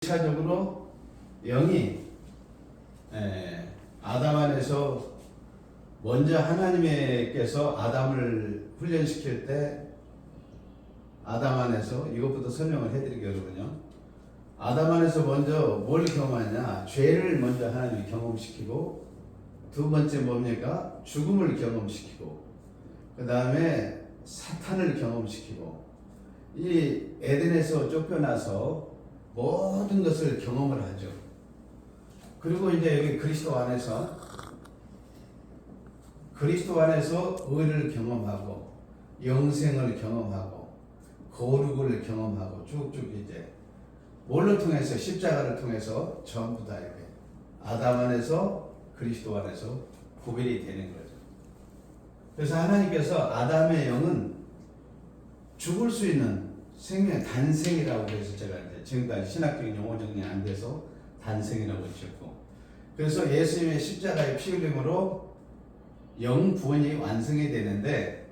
1차적으로 영이 아담 안에서 먼저 하나님께서 아담을 훈련시킬 때 아담 안에서 이것부터 설명을 해드리기 어렵거든요. 아담 안에서 먼저 뭘 경험하냐? 죄를 먼저 하나님이 경험시키고, 두 번째 뭡니까? 죽음을 경험시키고, 그 다음에 사탄을 경험시키고, 이 에덴에서 쫓겨나서 모든 것을 경험을 하죠. 그리고 이제 여기 그리스도 안에서 의를 경험하고, 영생을 경험하고, 거룩을 경험하고, 쭉쭉 이제 뭘로 통해서? 십자가를 통해서 전부 다 이렇게 아담 안에서 그리스도 안에서 구별이 되는 거죠. 그래서 하나님께서 아담의 영은 죽을 수 있는 생명, 단생이라고 해서 제가 이제 지금까지 신학적인 용어 정리 안 돼서 단생이라고 했고, 그래서 예수님의 십자가의 피 흘림으로 영 구원이 완성이 되는데,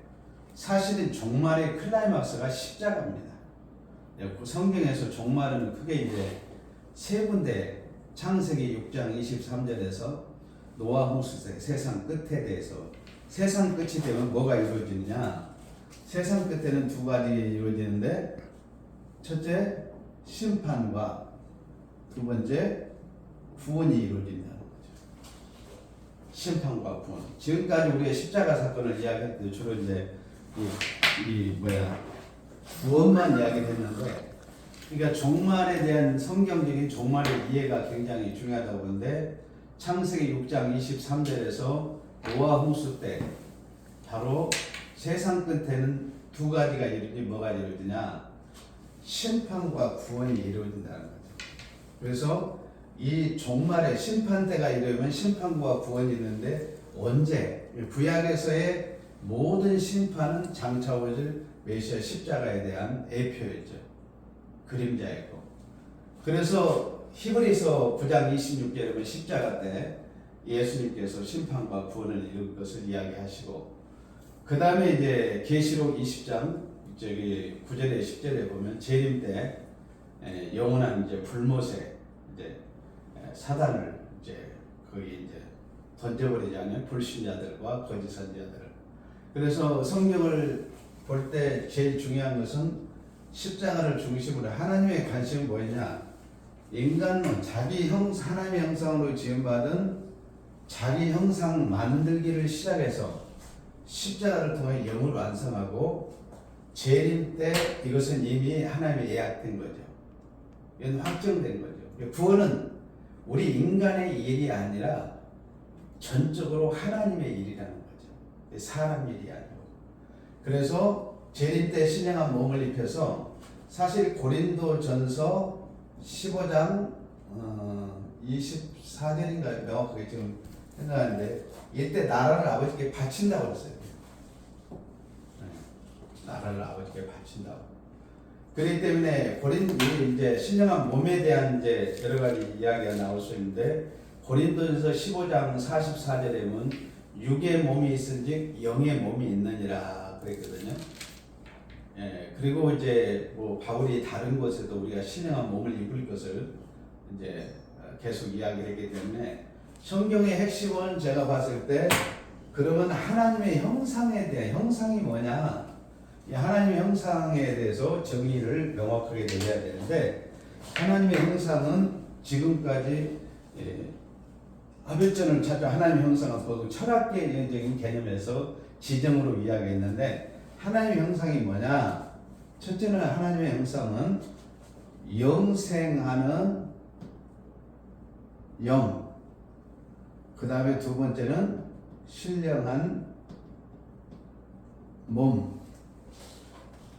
사실은 종말의 클라이막스가 십자가입니다. 성경에서 종말은 크게 이제 세 군데, 창세기 6장 23절에서 노아 홍수 때 세상 끝에 대해서, 세상 끝이 되면 뭐가 이루어지느냐? 세상 끝에는 두 가지 이루어지는데, 첫째 심판과 두 번째 구원이 이루어진다는 거죠. 심판과 구원. 지금까지 우리가 십자가 사건을 이야기할 때 주로 이제 구원만 이야기했는데, 그러니까 종말에 대한 성경적인 종말의 이해가 굉장히 중요하다고 보는데, 창세기 6장 23절에서 노아 홍수 때 바로 세상 끝에는 두 가지가 이루어지니 뭐가 이루어지냐? 심판과 구원이 이루어진다는 거죠. 그래서 이 종말의 심판대가 이르면 심판과 구원이 있는데, 언제? 구약에서의 모든 심판은 장차 오실 메시아 십자가에 대한 예표였죠. 그림자였고. 그래서 히브리서 9장 26절에 보면 십자가 때 예수님께서 심판과 구원을 이룰 것을 이야기하시고, 그 다음에 이제 계시록 20장 9절에 10절에 보면 재림 때 영원한 이제 불못에 이제 사단을 이제 거기 이제 던져버리자면 불신자들과 거짓 선지자들을. 그래서 성경을 볼 때 제일 중요한 것은 십자가를 중심으로 하나님의 관심은 뭐였냐? 인간은 하나님의 형상으로 지음받은 자기 형상 만들기를 시작해서 십자가를 통해 영을 완성하고, 재림 때 이것은 이미 하나님의 예약된 거죠. 이건 확정된 거죠. 구원은 우리 인간의 일이 아니라 전적으로 하나님의 일이라는 거죠. 사람 일이 아니고. 그래서 재림 때 신령한 몸을 입혀서, 사실 고린도전서 15장 24절인가요? 명확하게 지금 생각하는데, 이때 나라를 아버지께 바친다고 그랬어요. 나라를 아버지께 바친다고. 그렇기 때문에 이제 신령한 몸에 대한 이제 여러 가지 이야기가 나올 수 있는데, 고린도전서 15장 44절에 보면 육의 몸이 있은즉 영의 몸이 있느니라 그랬거든요. 그리고 이제 바울이 다른 곳에도 우리가 신령한 몸을 입을 것을 이제 계속 이야기했기 때문에, 성경의 핵심은 제가 봤을 때, 그러면 하나님의 형상에 대한, 형상이 뭐냐? 이 하나님의 형상에 대해서 정의를 명확하게 내려야 되는데, 하나님의 형상은 지금까지 아벨전을 찾아 하나님의 형상은 보통 철학계적인 개념에서 지정으로 이야기했는데, 하나님의 형상이 뭐냐? 첫째는 하나님의 형상은 영생하는 영, 그 다음에 두 번째는 신령한 몸.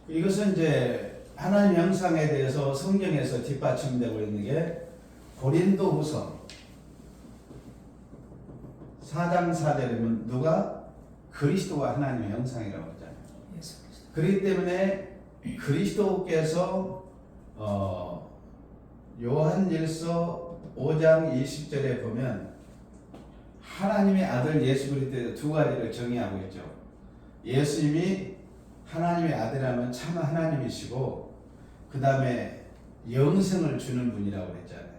이것은 이제 하나님 형상에 대해서 성경에서 뒷받침되고 있는 게 고린도후서 4장 4절이면 누가? 그리스도가 하나님의 형상이라고 했잖아요. 그렇기 때문에 그리스도께서 요한일서 5장 20절에 보면 하나님의 아들 예수 그리스도의 두 가지를 정의하고 있죠. 예수님이 하나님의 아들이라면 참 하나님이시고, 그 다음에 영생을 주는 분이라고 그랬잖아요.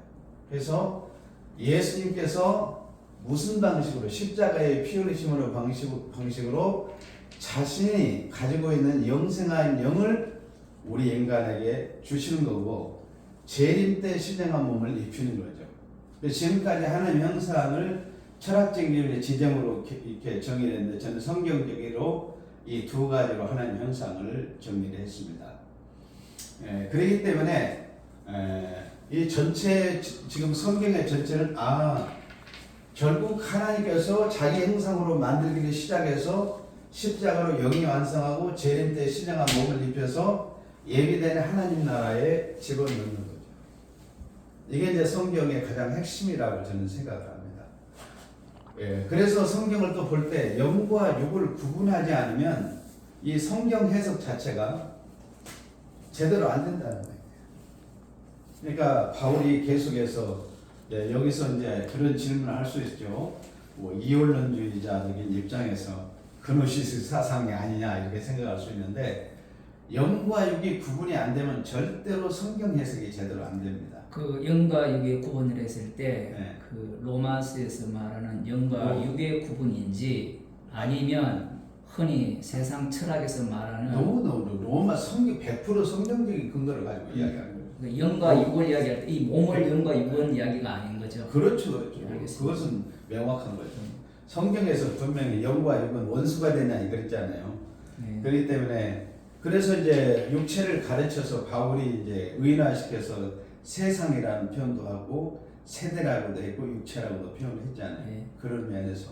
그래서 예수님께서 무슨 방식으로 십자가의 피 흘리심으로 방식으로 자신이 가지고 있는 영생한 영을 우리 인간에게 주시는 거고 재림 때 신령한 몸을 입히는 거죠. 지금까지 하나님 형상을 철학적인 지정으로 이렇게 정의를 했는데 저는 성경적으로 이 두 가지로 하나님 형상을 정리를 했습니다. 그렇기 때문에 이 전체 지금 성경의 전체는 결국 하나님께서 자기 형상으로 만들기를 시작해서 십자가로 영이 완성하고 재림 때 신령한 몸을 입혀서 예비된 하나님 나라에 집어넣는 거죠. 이게 이제 성경의 가장 핵심이라고 저는 생각합니다. 그래서 성경을 또 볼 때 영과 육을 구분하지 않으면 이 성경 해석 자체가 제대로 안 된다는 거예요. 그러니까 바울이 계속해서 여기서 이제 그런 질문을 할 수 있죠. 뭐 이원론주의자적인 입장에서 그노시스 사상이 아니냐 이렇게 생각할 수 있는데 영과 육이 구분이 안 되면 절대로 성경 해석이 제대로 안 됩니다. 그 영과 육의 구분을 했을 때 그 로마서에서 말하는 영과 육의 구분인지 아니면 흔히 세상 철학에서 말하는 너무 로마 성경 100% 성경적인 근거를 가지고 이야기하는 거예요. 그 영과 육을 이야기할 때 이 몸을 영과 육은 이야기가 아닌 거죠. 그렇죠. 알겠습니다. 그것은 명확한 거죠. 성경에서 분명히 영과 육은 원수가 되냐 그랬잖아요. 그렇기 때문에 그래서 이제 육체를 가르쳐서 바울이 이제 의인화시켜서 세상이라는 표현도 하고 세대라고도 했고 육체라고도 표현을 했잖아요. 그런 면에서.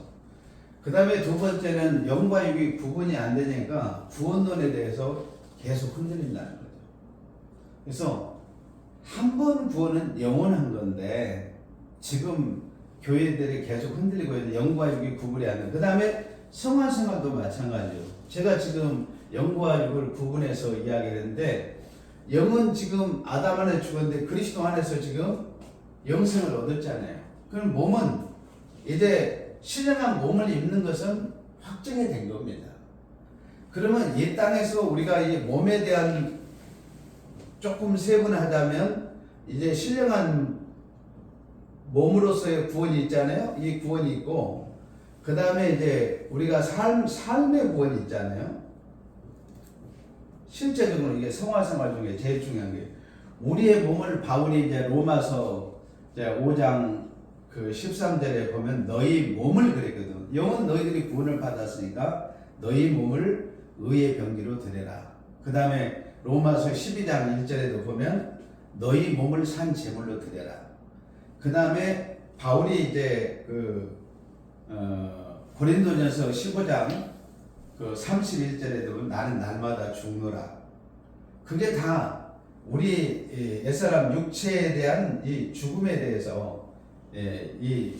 그 다음에 두 번째는 영과 육이 구분이 안 되니까 구원론에 대해서 계속 흔들린다는 거죠. 그래서 한 번 구원은 영원한 건데 지금 교회들이 계속 흔들리고 있는 영과 육이 구분이 안 돼요. 그 다음에 성화생활도 마찬가지예요. 제가 지금 영과 육을 구분해서 이야기했는데 영은 지금 아담 안에 죽었는데 그리스도 안에서 지금 영생을 얻었잖아요. 그럼 몸은 이제 신령한 몸을 입는 것은 확정이 된 겁니다. 그러면 이 땅에서 우리가 이 몸에 대한 조금 세분하자면 이제 신령한 몸으로서의 구원이 있잖아요. 이 구원이 있고 그 다음에 이제 우리가 삶의 구원이 있잖아요. 실제적으로 이게 성화생활 중에 제일 중요한 게 우리의 몸을 바울이 이제 로마서 이제 5장 그 13절에 보면 너희 몸을 그랬거든. 영은 너희들이 구원을 받았으니까 너희 몸을 의의 병기로 드려라. 그 다음에 로마서 12장 1절에도 보면 너희 몸을 산 제물로 드려라. 그 다음에 바울이 이제 고린도전서 15장 그 31절에도 나는 날마다 죽노라. 그게 다 우리 옛사람 육체에 대한 이 죽음에 대해서 이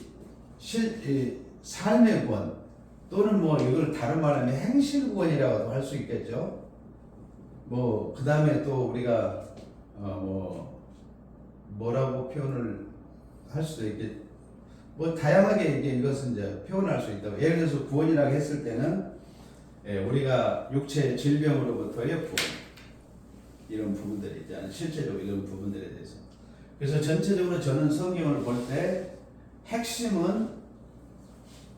삶의 구원 또는 뭐 이걸 다른 말하면 행실 구원이라고도 할 수 있겠죠. 뭐 그 다음에 또 우리가 뭐라고 표현을 할 수도 있겠. 뭐 다양하게 이것은 이제 표현할 수 있다고. 예를 들어서 구원이라고 했을 때는 우리가 육체 질병으로부터의 구원 이런 부분들이 있잖아요. 실제적으로 이런 부분들에 대해서. 그래서 전체적으로 저는 성경을 볼 때 핵심은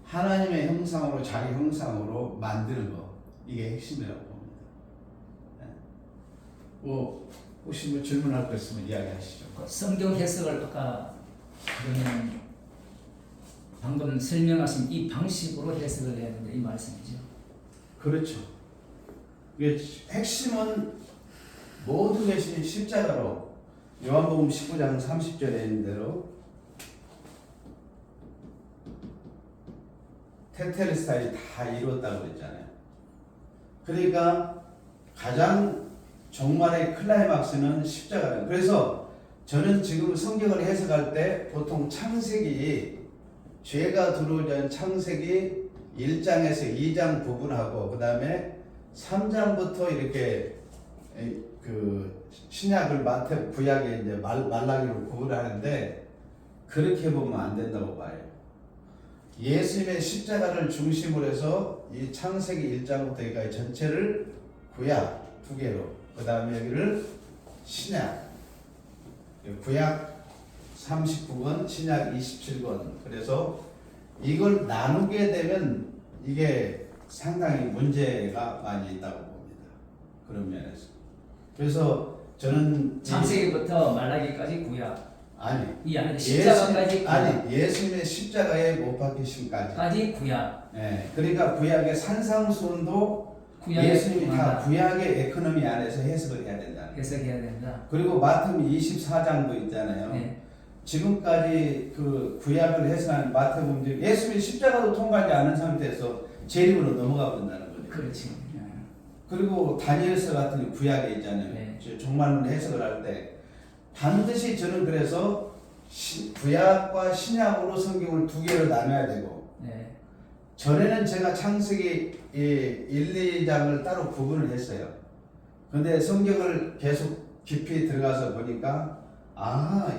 하나님의 형상으로 자기 형상으로 만드는 거 이게 핵심이라고 봅니다. 뭐 혹시 뭐 질문할 거 있으면 이야기하시죠. 성경 해석을 아까 그러면 방금 설명하신 이 방식으로 해석을 해야 된다 이 말씀이죠. 그렇죠. 핵심은 모든 것이 십자가로 요한복음 19장 30절에 있는 대로 테텔스타이 다 이뤘다고 그랬잖아요. 그러니까 가장 종말의 클라이막스는 십자가예요. 그래서 저는 지금 성경을 해석할 때 보통 창세기 죄가 들어오기 전 창세기 1장에서 2장 부분하고 그 다음에 3장부터 이렇게 그 신약을 구약에 이제 말라기로 구분하는데 그렇게 보면 안 된다고 봐요. 예수님의 십자가를 중심으로 해서 이 창세기 1장부터 여기까지 전체를 구약 두 개로 그 다음에 여기를 신약 구약 39권, 신약 27권. 그래서 이걸 나누게 되면 이게 상당히 문제가 많이 있다고 봅니다. 그런 면에서. 그래서 저는 창세기부터 말라기까지 구약. 아니 이 안에 십자가까지 구약. 아니 예수님의 십자가에 못 박히심까지. 까지 구약. 예, 그러니까 구약의 산상수훈도 구약에 예수님이 다 구약하다. 구약의 에코노미 안에서 해석을 해야 된다. 해석해야 된다. 그리고 마태복음 24장도 있잖아요. 네. 지금까지 그 구약을 해석한 마태복음 중 예수님이 십자가도 통과하지 않은 상태에서 재림으로 넘어가 본다는 거죠. 그렇지. 그리고 다니엘서 같은 구약에 있잖아요. 네. 종말론 해석을 할 때 반드시 저는 그래서 구약과 신약으로 성경을 두 개로 나눠야 되고 네. 전에는 제가 창세기 1, 2장을 따로 구분을 했어요. 근데 성경을 계속 깊이 들어가서 보니까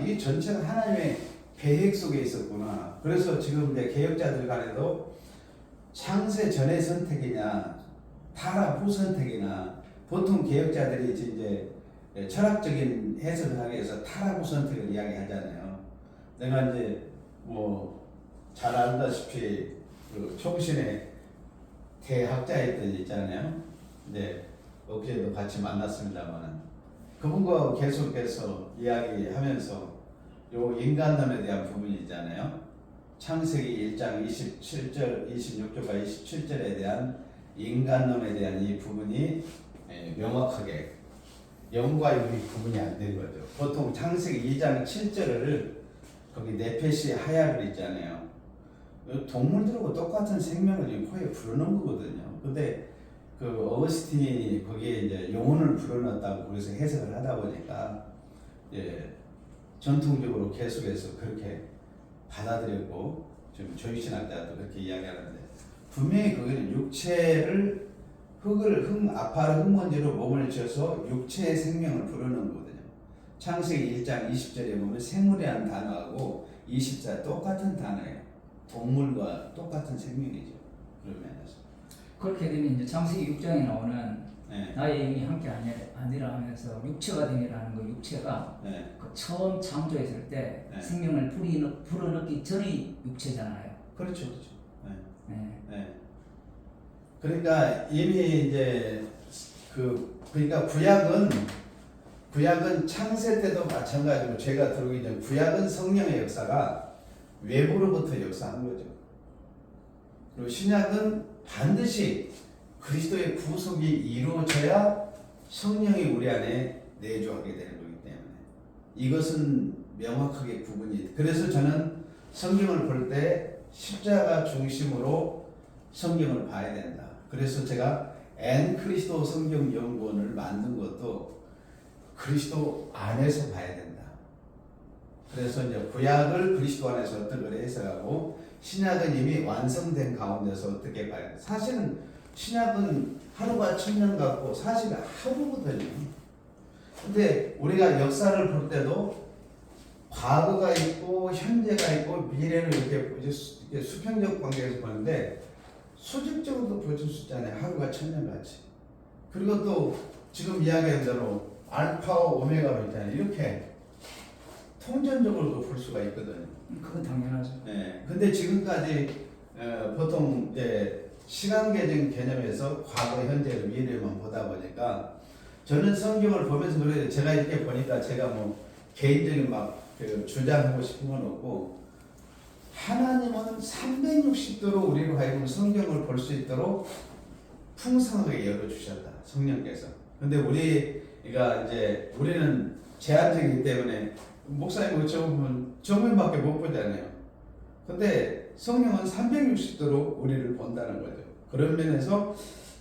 이 전체가 하나님의 계획 속에 있었구나. 그래서 지금 이제 개혁자들 간에도 창세 전의 선택이냐 타락 후 선택이나 보통 개혁자들이 이제 철학적인 해석을 하기 위해서 타락 후 선택을 이야기하잖아요. 내가 이제 뭐 잘 알다시피 그 총신의 대학자였던 있잖아요. 네, 엊그제도 같이 만났습니다만은 그분과 계속해서 이야기하면서 요 인간론에 대한 부분이 있잖아요. 창세기 1장 27절, 26절과 27절에 대한 인간론에 대한 이 부분이 명확하게 영과 육이 구분이 안 된 거죠. 보통 창세기 2장 7절을 거기 네페시 하야를 있잖아요. 동물들하고 똑같은 생명을 지금 코에 불어넣은 거거든요. 근데 그 어거스틴이 거기에 이제 영혼을 불어넣었다고 그래서 해석을 하다 보니까 전통적으로 계속해서 그렇게 받아들였고 지금 조익신학자도 그렇게 이야기하는데 분명히 거기는 육체를 흙 아파를 흙먼지로 몸을 지어서 육체의 생명을 불어넣은 거거든요. 창세기 1장 20절에 보면 생물이라는 단어하고 24 똑같은 단어예요. 동물과 똑같은 생명이죠. 그런 면에서. 그렇게 되면 이제 창세기 6장에 나오는 네. 나의 영이 함께 아니라 하면서 육체가 되니라는 그 육체가 네. 그 처음 창조했을 때 네. 생명을 불어넣기 전의 육체잖아요. 그렇죠, 그렇죠. 네. 네. 네. 그러니까 이미 이제 그러니까 구약은 창세 때도 마찬가지로 제가 들어오기 전 구약은 성령의 역사가 외부로부터 역사한 거죠. 그리고 신약은 반드시 그리스도의 구속이 이루어져야 성령이 우리 안에 내주하게 되는 거기 때문에 이것은 명확하게 구분이. 그래서 저는 성경을 볼 때 십자가 중심으로 성경을 봐야 된다. 그래서 제가 그리스도 성경 연구원을 만든 것도 그리스도 안에서 봐야 된다. 그래서 이제 구약을 그리스도 안에서 어떻게 해석하고 신약은 이미 완성된 가운데서 어떻게 봐야 돼. 사실은 신약은 하루가 천년 같고 사실 하루거든요. 근데 우리가 역사를 볼 때도 과거가 있고 현재가 있고 미래를 이렇게 수평적 관계에서 보는데 수직적으로도 볼 수 있잖아요. 하루가 천년같이. 그리고 또 지금 이야기한 대로 알파와 오메가로 있잖아요. 이렇게 통전적으로도 볼 수가 있거든요. 그건 당연하죠. 네. 근데 지금까지 보통 이제 시간계정 개념에서 과거, 현재를 미래만 보다 보니까 저는 성경을 보면서 그래요. 제가 이렇게 보니까 제가 뭐 개인적인 막 주장하고 싶은 건 없고 하나님은 360도로 우리로 하여금 성경을 볼 수 있도록 풍성하게 열어주셨다. 성령께서. 근데 우리가 이제 우리는 제한적이기 때문에 목사님 보면 정면밖에 못 보잖아요. 근데 성령은 360도로 우리를 본다는 거죠. 그런 면에서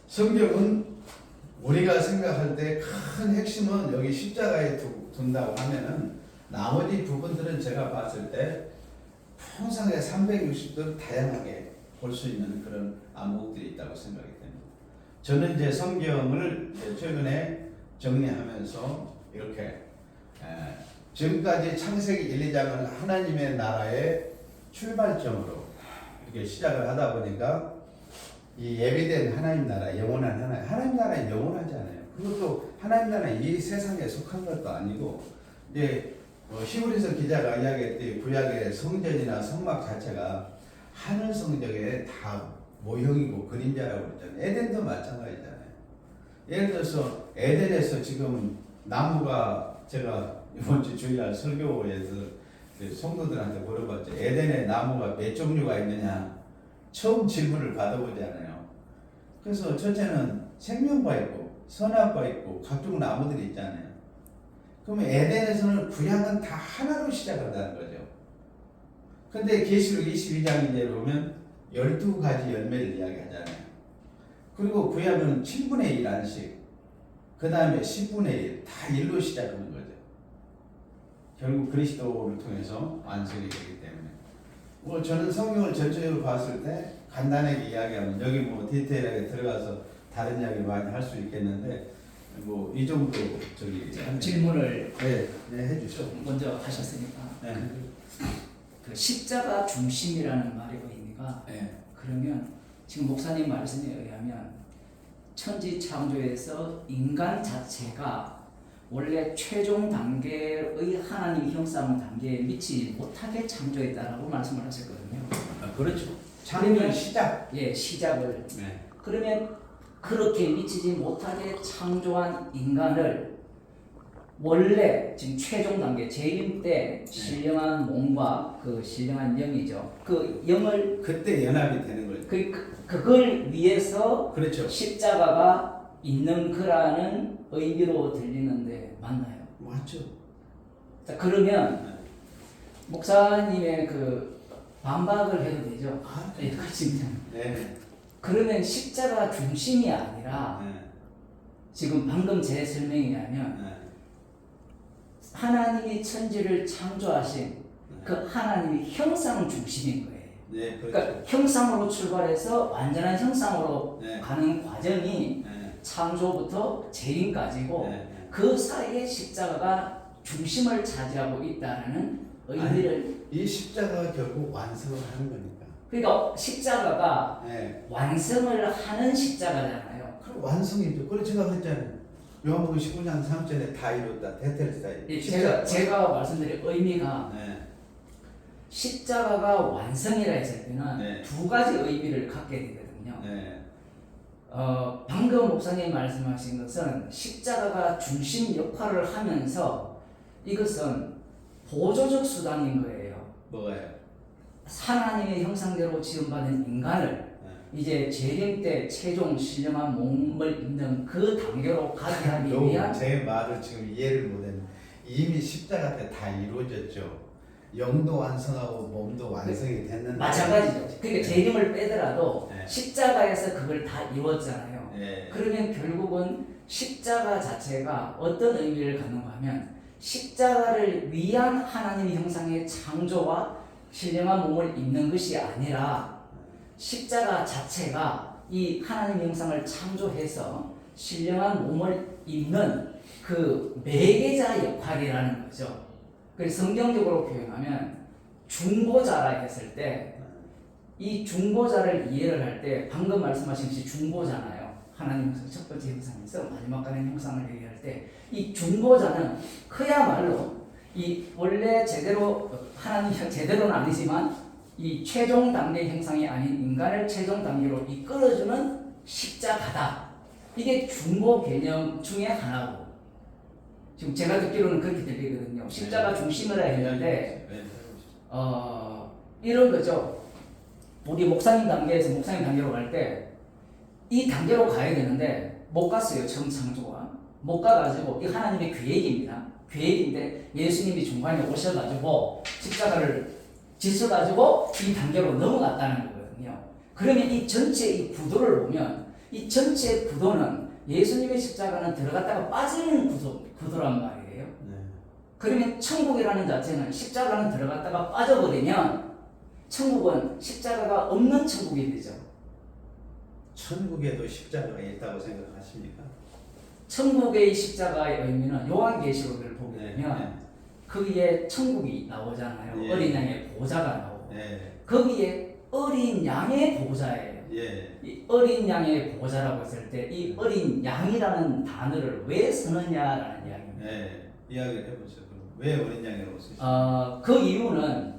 성경은 우리가 생각할 때 큰 핵심은 여기 십자가에 둔다고 하면은 나머지 부분들은 제가 봤을 때 풍성하게 360도 다양하게 볼 수 있는 그런 안목들이 있다고 생각이 됩니다. 저는 이제 성경을 최근에 정리하면서 이렇게 지금까지 창세기 1, 2장은 하나님의 나라의 출발점으로 이렇게 시작을 하다 보니까 이 예비된 하나님 나라, 영원한 하나님 나라는 영원하지 않아요. 그리고 또 하나님 나라는 이 세상에 속한 것도 아니고 이제 히브리서 기자가 이야기했듯이 구약의 성전이나 성막 자체가 하늘 성적의 다 모형이고 그림자라고 그랬잖아요. 에덴도 마찬가지잖아요. 예를 들어서 에덴에서 지금 나무가 제가 이번 주 주일날 설교에서 성도들한테 물어봤죠. 에덴에 나무가 몇 종류가 있느냐? 처음 질문을 받아보잖아요. 그래서 첫째는 생명과 있고 선악과 있고 각종 나무들이 있잖아요. 그러면 에덴에서는 구약은 다 하나로 시작한다는 거죠. 근데 계시록 22장에 보면 12가지 열매를 이야기하잖아요. 그리고 구약은 7분의 1 안식, 그 다음에 10분의 1, 다 1로 시작하는 거죠. 결국 그리스도를 통해서 완성이 되기 때문에. 저는 성경을 전체적으로 봤을 때 간단하게 이야기하면, 여기 뭐 디테일하게 들어가서 다른 이야기 많이 할 수 있겠는데, 이 정도 질문을 네, 해주죠. 먼저 하셨으니까 네. 그 십자가 중심이라는 말의 의미가 그러면 지금 목사님 말씀에 의하면 천지 창조에서 인간 자체가 원래 최종 단계의 하나님 형상 단계에 미치지 못하게 창조했다라고 말씀을 하셨거든요. 그렇죠. 창조의 시작. 시작을. 네. 그러면 그렇게 미치지 못하게 창조한 인간을 원래 지금 최종 단계 재림 때 신령한 몸과 그 신령한 영이죠. 그 영을 그때 연합이 되는 거죠. 그걸 위해서 그렇죠. 십자가가 있는 거라는 의미로 들리는데 맞나요? 맞죠. 자, 그러면 목사님의 그 반박을 해도 되죠? 그렇습니다. 네. 그러면 십자가 중심이 아니라 지금 방금 제 설명에 의하면 하나님이 천지를 창조하신 그 하나님의 형상 중심인 거예요. 네, 그렇죠. 그러니까 형상으로 출발해서 완전한 형상으로 네. 가는 과정이 창조부터 재림까지고 그 사이에 십자가가 중심을 차지하고 있다는 의미를. 이 십자가가 결국 완성을 하는 거니까. 그러니까 십자가가 완성을 하는 십자가잖아요. 그럼 완성이죠. 그래 제가 그랬잖아요. 요한복음 19장 3절에 다 이뤘다. 테텔스타이. 제가 말씀드린 의미가 십자가가 완성이라 했을 때는 두 가지 의미를 갖게 되거든요. 방금 목사님 말씀하신 것은 십자가가 중심 역할을 하면서 이것은 보조적 수단인 거예요. 뭐가요? 하나님의 형상대로 지음받은 인간을 이제 재림 때 최종 신령한 몸을 입는 그 단계로 가게 하기 위한. 제 말을 지금 이해를 못했네. 이미 십자가 때 다 이루어졌죠. 영도 완성하고 몸도 완성이 됐는데. 마찬가지죠. 그러니까 재림을 빼더라도 십자가에서 그걸 다 이루었잖아요. 그러면 결국은 십자가 자체가 어떤 의미를 갖는가 하면 십자가를 위한 하나님의 형상의 창조와 신령한 몸을 입는 것이 아니라 십자가 자체가 이 하나님 형상을 창조해서 신령한 몸을 입는 그 매개자 역할이라는 거죠. 그래서 성경적으로 표현하면 중보자라 했을 때 이 중보자를 이해를 할 때 방금 말씀하신 것이 중보잖아요. 하나님 형상 첫 번째 형상에서 마지막 가는 형상을 얘기할 때 이 중보자는 그야말로 이 원래 제대로 하나님 제대로는 아니지만 이 최종 단계 형상이 아닌 인간을 최종 단계로 이끌어주는 십자가다. 이게 중보 개념 중에 하나고 지금 제가 듣기로는 그렇게 들리거든요. 십자가 중심이라 했는데 이런 거죠. 우리 목사님 단계에서 목사님 단계로 갈 때 이 단계로 가야 되는데 못 갔어요. 처음 창조가 못 가가지고 이 하나님의 계획입니다. 계획인데 예수님이 중간에 오셔가지고 십자가를 지셔가지고 이 단계로 넘어갔다는 거거든요. 그러면 이 전체 이 구도를 보면 이 전체 구도는 예수님의 십자가는 들어갔다가 빠지는 구도란 말이에요. 그러면 천국이라는 자체는 십자가는 들어갔다가 빠져버리면 천국은 십자가가 없는 천국이 되죠. 천국에도 십자가가 있다고 생각하십니까? 천국의 십자가의 의미는 요한계시록을 보게 되면 거기에 천국이 나오잖아요. 어린 양의 보좌가 나오고 거기에 어린 양의 보좌예요. 이 어린 양의 보좌라고 했을 때 이 어린 양이라는 단어를 왜 쓰느냐라는 이야기입니다. 이야기를 해보죠. 그럼. 왜 어린 양이라고 쓰시죠? 그 이유는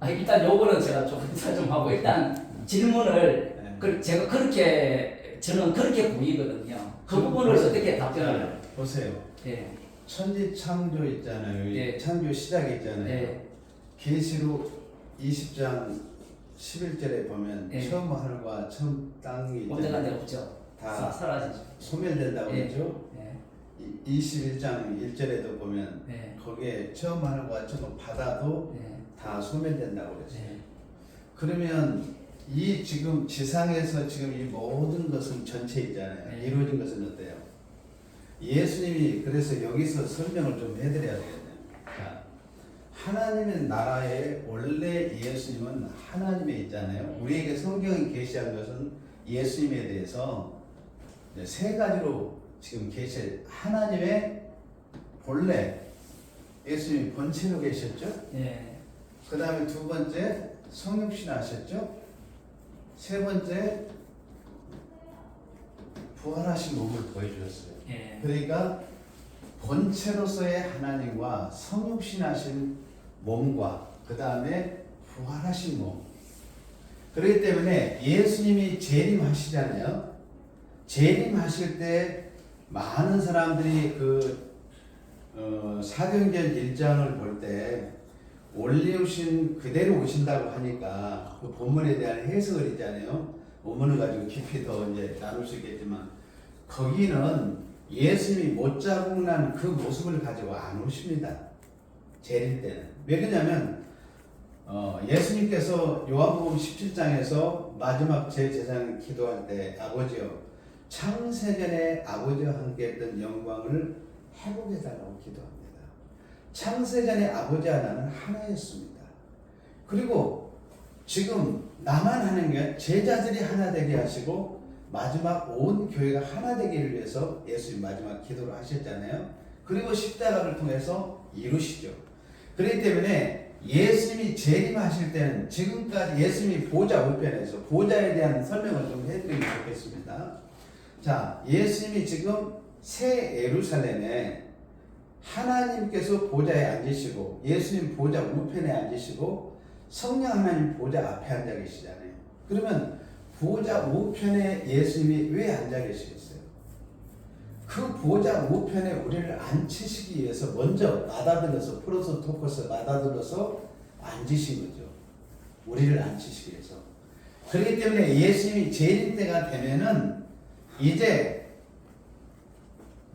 일단 요거는 제가 좀 인사 좀 하고 일단 질문을 제가 그렇게 저는 그렇게 보이거든요. 그 부분을 어떻게 답변을? 보세요. 예. 천지 창조 있잖아요. 예. 창조 시작이 있잖아요. 예. 계시록 20장 11절에 보면 예. 처음 하늘과 처음 땅이 언젠가 데 없죠. 다 사라지죠. 소멸된다고 예. 그러죠. 예. 21장 1절에도 보면 예. 거기에 처음 하늘과 처음 바다도 예. 다 소멸된다고 그랬어요. 예. 그러면 이 지금 지상에서 지금 이 모든 것은 전체 있잖아요. 네. 이루어진 것은 어때요? 예수님이 그래서 여기서 설명을 좀 해드려야 되겠네요. 자, 하나님의 나라에 원래 예수님은 하나님에 있잖아요. 우리에게 성경이 계시한 것은 예수님에 대해서 이제 세 가지로 지금 계시. 하나님의 본래 예수님이 본체로 계셨죠. 예. 그 다음에 두 번째 성육신 하셨죠. 세 번째 부활하신 몸을 보여주셨어요. 예. 그러니까 본체로서의 하나님과 성육신하신 몸과 그 다음에 부활하신 몸. 그렇기 때문에 예수님이 재림하시잖아요. 재림하실 때 많은 사람들이 사도행전 1장을 볼 때 원리 오신 그대로 오신다고 하니까 그 본문에 대한 해석을 있잖아요. 본문을 가지고 깊이 더 이제 나눌 수 있겠지만 거기는 예수님이 못자국 난 그 모습을 가지고 안 오십니다. 재림 때는. 왜 그러냐면 예수님께서 요한복음 17장에서 마지막 제제장 기도할 때 아버지여 창세전에 아버지와 함께 했던 영광을 회복해 달라고 기도합니다. 창세전에 아버지와 나는 하나였습니다. 그리고 지금 나만 하는 게 제자들이 하나 되게 하시고 마지막 온 교회가 하나 되기를 위해서 예수님 마지막 기도를 하셨잖아요. 그리고 십자가를 통해서 이루시죠. 그렇기 때문에 예수님이 재림하실 때는 지금까지 예수님이 보좌 우편에서 보좌에 대한 설명을 좀 해드리면 좋겠습니다. 자, 예수님이 지금 새 예루살렘에 하나님께서 보좌에 앉으시고 예수님 보좌 우편에 앉으시고 성령 하나님 보좌 앞에 앉아 계시잖아요. 그러면 보좌 우편에 예수님이 왜 앉아 계시겠어요? 그 보좌 우편에 우리를 앉히시기 위해서 먼저 마다들어서 프로토토코스 마다들어서 앉으신 거죠. 우리를 앉히시기 위해서. 그렇기 때문에 예수님이 재림 때가 되면은 이제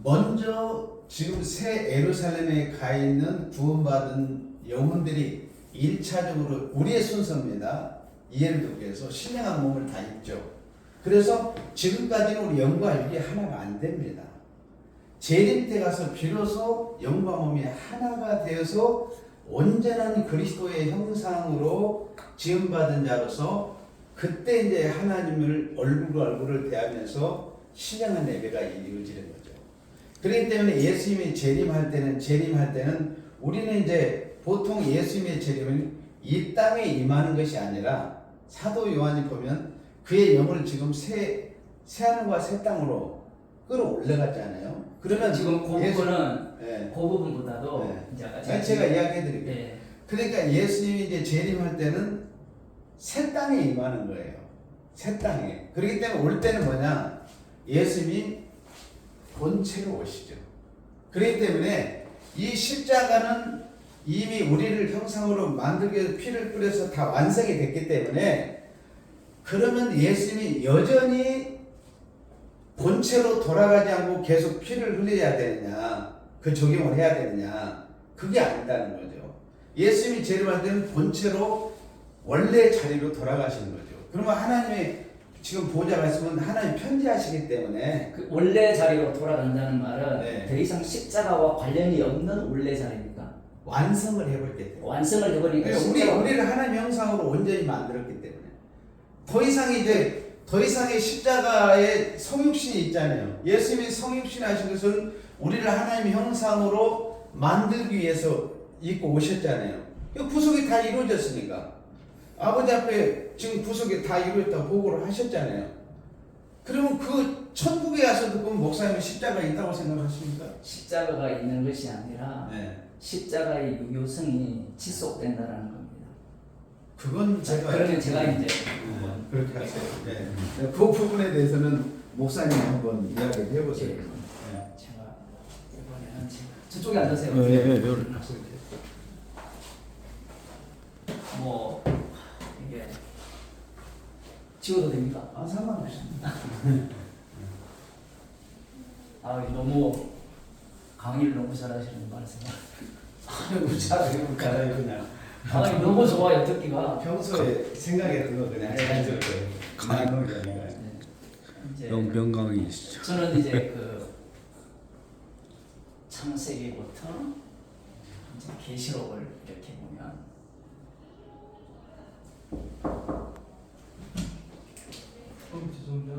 먼저 지금 새 예루살렘에 가 있는 구원받은 영혼들이 1차적으로 우리의 순서입니다. 이해를 돕기 위해서 신령한 몸을 다 입죠. 그래서 지금까지는 우리 영과 육이 하나가 안 됩니다. 재림 때 가서 비로소 영과 몸이 하나가 되어서 온전한 그리스도의 형상으로 지음받은 자로서 그때 이제 하나님을 얼굴과 얼굴을 대하면서 신령한 예배가 이루어지는 거죠. 그렇기 때문에 예수님이 재림할 때는 우리는 이제 보통 예수님의 재림은 이 땅에 임하는 것이 아니라 사도 요한이 보면 그의 영을 지금 새 하늘과 새 땅으로 끌어올려갔잖아요. 그러면 지금 그 부분은 네. 그 부분보다도 네. 이제 아까 제가 이야기해드릴게요. 네. 그러니까 예수님이 이제 재림할 때는 새 땅에 임하는 거예요. 새 땅에. 그렇기 때문에 올 때는 뭐냐? 예수님이 본체로 오시죠. 그렇기 때문에 이 십자가는 이미 우리를 형상으로 만들기 위해서 피를 뿌려서 다 완성이 됐기 때문에 그러면 예수님이 여전히 본체로 돌아가지 않고 계속 피를 흘려야 되느냐, 그 적용을 해야 되느냐, 그게 아니다는 거죠. 예수님이 재림할 때는 본체로 원래 자리로 돌아가시는 거죠. 그러면 하나님의 지금 보좌 말씀은 하나님 편지하시기 때문에 그 원래 자리로 돌아간다는 말은 네. 더 이상 십자가와 관련이 없는 원래 자리입니까? 완성을 해버렸기 때문에. 완성을 해버리니까 우리를 하나님 형상으로 온전히 만들었기 때문에 더 이상의 십자가의 성육신이 있잖아요. 예수님이 성육신 하신 것은 우리를 하나님 형상으로 만들기 위해서 입고 오셨잖아요. 구속이 다 이루어졌으니까 아버지 앞에 지금 구속이 다 이루어졌다고 보고를 하셨잖아요. 그러면 그 천국에 가서도 그럼 목사님은 십자가 있다고 생각하십니까? 십자가가 있는 것이 아니라 네. 십자가의 유효성이 지속된다는 겁니다. 그건 제가 그러면 제가 이제 네, 그렇게 하세요. 네. 그 부분에 대해서는 목사님 한번 이야기를 해보세요. 예. 네. 제가 이번에는 제가 저쪽에 앉으세요. 뭐 이게 지워도 됩니까? 아, 상관없습니다. 아 너무 강의를 너무 잘하시는 말씀. 아유, 잘해볼까요, 그냥. 아 너무 좋아요 듣기가. 평소에 생각했던 거 그냥 자연스럽게 가는 게 아니라. 이제 명강이시죠. 저는 이제 그 창세기부터 이제 계시록을 이렇게 보면 죄송합니다.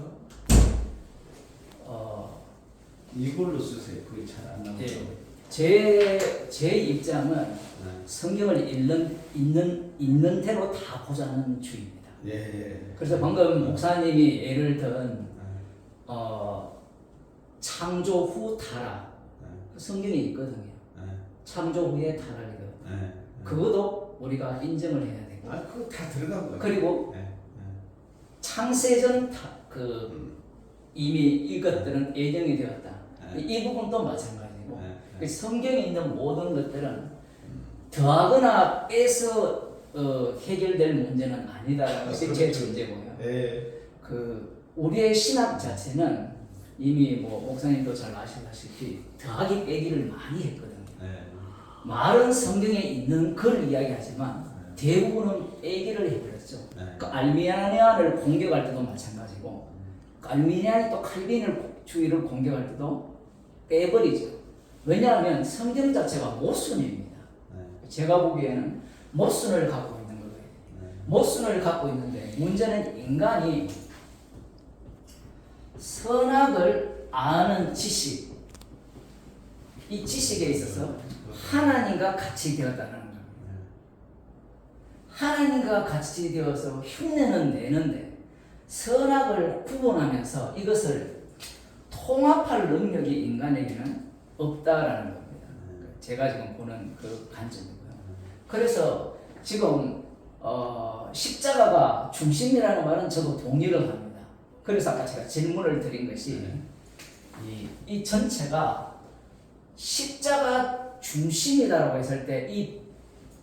이걸로 쓰세요. 그게 잘 안 나오죠. 제 입장은 네. 성경을 있는 대로 다 보자는 주의입니다. 예. 그래서 방금 목사님이 예를 든 네. 창조 후 타락 네. 성경에 있거든요. 네. 창조 후에 타락이거든요. 네. 그것도 우리가 인정을 해야 되고 아, 그거 다 들어간 거예요. 그리고 네. 창세전 이미 이것들은 예정이 되었다. 네. 이 부분도 마찬가지고 네. 성경에 있는 모든 것들은 더하거나 빼서 해결될 문제는 아니다라는 것이 제 전제고요. 네. 우리의 신학 자체는 이미 뭐 목사님도 잘 아시다시피 더하기 빼기를 많이 했거든요. 네. 말은 성경에 있는 걸 이야기하지만 대부분은 빼기를 해버렸죠. 네. 그 알미니안을 공격할 때도 마찬가지고 알미니안이 또 칼빈주의를 공격할 때도 빼버리죠. 왜냐하면 성경 자체가 모순입니다. 네. 제가 보기에는 모순을 갖고 있는 거예요. 네. 모순을 갖고 있는데 문제는 인간이 선악을 아는 지식, 이 지식에 있어서 하나님과 같이 되었다는 겁니다. 하나님과 같이 되어서 흉내는 내는데 선악을 구분하면서 이것을 통합할 능력이 인간에게는 없다라는 겁니다. 제가 지금 보는 그 관점이고요. 그래서 지금 십자가가 중심이라는 말은 저도 동의를 합니다. 그래서 아까 제가 질문을 드린 것이 이 전체가 십자가 중심이다라고 했을 때 이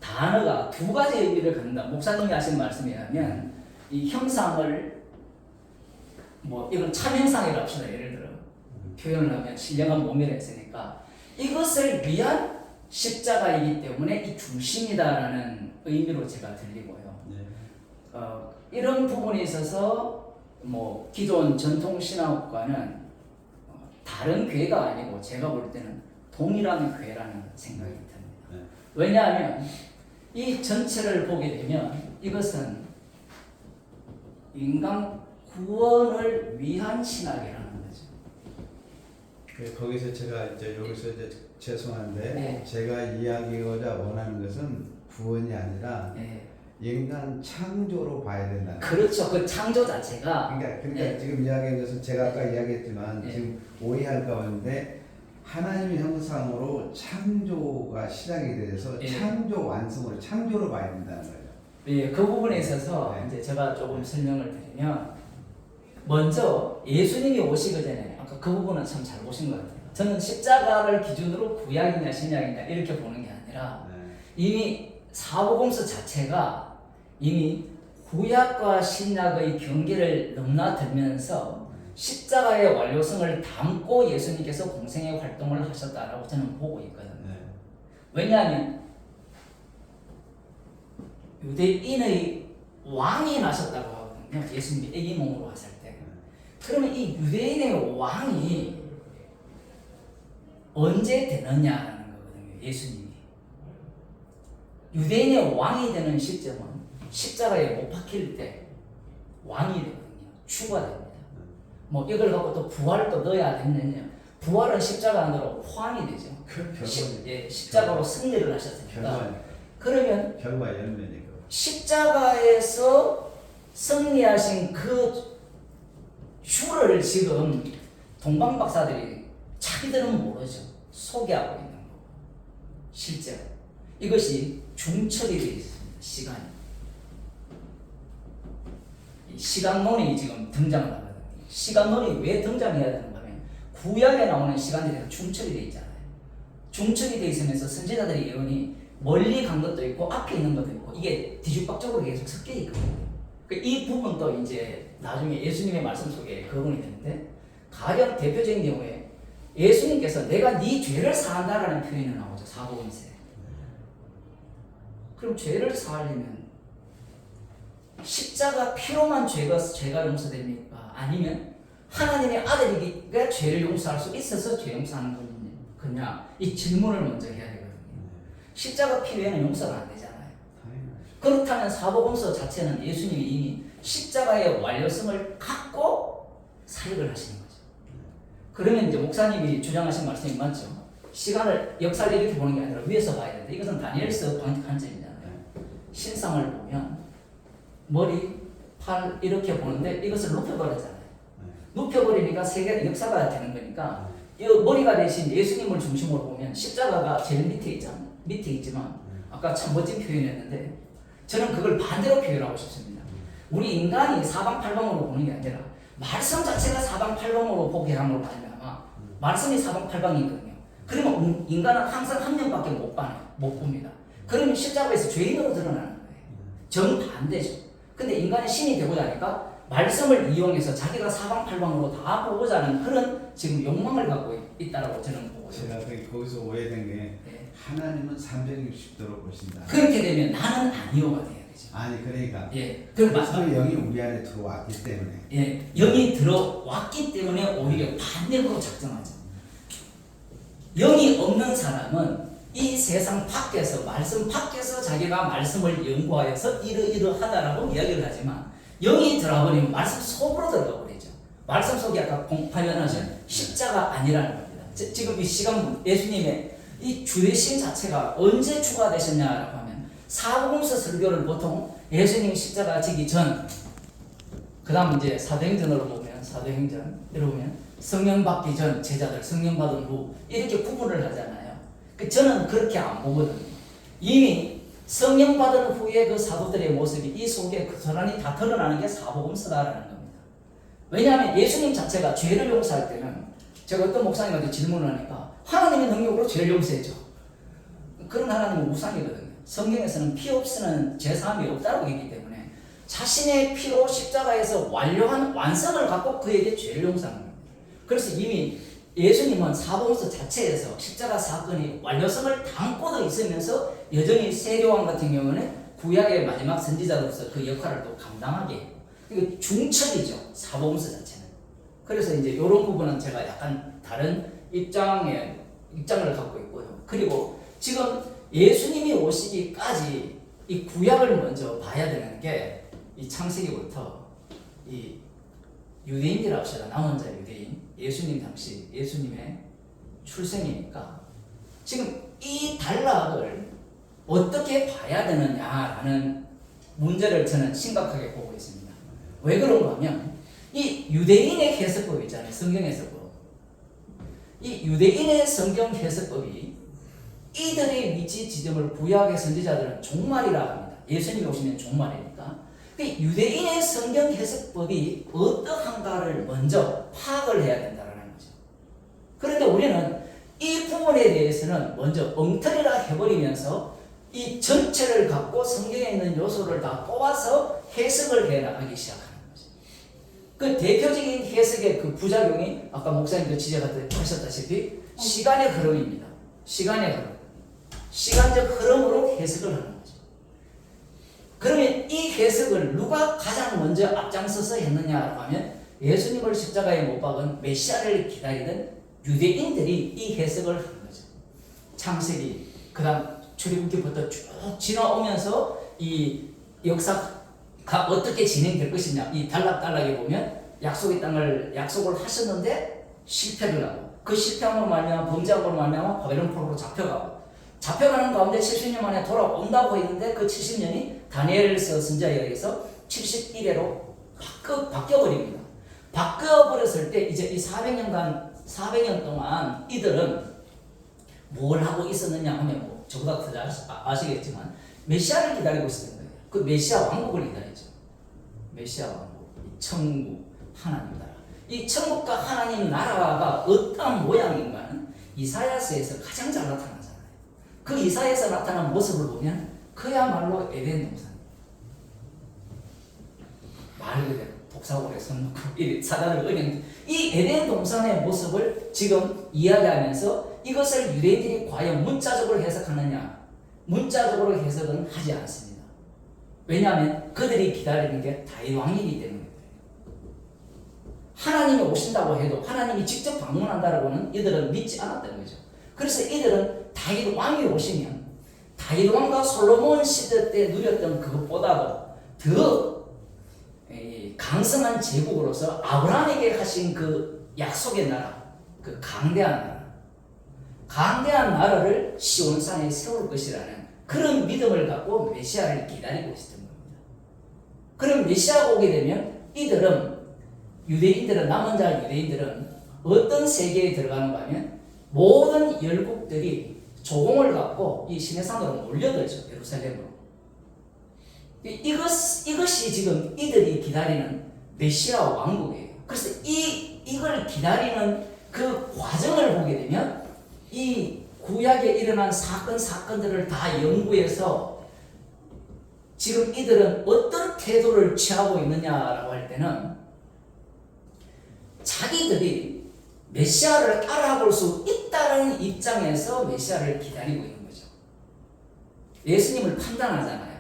단어가 두 가지 의미를 갖는다. 목사님이 하신 말씀에 의하면 이 형상을 뭐 이건 참형상이라고 합시다. 예를 들어 표현을 하면 신령한 몸이라 했으니까 이것을 위한 십자가이기 때문에 이 중심이다라는 의미로 제가 들리고요. 네. 이런 부분에 있어서 뭐 기존 전통 신학과는 다른 궤가 아니고 제가 볼 때는 동일한 궤라는 생각이 듭니다. 네. 왜냐하면 이 전체를 보게 되면 이것은 인간 구원을 위한 신학이라는 거죠. 거기서 제가 이제 여기서 이제 죄송한데 네. 제가 이야기하고자 원하는 것은 구원이 아니라 네. 인간 창조로 봐야 된다. 그렇죠. 그 창조 자체가 그러니까 네. 지금 이야기한 것은 제가 아까 이야기했지만 네. 지금 오해할까 하는데 하나님의 형상으로 창조가 시작이 돼서 네. 창조 완성으로 창조로 봐야 된다는 거예요. 예, 그 부분에 있어서 네. 이제 제가 조금 설명을 드리면 먼저 예수님이 오시기 전에 아까 그 부분은 참 잘 보신 것 같아요. 저는 십자가를 기준으로 구약이냐 신약이냐 이렇게 보는 게 아니라 네. 이미 사복음서 자체가 이미 구약과 신약의 경계를 넘나들면서 십자가의 완료성을 담고 예수님께서 공생의 활동을 하셨다라고 저는 보고 있거든요. 네. 왜냐하면 유대인의 왕이 나셨다고 하거든요. 예수님이 애기 몸으로 왔을 때. 그러면 이 유대인의 왕이 언제 되느냐라는 거거든요. 예수님이. 유대인의 왕이 되는 시점은 십자가에 못 박힐 때 왕이 되거든요. 추가 됩니다. 뭐 이걸 갖고 또 부활을 또 넣어야 되느냐. 부활은 십자가 안으로 포함이 되죠. 십자가로 승리를 하셨으니까. 그러면 결과 열매니까. 십자가에서 승리하신 그 주를 지금 동방 박사들이 자기들은 모르죠. 소개하고 있는 거. 실제로 이것이 중첩이 되어 있습니다. 시간이. 이 시간론이 지금 등장을 하거든요. 시간론이 왜 등장해야 되는가 하면 구약에 나오는 시간들이 중첩이 되어 있잖아요. 중첩이 되어 있으면서 선지자들의 예언이 멀리 간 것도 있고 앞에 있는 것도 있고 이게 뒤죽박죽으로 계속 섞여 있거든요. 이 부분도 이제 나중에 예수님의 말씀 속에 거론이 되는데 가령 대표적인 경우에 예수님께서 내가 네 죄를 사한다라는 표현이 나오죠. 사복음서에. 그럼 죄를 사하려면 십자가 피로만 죄가 용서됩니까? 아니면 하나님의 아들이기가 죄를 용서할 수 있어서 죄 용서하는 거냐? 이 질문을 먼저 해야 되거든요. 십자가 피 외에는 용서가 안 되잖아요. 그렇다면 사복음서 자체는 예수님이 이미 십자가의 완료성을 갖고 사역을 하시는 거죠. 그러면 이제 목사님이 주장하신 말씀이 맞죠. 시간을 역사를 이렇게 보는 게 아니라 위에서 봐야 되는데 이것은 다니엘서 관점이잖아요. 신상을 보면 머리, 팔 이렇게 보는데 이것을 눕혀버렸잖아요. 눕혀버리니까 세계 역사가 되는 거니까 이 머리가 대신 예수님을 중심으로 보면 십자가가 제일 밑에 있지만 아까 참 멋진 표현이었는데 저는 그걸 반대로 표현하고 싶습니다. 우리 인간이 사방팔방으로 보는 게 아니라 말씀 자체가 사방팔방으로 보게 함으로 말미암아 말씀이 사방팔방이거든요. 그러면 인간은 항상 한 면밖에 못 봅니다. 그러면 십자가에서 죄인으로 드러나는 거예요. 정반대죠. 근데 인간이 신이 되고자 하니까 말씀을 이용해서 자기가 사방팔방으로 다 보고자 하는 그런 지금 욕망을 갖고 있다라고 저는 보고 있습니다. 제가 거기서 오해된 게 네. 하나님은 360도로 보신다. 그렇게 되면 나는 아니오가 돼야 되죠. 아니 그러니까 예, 그리스도 영이 우리 안에 들어왔기 때문에 예, 영이 들어왔기 때문에 오히려 반대로 작정하죠. 영이 없는 사람은 이 세상 밖에서 말씀 밖에서 자기가 말씀을 연구하여서 이러하다라고 이야기를 하지만 영이 들어버리면 말씀 속으로 들어가 버리죠. 말씀 속에 아까 공파면하신 십자가 아니라는 겁니다. 지금 이 시간 예수님의 이 주되심 자체가 언제 추가되셨냐라고 하면 사복음서 설교를 보통 예수님 십자가 지기 전, 그 다음 이제 사도행전으로 보면 사도행전 이러 보면 성령 받기 전 제자들 성령 받은 후 이렇게 구분을 하잖아요. 저는 그렇게 안 보거든요. 이미 성령 받은 후에 그 사도들의 모습이 이 속에 고스란히 다 드러나는 게 사복음서다라는 겁니다. 왜냐하면 예수님 자체가 죄를 용서할 때는 제가 어떤 목사님한테 질문을 하니까 하나님의 능력으로 죄를 용서해줘. 그런 하나님은 우상이거든요. 성경에서는 피 없이는 죄사함이 없다고 했기 때문에 자신의 피로 십자가에서 완료한 완성을 갖고 그에게 죄를 용서하는 겁니다. 그래서 이미 예수님은 사복음서 자체에서 십자가 사건이 완료성을 담고도 있으면서 여전히 세례요한 같은 경우는 구약의 마지막 선지자로서 그 역할을 또 감당하게 이거 중첩이죠. 사복음서 자체는. 그래서 이제 이런 부분은 제가 약간 다른 입장을 갖고 있고요. 그리고 지금 예수님이 오시기까지 이 구약을 먼저 봐야 되는 게 이 창세기부터 이 유대인이라 합시다. 남은 자 유대인. 예수님 당시 예수님의 출생이니까 지금 이 단락을 어떻게 봐야 되느냐라는 문제를 저는 심각하게 보고 있습니다. 왜 그런가 하면 이 유대인의 해석법 있잖아요. 성경 해석법. 이 유대인의 성경 해석법이 이들의 위치 지점을 구약의 선지자들은 종말이라 합니다. 예수님이 오시면 종말이니까. 유대인의 성경 해석법이 어떠한가를 먼저 파악을 해야 된다는 거죠. 그런데 우리는 이 부분에 대해서는 먼저 엉터리라 해버리면서 이 전체를 갖고 성경에 있는 요소를 다 뽑아서 해석을 해 나가기 시작하는 거죠. 그 대표적인 해석의 그 부작용이 아까 목사님도 지적하셨다시피 시간의 흐름입니다. 시간의 흐름. 시간적 흐름으로 해석을 하는 거죠. 그러면 이 해석을 누가 가장 먼저 앞장서서 했느냐라고 하면 예수님을 십자가에 못 박은 메시아를 기다리던 유대인들이 이 해석을 한 거죠. 창세기, 그 다음 출애굽기부터 쭉 지나오면서 이 역사가 어떻게 진행될 것이냐, 이 단락단락에 보면 약속의 땅을 약속을 하셨는데 실패를 하고 그 실패함으로 말미암아 범죄함으로 말미암아 바벨론 포로로 잡혀가는 가운데 70년 만에 돌아온다고 했는데 그 70년이 다니엘서 선지자에 의해서 71회로 바뀌어버립니다. 바뀌어버렸을 때 이제 이 400년 동안 이들은 뭘 하고 있었느냐 하면 뭐 저보다 더 잘 아시겠지만 메시아를 기다리고 있었던 거예요. 그 메시아 왕국을 기다리죠. 메시아 왕국, 천국, 하나님 나라. 이 천국과 하나님 나라가 어떤 모양인가는 이사야서에서 가장 잘 나타나잖아요. 그 이사야에서 나타난 모습을 보면 그야말로 에덴 동산. 말 그대로 독사고에 손 놓고 사단을 은행 이 에덴 동산의 모습을 지금 이야기하면서 이것을 유대인들이 과연 문자적으로 해석하느냐? 문자적으로 해석은 하지 않습니다. 왜냐하면 그들이 기다리는 게 다윗 왕이기 때문에 하나님이 오신다고 해도 하나님이 직접 방문한다고는 이들은 믿지 않았던 거죠. 그래서 이들은 다윗 왕이 오시면 다윗 왕과 솔로몬 시대 때 누렸던 그것보다도 더 강성한 제국으로서 아브라함에게 하신 그 약속의 나라, 그 강대한 나라를 시온산에 세울 것이라는 그런 믿음을 갖고 메시아를 기다리고 있었던 겁니다. 그럼 메시아가 오게 되면 이들은 유대인들은 남은 자 유대인들은 어떤 세계에 들어가는가 하면 모든 열국들이 조공을 갖고 이 시내산으로 몰려들죠. 예루살렘으로. 이것이 지금 이들이 기다리는 메시아 왕국이에요. 그래서 이걸 기다리는 그 과정을 보게 되면 이 구약에 일어난 사건들을 다 연구해서 지금 이들은 어떤 태도를 취하고 있느냐라고 할 때는 자기들이 메시아를 알아볼 수 있다는 입장에서 메시아를 기다리고 있는 거죠. 예수님을 판단하잖아요.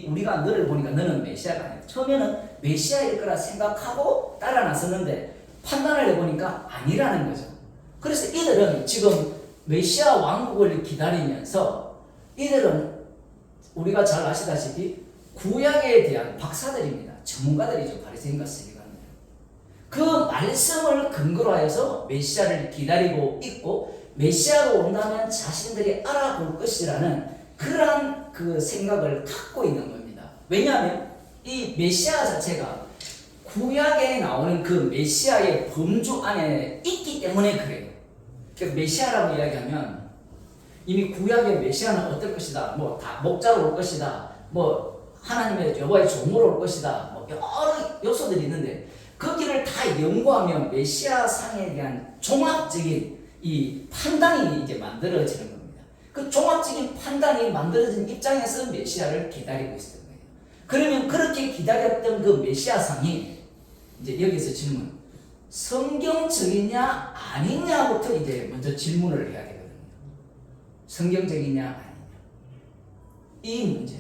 우리가 너를 보니까 너는 메시아가 아니다. 처음에는 메시아일 거라 생각하고 따라 나섰는데 판단을 해보니까 아니라는 거죠. 그래서 이들은 지금 메시아 왕국을 기다리면서 이들은 우리가 잘 아시다시피 구약에 대한 박사들입니다. 전문가들이죠. 바리새인과 서기관들. 그 말씀을 근거로 하여서 메시아를 기다리고 있고 메시아가 온다면 자신들이 알아볼 것이라는 그러한 그 생각을 갖고 있는 겁니다. 왜냐하면 이 메시아 자체가 구약에 나오는 그 메시아의 범주 안에 있기 때문에 그래요. 그러니까 메시아라고 이야기하면 이미 구약의 메시아는 어떨 것이다. 뭐 다 목자로 올 것이다. 뭐 하나님의 여호와의 종으로 올 것이다. 뭐 여러 요소들이 있는데 거기를 다 연구하면 메시아 상에 대한 종합적인 이 판단이 이제 만들어지는 겁니다. 그 종합적인 판단이 만들어진 입장에서 메시아를 기다리고 있었던 거예요. 그러면 그렇게 기다렸던 그 메시아 상이 이제 여기서 질문. 성경적이냐 아니냐부터 이제 먼저 질문을 해야 되거든요. 성경적이냐 아니냐. 이 문제.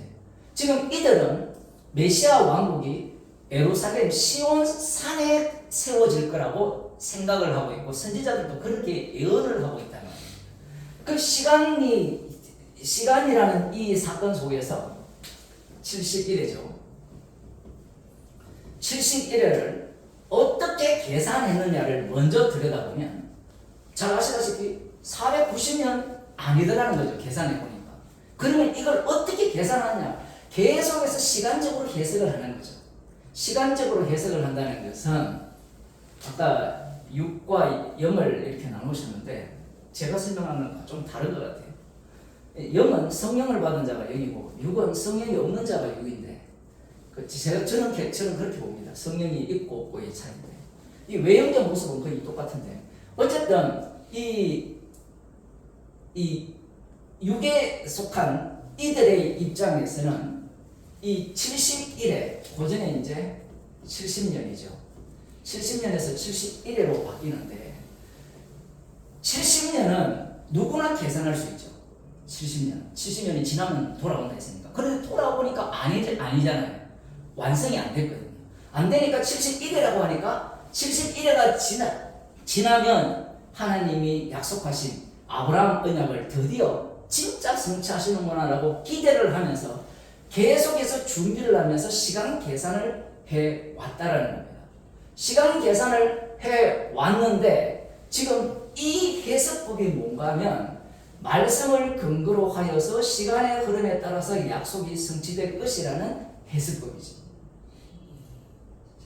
지금 이들은 메시아 왕국이 예루살렘 시온 산에 세워질 거라고 생각을 하고 있고 선지자들도 그렇게 예언을 하고 있다는 거예요. 그 시간이라는 이 사건 속에서 70일이죠. 70일을 어떻게 계산했느냐를 먼저 들여다보면 잘 아시다시피 490년 아니더라는 거죠. 계산해보니까. 그러면 이걸 어떻게 계산하느냐. 계속해서 시간적으로 해석을 하는 거죠. 시간적으로 해석을 한다는 것은 아까 6과 0을 이렇게 나누셨는데 제가 설명하는 건 좀 다른 것 같아요. 0은 성령을 받은 자가 0이고 6은 성령이 없는 자가 6인데 저는 그렇게 봅니다. 성령이 있고 없고의 차이인데 이 외형적 모습은 거의 똑같은데 어쨌든 이 6에 속한 이들의 입장에서는 이 71회 고전에 이제 70년이죠. 70년에서 71회로 바뀌는데 70년은 누구나 계산할 수 있죠. 70년이 지나면 돌아온다 했으니까. 그런데 돌아오니까 아니잖아요. 완성이 안 됐거든요. 안 되니까 71회라고 하니까 71회가 지나면 하나님이 약속하신 아브라함 언약을 드디어 진짜 성취하시는구나라고 기대를 하면서 계속해서 준비를 하면서 시간 계산을 해왔다라는 겁니다. 시간 계산을 해왔는데 지금 이 해석법이 뭔가 하면 말씀을 근거로 하여서 시간의 흐름에 따라서 약속이 성취될 것이라는 해석법이죠.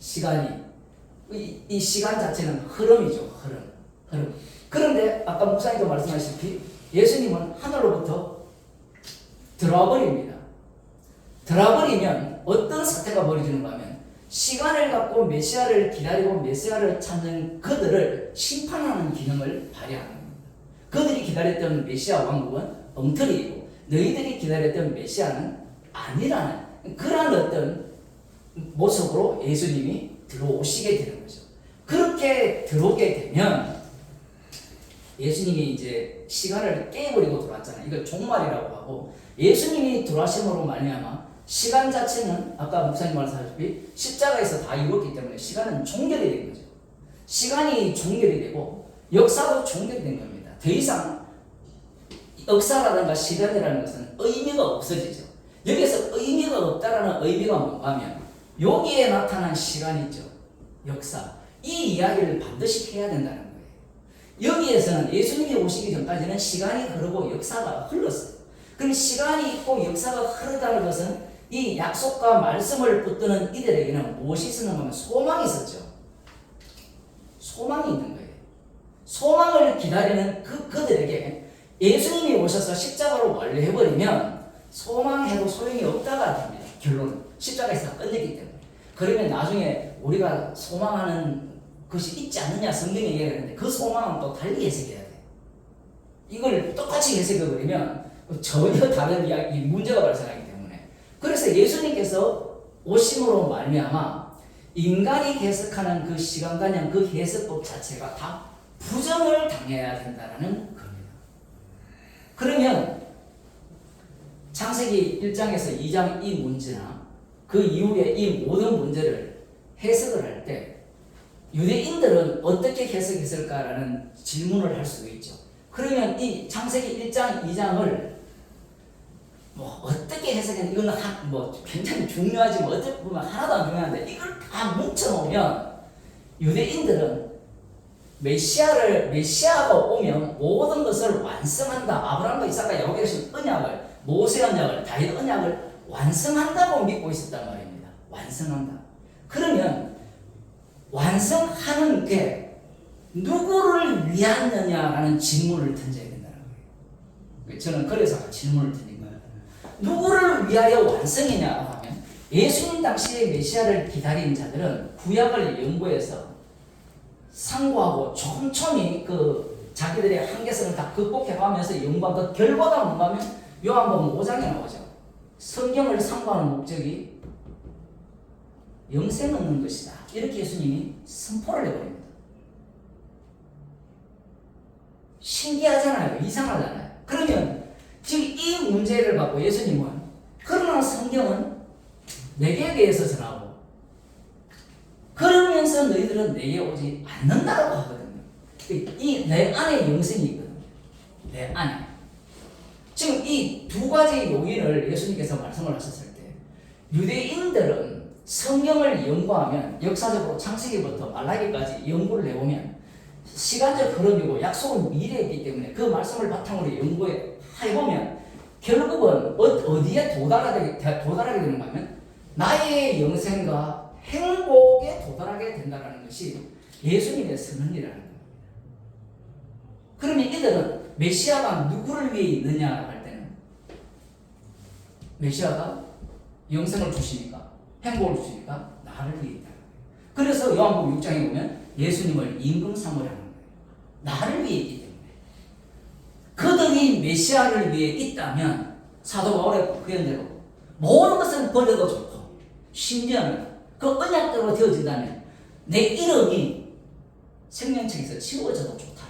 시간이 이 시간 자체는 흐름이죠. 흐름. 그런데 아까 목사님도 말씀하셨다시피 예수님은 하늘로부터 들어와 버립니다. 들어와 버리면 어떤 사태가 벌어지는가 하면 시간을 갖고 메시아를 기다리고 메시아를 찾는 그들을 심판하는 기능을 발휘하는 겁니다. 그들이 기다렸던 메시아 왕국은 엉터리이고 너희들이 기다렸던 메시아는 아니라는 그러한 어떤 모습으로 예수님이 들어오시게 되는 거죠. 그렇게 들어오게 되면 예수님이 이제 시간을 깨버리고 들어왔잖아요. 이걸 종말이라고 하고 예수님이 들어와심으로 말미암아 시간 자체는 아까 목사님 말씀하셨다시피 십자가에서 다 이뤘기 때문에 시간은 종결이 된 거죠. 시간이 종결이 되고 역사도 종결이 된 겁니다. 더 이상 역사라든가 시간이라는 것은 의미가 없어지죠. 여기서 의미가 없다라는 의미가 뭔가 하면 여기에 나타난 시간 있죠. 역사. 이 이야기를 반드시 해야 된다는 거예요. 여기에서는 예수님이 오시기 전까지는 시간이 흐르고 역사가 흘렀어요. 그럼 시간이 있고 역사가 흐르다는 것은 이 약속과 말씀을 붙드는 이들에게는 무엇이 있었는가 하면 소망이 있었죠. 소망이 있는 거예요. 소망을 기다리는 그들에게 예수님이 오셔서 십자가로 완료해버리면 소망해도 소용이 없다가 됩니다. 결론은 십자가에서 다 끝냈기 때문에. 그러면 나중에 우리가 소망하는 것이 있지 않느냐 성경이 얘기하는데 그 소망은 또 달리 해석해야 돼. 이걸 똑같이 해석해버리면 전혀 다른 이야기, 문제가 발생하기 때문에. 그래서 예수님께서 오심으로 말미암아 인간이 해석하는 그 시간관념, 그 해석법 자체가 다 부정을 당해야 된다는 겁니다. 그러면 창세기 1장에서 2장 이 문제나 그 이후에 이 모든 문제를 해석을 할 때 유대인들은 어떻게 해석했을까라는 질문을 할 수도 있죠. 그러면 이 창세기 1장, 2장을 어떻게 해석했는지 이거는 굉장히 중요하지만 어떻게 보면 하나도 안 중요한데 이걸 다 뭉쳐놓으면 유대인들은 메시아가 오면 모든 것을 완성한다. 아브라함과 이삭과 야곱에게 주신 언약을, 모세 언약을, 다윗 언약을 완성한다고 믿고 있었단 말입니다. 완성한다. 그러면 완성하는 게 누구를 위하느냐라는 질문을 던져야 된다는 거예요. 저는 그래서 질문을 드린 거예요. 누구를 위하여 완성이냐 하면 예수님 당시에 메시아를 기다린 자들은 구약을 연구해서 상고하고 촘촘히 그 자기들의 한계성을 다 극복해가면서 연구한 그 결과가 뭔가 하면 요한복음 5장에 나오죠. 성경을 상고하는 목적이 영생 얻는 것이다. 이렇게 예수님이 선포를 해버립니다. 신기하잖아요. 이상하잖아요. 그러면 지금 이 문제를 갖고 예수님은 그러나 성경은 내게 대해서 전하고 그러면서 너희들은 내게 오지 않는다라고 하거든요. 이 내 안에 영생이 있거든요. 내 안에. 지금 이 두 가지 요인을 예수님께서 말씀을 하셨을 때 유대인들은 성경을 연구하면 역사적으로 창세기부터 말라기까지 연구를 해보면 시간적 흐름이고 약속은 미래이기 때문에 그 말씀을 바탕으로 해보면 결국은 어디에 도달하게 되는가 하면 나의 영생과 행복에 도달하게 된다는 것이 예수님의 선언이라는 겁니다. 그러면 이들은 메시아가 누구를 위해 있느냐 할 때는 메시아가 영생을 주시니까 행복을 주시니까 나를 위해 있다. 그래서 요한복음 6장에 보면 예수님을 임금상을 하는 거예요. 나를 위해 있기 때문에. 그들이 메시아를 위해 있다면 사도 바울의 표현대로 모든 것을 버려도 좋고 심지어는 그 언약대로 되어진다면 내 이름이 생명책에서 지워져도 좋다.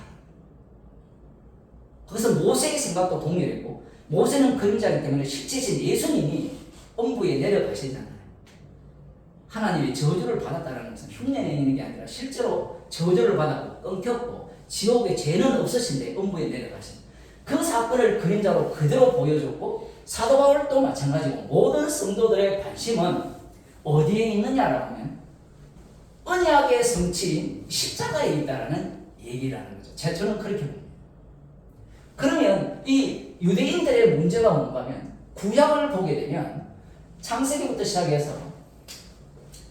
거기서 모세의 생각도 동일했고 모세는 그림자이기 때문에 실제신 예수님이 엄부에 내려가시잖아요. 하나님의 저주를 받았다는 것은 흉내내 있는 게 아니라 실제로 저주를 받았고 끊겼고 지옥에 죄는 없으신데 엄부에 내려가신 그 사건을 그림자로 그대로 보여줬고 사도 바울도 마찬가지고 모든 성도들의 관심은 어디에 있느냐라고 하면 언약의 성취인 십자가에 있다라는 얘기라는 거죠. 저는 그렇게 봅니다. 그러면 이 유대인들의 문제가 뭔가 하면 구약을 보게 되면 창세기부터 시작해서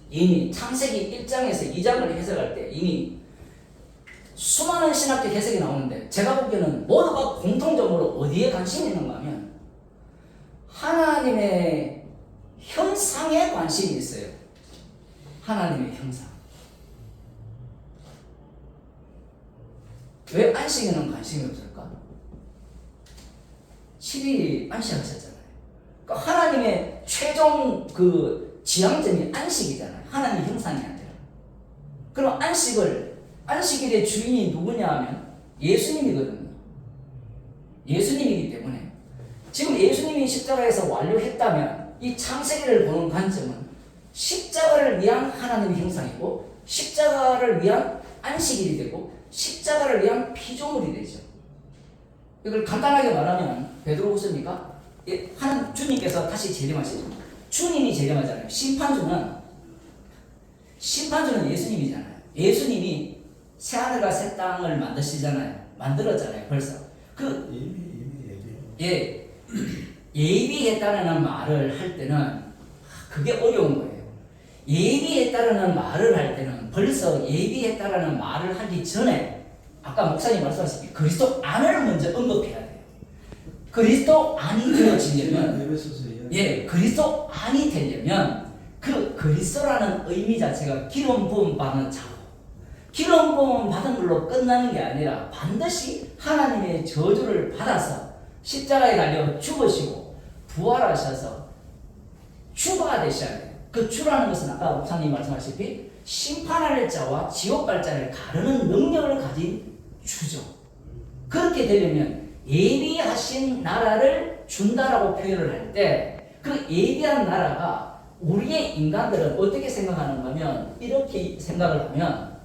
이미 창세기 1장에서 2장을 해석할 때 이미 수많은 신학적 해석이 나오는데 제가 보기에는 모두가 공통적으로 어디에 관심이 있는가 하면 하나님의 형상에 관심이 있어요. 하나님의 형상. 왜 안식에는 관심이 없을까? 7일 안식하셨잖아요. 그러니까 하나님의 최종 그 지향점이 안식이잖아요. 하나님 형상이 아니라. 그럼 안식일의 주인이 누구냐 하면 예수님이거든요. 예수님이기 때문에 지금 예수님이 십자가에서 완료했다면 이 창세기를 보는 관점은 십자가를 위한 하나님의 형상이고 십자가를 위한 안식일이 되고 십자가를 위한 피조물이 되죠. 이걸 간단하게 말하면 베드로후서니까 주님께서 다시 재림하시죠. 주님이 재림하잖아요. 심판주는 예수님이잖아요. 예수님이 새하늘과 새 땅을 만드시잖아요. 만들었잖아요. 벌써 예비했다는 말을 할 때는 그게 어려운 거예요. 예비했다는 말을 할 때는 벌써 예비했다라는 말을 하기 전에 아까 목사님 말씀하셨듯이 그리스도 안을 먼저 언급해야 돼요. 그리스도 안이 되어지려면 그리스도 안이 되려면 그 그리스도라는 의미 자체가 기름 부음 받은 자고 기름 부음 받은 걸로 끝나는 게 아니라 반드시 하나님의 저주를 받아서 십자가에 달려 죽으시고 부활하셔서 주가 되셔야 돼요. 그 주라는 것은 아까 목사님 말씀하셨듯이 심판할 자와 지옥 갈 자를 가르는 능력을 가진 주죠. 그렇게 되려면 예비하신 나라를 준다라고 표현을 할 때 그 예비한 나라가 우리의 인간들은 어떻게 생각하는가 하면 이렇게 생각을 하면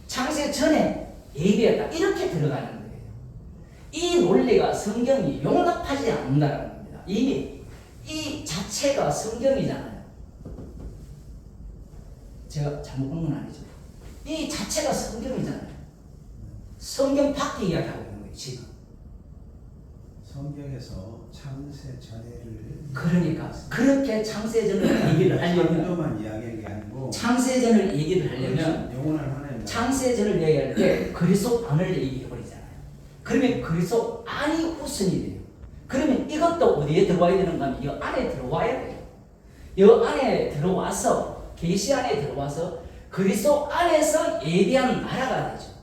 창세 전에 예비했다 이렇게 들어가는 거예요. 이 논리가 성경이 용납하지 않는다는 겁니다. 이미 이 자체가 성경이잖아요. 제가 잘못 본 건 아니죠. 이 자체가 성경이잖아요. 성경 밖에 이야기하고 있는 거예요. 지금 성경에서 창세 전에를 그러니까 그렇게 창세전을 얘기를 하려면 창조만 이야기하는 게 아니고 창세전을 얘기를 하려면 영원한 하나님 창세전을 얘기할 때 그리스도 안을 얘기해 버리잖아요. 그러면 그리스도 안이 우선이 돼요. 그러면 이것도 어디에 들어와야 되는가 하면 이 안에 들어와야 돼요. 이 안에 들어와서 계시 안에 들어와서 그리스도 안에서 예비한 나라가 되죠.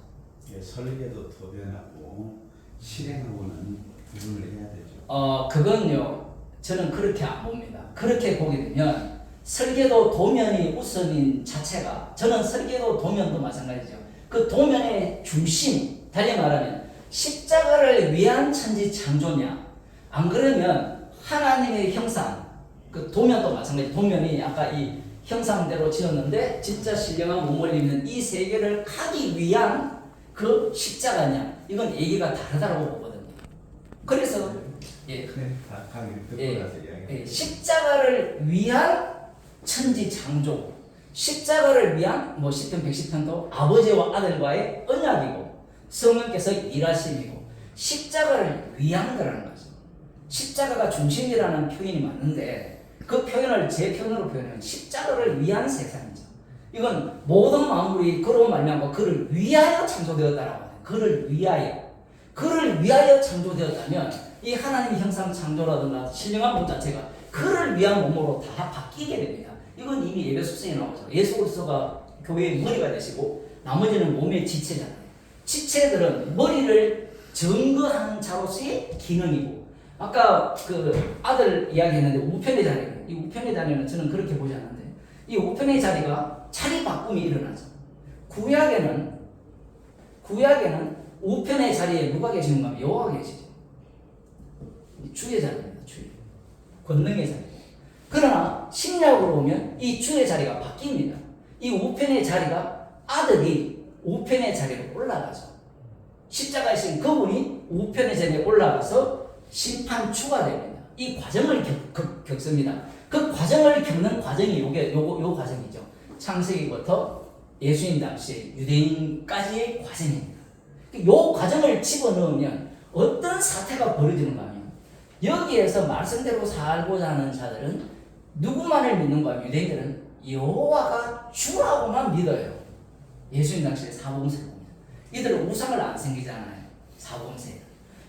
설계도 도변하고 실행하고는 구분을 해야 되죠. 그건요 저는 그렇게 안 봅니다. 그렇게 보게 되면 설계도 도면이 우선인 자체가 저는 설계도 도면도 마찬가지죠. 그 도면의 중심 달리 말하면 십자가를 위한 천지 창조냐 안 그러면 하나님의 형상 그 도면도 마찬가지. 도면이 아까 이 형상대로 지었는데 진짜 신령한 몸을 입는 이 세계를 가기 위한 그 십자가냐 이건 얘기가 다르다고 보거든요. 그래서 십자가를 위한 천지 창조 십자가를 위한 뭐 10편 110편도 아버지와 아들과의 언약이고 성령께서 일하심이고 십자가를 위한 거라는 거죠. 십자가가 중심이라는 표현이 많은데 그 표현을 제 표현으로 표현하면 십자가를 위한 세상이죠. 이건 모든 만물이 그로 말미암아 그를 위하여 창조되었다라고 해요. 그를 위하여 창조되었다면 이 하나님의 형상 창조라든가 신령한 몸 자체가 그를 위한 몸으로 다 바뀌게 됩니다. 이건 이미 예배소서에 나오죠. 예수 그리스도가 교회의 머리가 되시고 나머지는 몸의 지체잖아요. 지체들은 머리를 증거하는 자로서의 기능이고 아까 그 아들 이야기했는데 우편의 자리 이 우편의 자리는 저는 그렇게 보지 않는데 이 우편의 자리가 자리 바꿈이 일어나죠. 구약에는 우편의 자리에 누가 계시는가 하면 여호와가 계시죠. 주의 자리입니다. 주의. 권능의 자리. 그러나 신약으로 오면 이 주의 자리가 바뀝니다. 이 우편의 자리가 아들이 우편의 자리로 올라가죠. 십자가에 신 그분이 우편의 자리에 올라가서 심판주가 됩니다. 이 과정을 겪습니다. 그 과정을 겪는 과정이 요 과정이죠. 창세기부터 예수님 당시 유대인까지의 과정입니다. 요 과정을 집어넣으면 어떤 사태가 벌어지는가 하면 여기에서 말씀대로 살고자 하는 자들은 누구만을 믿는가 하면 유대인들은 여호와가 주라고만 믿어요. 예수님 당시에 사복음서를 봅니다. 이들은 우상을 안 섬기잖아요. 사복음서에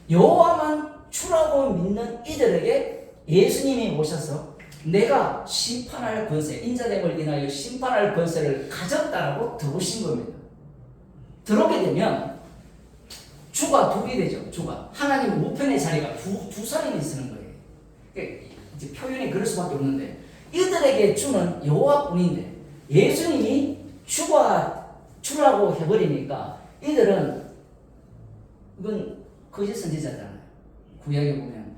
여호와만 주라고 믿는 이들에게 예수님이 오셔서 내가 심판할 권세, 인자됨을 인하여 심판할 권세를 가졌다라고 들어오신 겁니다. 들어오게 되면 주가 독이 되죠. 주가 하나님 우편의 자리가 두 사람이 쓰는 거예요. 그러니까 이제 표현이 그럴 수밖에 없는데 이들에게 주는 여호와뿐인데 예수님이 주라고 해버리니까 이들은 이건 거짓 선지자잖아요. 구약에 보면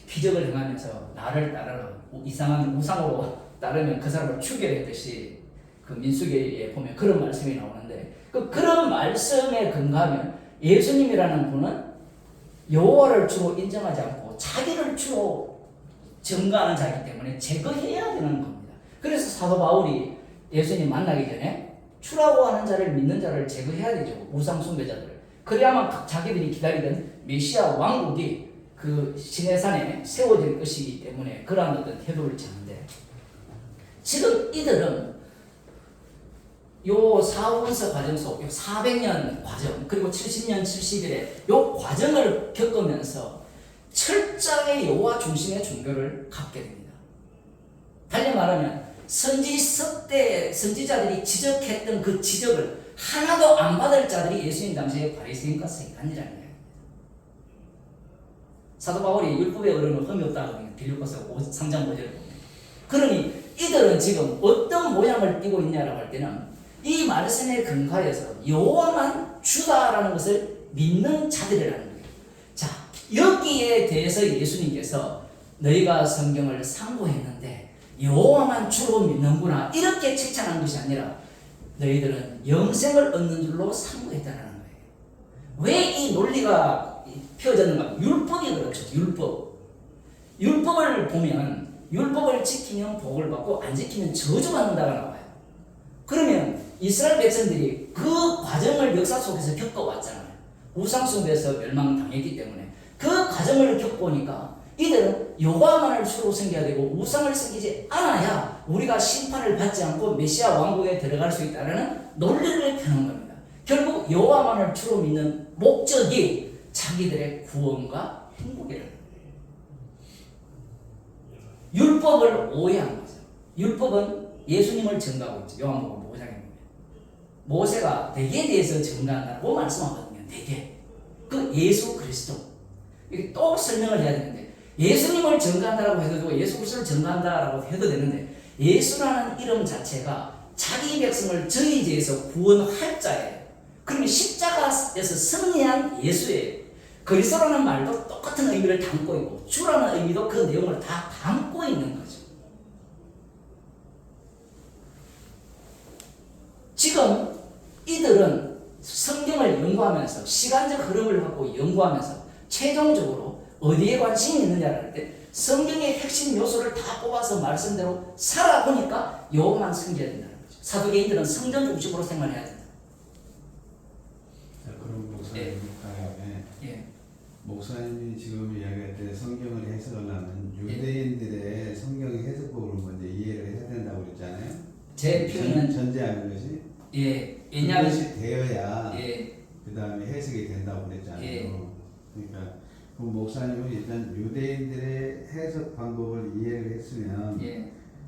기적을 행하면서 나를 따르라 이상한 우상으로 따르면 그 사람을 추결했듯이 그 민수기에 보면 그런 말씀이 나오는데 그런 말씀에 근거하면 예수님이라는 분은 여호와를 주로 인정하지 않고 자기를 주로 증거하는 자이기 때문에 제거해야 되는 겁니다. 그래서 사도 바울이 예수님 만나기 전에 주라고 하는 자를 믿는 자를 제거해야 되죠. 우상 숭배자들. 그래야만 자기들이 기다리던 메시아 왕국이 그 시내산에 세워질 것이기 때문에 그러한 어떤 태도를 취하는데 지금 이들은 요 사후원서 과정 속 400년 과정 그리고 70년 70일의 요 과정을 겪으면서 철저하게 여호와 중심의 종교를 갖게 됩니다. 달리 말하면 선지자들이 지적했던 그 지적을 하나도 안 받을 자들이 예수님 당시에 바리새인과 서기관이라는 거예요. 사도 바울이 율법의 어른은 흠이 없다고 합니다. 빌립보서 3장 5절을 보면. 그러니 이들은 지금 어떤 모양을 띠고 있냐라고 할 때는 이 말씀에 근거해서 여호와만 주다라는 것을 믿는 자들이라는 거예요. 자, 여기에 대해서 예수님께서 너희가 성경을 상고했는데 여호와만 주로 믿는구나 이렇게 칭찬한 것이 아니라 너희들은 영생을 얻는 줄로 상고했다는 거예요. 왜 이 논리가 펴졌는가? 율법이 그렇죠. 율법을 보면 율법을 지키면 복을 받고 안 지키면 저주받는다가 나와요. 그러면 이스라엘 백성들이 그 과정을 역사 속에서 겪어왔잖아요. 우상숭배에서 멸망당했기 때문에 그 과정을 겪어오니까 이들은 여호와만을 주로 섬겨야 되고 우상을 섬기지 않아야 우리가 심판을 받지 않고 메시아 왕국에 들어갈 수 있다는 논리를 펴는 겁니다. 결국 여호와만을 주로 믿는 목적이 자기들의 구원과 행복이라는 거예요. 율법을 오해한 거죠. 율법은 예수님을 증거하고 있죠. 요한복음 5장에 보면 모세가 내게 대해서 증거한다고 말씀하거든요. 내게 그 예수 그리스도 이게 또 설명을 해야 되는데 예수님을 증거한다라고 해도 되고 예수 그리스도를 증거한다라고 해도 되는데 예수라는 이름 자체가 자기 백성을 저희 죄에서 구원할 자예요. 그러면 십자가에서 승리한 예수예요. 그리스도라는 말도 똑같은 의미를 담고 있고 주라는 의미도 그 내용을 다 담고 있는 거죠. 지금 이들은 성경을 연구하면서 시간적 흐름을 갖고 연구하면서 최종적으로 어디에 관심이 있느냐를 할 때 성경의 핵심 요소를 다 뽑아서 말씀대로 살아보니까 여호와만 섬겨야 된다는 거죠. 사도계인들은 성전 중심으로 생활해야 된다. 자, 그럼 목사님 목사님이 지금 이야기할 때 성경을 해석을 하면 유대인들의 성경 해석법을 먼저 이해를 해야 된다고 그랬잖아요. 제 표현은 전제하는 것이 왜냐하면 그것이 되어야 그 다음에 해석이 된다고 그랬잖아요. 그러니까 그 목사님은 일단 유대인들의 해석 방법을 이해를 했으면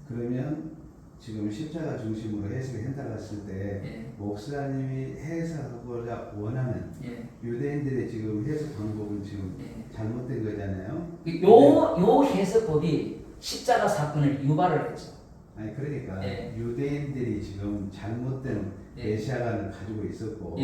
그러면 지금 십자가 중심으로 해석을 한다갔을 때 목사님이 해석하고자 원하는 유대인들의 지금 해석 방법은 지금 잘못된 거잖아요. 요 해석법이 십자가 사건을 유발을 했죠. 아니 그러니까 유대인들이 지금 잘못된 메시아관을 가지고 있었고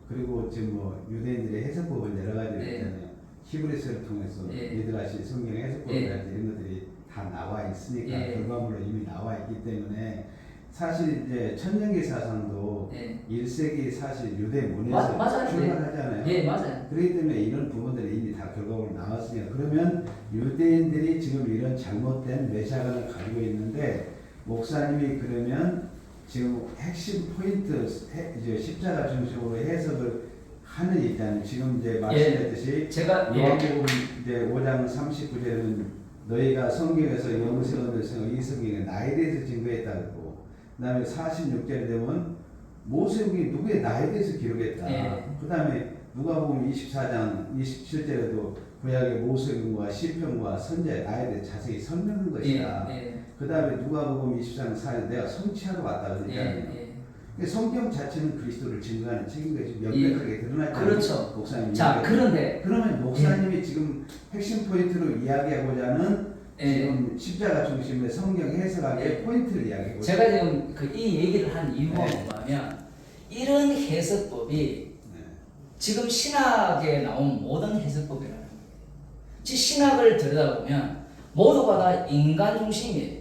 그리고 지금 뭐 유대인들의 해석법은 여러 가지가 있잖아요. 히브리서를 통해서 미드라시 성경 해석법이라든지 이런 것들이 다 나와 있으니까 결과물로 이미 나와 있기 때문에 사실 이제 천년기 사상도 1세기 사실 유대 문에서 출발하잖아요. 맞아요. 그렇기 때문에 이런 부분들이 이미 다 결과물로 나왔으니까 그러면 유대인들이 지금 이런 잘못된 메시아관을 가지고 있는데 목사님이 그러면 지금 핵심 포인트 이제 십자가 중심으로 해석을 하는 입장은 지금 이제 말씀했듯이 제가 요한복음 이제 5장 39절은 너희가 성경에서 영생을 얻을 이 성경에 나에 대해서 증거했다고 그다음에 46절에 되면 모세국이 누구의 나에 대해서 기록했다. 그다음에 누가복음 24장 27절에도 구약의 모세국과 시편과 선지자의 나에 대해 자세히 설명한 것이다. 그다음에 누가복음 24장 4절 내가 성취하러 왔다 그러잖아요. 성경 자체는 그리스도를 증거하는 책인 것이 명백하게 드러났잖아요. 그렇죠. 목사님. 자, 그런데 그러면 목사님이 지금 핵심 포인트로 이야기하고자 하는 지금 십자가 중심의 성경 해석학의 포인트를 이야기하고 제가 지금 이 얘기를 한 이유가 뭐냐면 이런 해석법이 지금 신학에 나온 모든 해석법이라는 거예요. 즉 신학을 들여다보면 모두가 다 인간 중심이에요.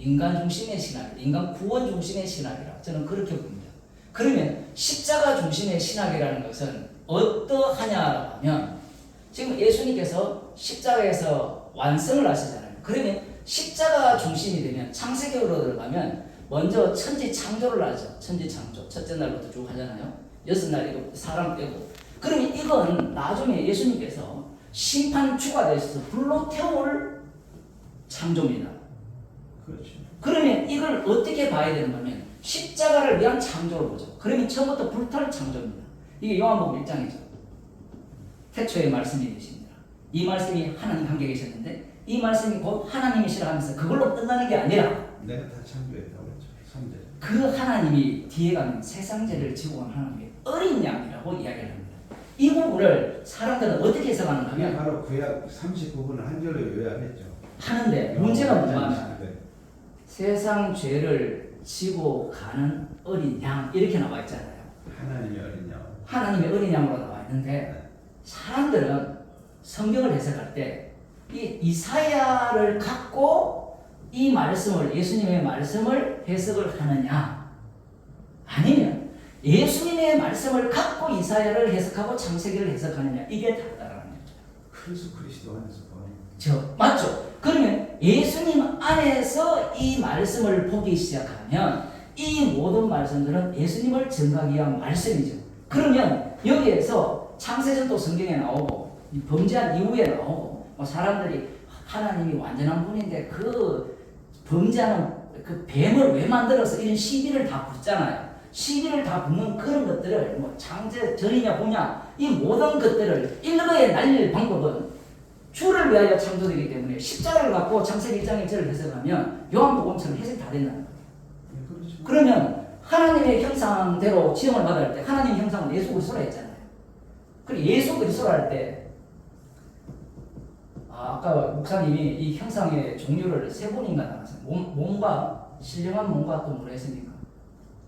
인간 중심의 신학, 인간 구원 중심의 신학이라 저는 그렇게 봅니다. 그러면 십자가 중심의 신학이라는 것은 어떠하냐라고 하면 지금 예수님께서 십자가에서 완성을 하시잖아요. 그러면 십자가 중심이 되면 창세기로 들어가면 먼저 천지 창조를 하죠. 천지 창조. 첫째 날부터 쭉 하잖아요. 6날 이거 사람 빼고. 그러면 이건 나중에 예수님께서 심판주가 되셔서 불로 태울 창조입니다. 그렇죠. 그러면 이걸 어떻게 봐야 되는가 하면 십자가를 위한 창조를 보죠. 그러면 처음부터 불탈 창조입니다. 이게 요한복음 1장이죠. 태초에 말씀이 되십니다. 이 말씀이 하나님 함께 계셨는데 이 말씀이 곧 하나님이시라 하면서 그걸로 끝나는 게 아니라 내가 다 창조했다고 그랬죠. 선제. 그 하나님이 뒤에 가면 세상 죄를 지고 온 하나님의 어린 양이라고 이야기를 합니다. 이 부분을 사람들은 어떻게 해석하는가 하면 바로 구약 39분을 한 절로 요약했죠. 하는데 문제가 뭐냐면 세상 죄를 지고 가는 어린 양 이렇게 나와 있잖아요. 하나님의 어린 양. 하나님의 어린 양으로 나와 있는데 사람들은 성경을 해석할 때 이 이사야를 갖고 이 말씀을 예수님의 말씀을 해석을 하느냐 아니면 예수님의 말씀을 갖고 이사야를 해석하고 창세기를 해석하느냐 이게 다르다라는 거죠. 그래서 그리스도 안에서 보는. 저 맞죠? 그러면 예수님 안에서 이 말씀을 보기 시작하면 이 모든 말씀들은 예수님을 증거하기 위한 말씀이죠. 그러면 여기에서 창세전도 성경에 나오고 범죄한 이후에 나오고 사람들이 하나님이 완전한 분인데 그 범죄하는 그 뱀을 왜 만들어서 이런 시비를 다 붙잖아요. 시비를 다 붙는 그런 것들을 창세 전이냐 후냐 이 모든 것들을 일거에 날릴 방법은 주를 위하여 창조되기 때문에 십자가를 갖고 창세기 1장 1절을 해석하면 요한복음처럼 해석이 다 된다는 거예요. 그렇죠. 그러면 하나님의 형상대로 지음을 받을 때 하나님의 형상은 예수 그리스도라 했잖아요. 그리고 예수 그리스도라 할 때 아까 목사님이 이 형상의 종류를 세 분인가 나눴어요. 몸과 신령한 몸과 또 뭐라 했습니까?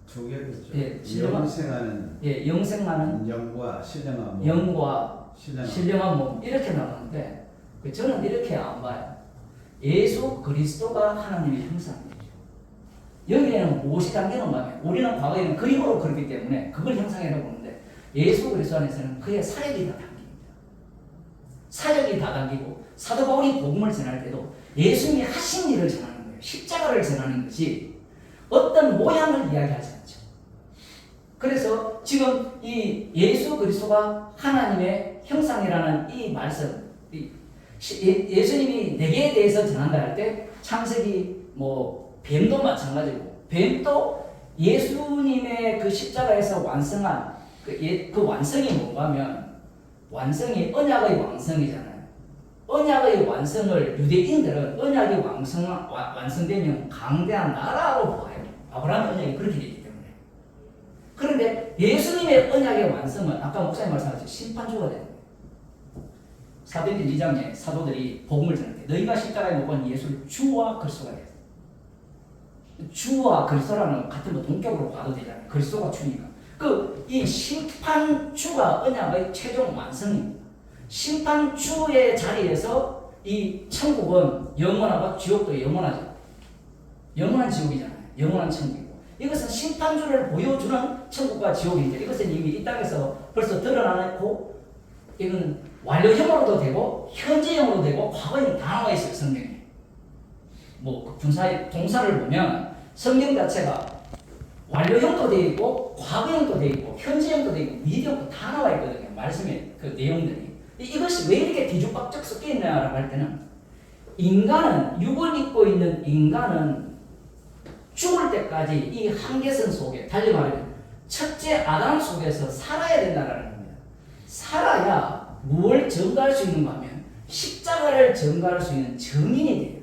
두 개였죠. 예, 영생하는 영생하는 영과 신령한 몸. 영과 신령한 몸 이렇게 나누는데 저는 이렇게 안 봐요. 예수 그리스도가 하나님의 형상이죠. 여기에는 무엇이 담기는가 하면 우리는 과거에는 그림으로 그렸기 때문에 그걸 형상이라고 보는데 예수 그리스도 안에서는 그의 사역이 다 담깁니다. 사역이 다 담기고 사도 바울이 복음을 전할 때도 예수님이 하신 일을 전하는 거예요. 십자가를 전하는 것이 어떤 모양을 이야기하지 않죠. 그래서 지금 이 예수 그리스도가 하나님의 형상이라는 이 말씀, 예수님이 내게에 대해서 전한다 할 때 창세기 뱀도 마찬가지고 뱀도 예수님의 그 십자가에서 완성한 그 완성이 뭔가 하면 완성이 언약의 완성이잖아요. 언약의 완성을 유대인들은 언약이 완성되면 강대한 나라로 보아요. 아브라함 언약이 그렇게 되기 때문에. 그런데 예수님의 언약의 완성은 아까 목사님 말씀하신 심판주가 되는 거예요. 사도행전 2장에 사도들이 복음을 전할 때 너희가 십자가에 못 박은 예수를 주와 그리스도가 되었다. 주와 그리스도라는 같은 거 동격으로 봐도 되잖아요. 그리스도가 주니까. 이 심판주가 언약의 최종 완성입니다. 심판주의 자리에서 이 천국은 영원하고 지옥도 영원하죠. 영원한 지옥이잖아요. 영원한 천국이고. 이것은 심판주를 보여주는 천국과 지옥인데 이것은 이미 이 땅에서 벌써 드러나고 이건 완료형으로도 되고 현재형으로도 되고 과거에는 다 나와 있어요. 성경에. 군사의 동사를 보면 성경 자체가 완료형도 되어 있고 과거형도 되어 있고 현재형도 되어 있고 미래형도 다 나와 있거든요. 말씀의 그 내용들이. 이것이 왜 이렇게 뒤죽박죽 섞여 있냐라고 할 때는 인간은 육을 입고 있는 인간은 죽을 때까지 이 한계선 속에 달리 말하면 첫째 아담 속에서 살아야 된다는 겁니다. 살아야 뭘 전가할 수 있는가 하면 십자가를 전가할 수 있는 증인이 돼요.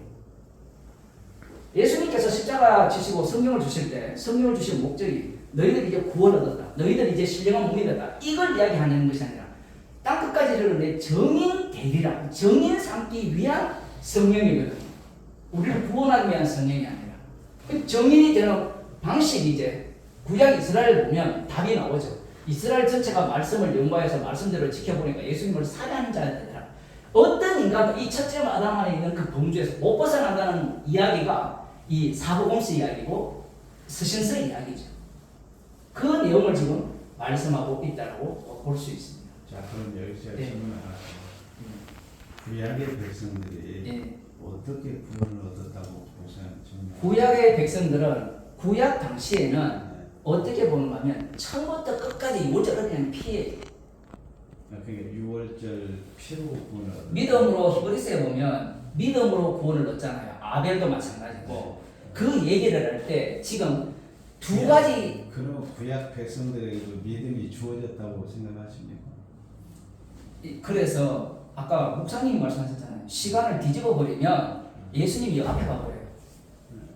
예수님께서 십자가 지시고 성경을 주실 때 성경을 주신 목적이 너희들 이제 구원 얻었다. 너희들 이제 신령한 몸이 됐다. 이걸 이야기하는 것이 아니라 땅끝까지 이르는 내 정인 되리라. 정인 삼기 위한 성령이거든요. 우리를 구원하기 위한 성령이 아니라. 그 정인이 되는 방식이 이제 구약 이스라엘 보면 답이 나오죠. 이스라엘 전체가 말씀을 연구해서 말씀대로 지켜보니까 예수님을 살해하는 자들이라. 어떤 인간도 이 첫째 아담 안에 있는 그 범주에서 못 벗어난다는 이야기가 이 사복음서 이야기고 서신서 이야기죠. 그 내용을 지금 말씀하고 있다고 볼 수 있습니다. 자, 그럼 여기서 네. 질문 하나. 구약의 백성들이 네. 어떻게 구원을 얻었다고 보세요? 구약의 백성들은 구약 당시에는 네. 어떻게 보는가 하면 처음부터 끝까지 유월절을 그냥 피해요. 그러니까 유월절 피로 구원을 얻었다. 믿음으로 히브리서에 보면 믿음으로 구원을 얻잖아요. 아벨도 마찬가지고 그 얘기를 할 때 지금 두 가지. 그럼 구약 백성들에게도 믿음이 주어졌다고 생각하십니까? 그래서 아까 목사님이 말씀하셨잖아요. 시간을 뒤집어 버리면 예수님이 앞에 가버려요.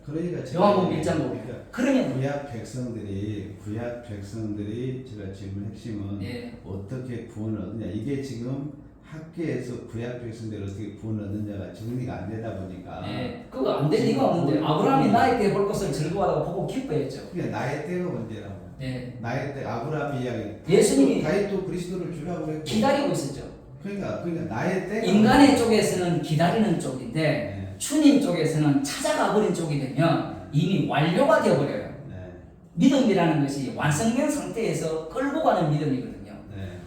그러니까 요한복음 1장 보면. 그러면 구약 백성들이 제가 질문 핵심은 예. 어떻게 구원을 얻느냐, 이게 지금 학계에서 구약 백성들이 어떻게 구원을 얻느냐가 정리가 안 되다 보니까 그거 안 될 리가 없는데 아브라함이 나의 때에 볼 것을 즐거워하다고 보고 기뻐했죠. 그러니까 나의 때가 문제라고. 나의 때 아브라함 이야기. 예수님이 다윗도 그리스도를 주라고 그랬고 기다리고 있었죠. 그러니까 나의 때 인간의 쪽에서는 기다리는 쪽인데 주님 쪽에서는 찾아가 버린 쪽이 되면 이미 완료가 되어버려요. 믿음이라는 것이 완성된 상태에서 끌고 가는 믿음이거든요.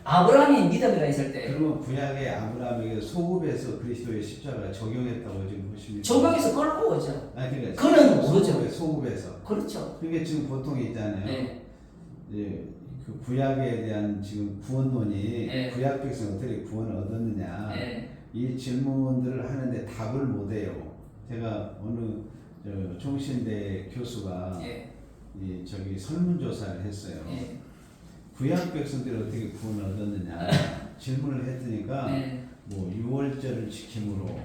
아브라함이 믿음이라 했을 때 그러면 구약의 아브라함에게 소급해서 그리스도의 십자가를 적용했다고 지금 보십니까? 적용해서 끌고 오죠. 아니 그러니까 그는 모르죠. 소급해서. 그렇죠. 그게 지금 보통 있잖아요. 그 구약에 대한 지금 구원론이 구약 백성 어떻게 구원을 얻었느냐 이 질문들을 하는데 답을 못해요. 제가 어느 총신대 교수가 이 저기 설문조사를 했어요. 구약 백성들이 어떻게 구원을 얻었느냐 질문을 했으니까 뭐 유월절을 지킴으로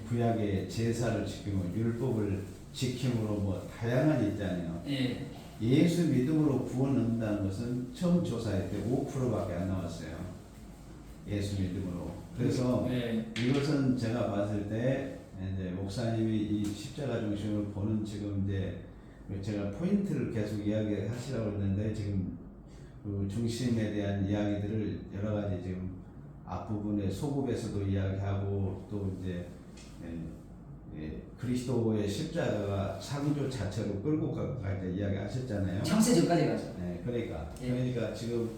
구약의 제사를 지킴으로 율법을 지킴으로 뭐 다양한 있잖아요. 예수 믿음으로 구원 얻는다는 것은 처음 조사할 때 5%밖에 안 나왔어요. 예수 믿음으로. 그래서 이것은 제가 봤을 때 이제 목사님이 이 십자가 중심을 보는 지금 이제 제가 포인트를 계속 이야기하시라고 했는데 지금 그 중심에 대한 이야기들을 여러 가지 지금 앞부분에 소급에서도 이야기하고 또 이제 그리스도의 십자가가 창조 자체로 끌고 가자 이야기하셨잖아요. 창세전까지 가죠. 그러니까 지금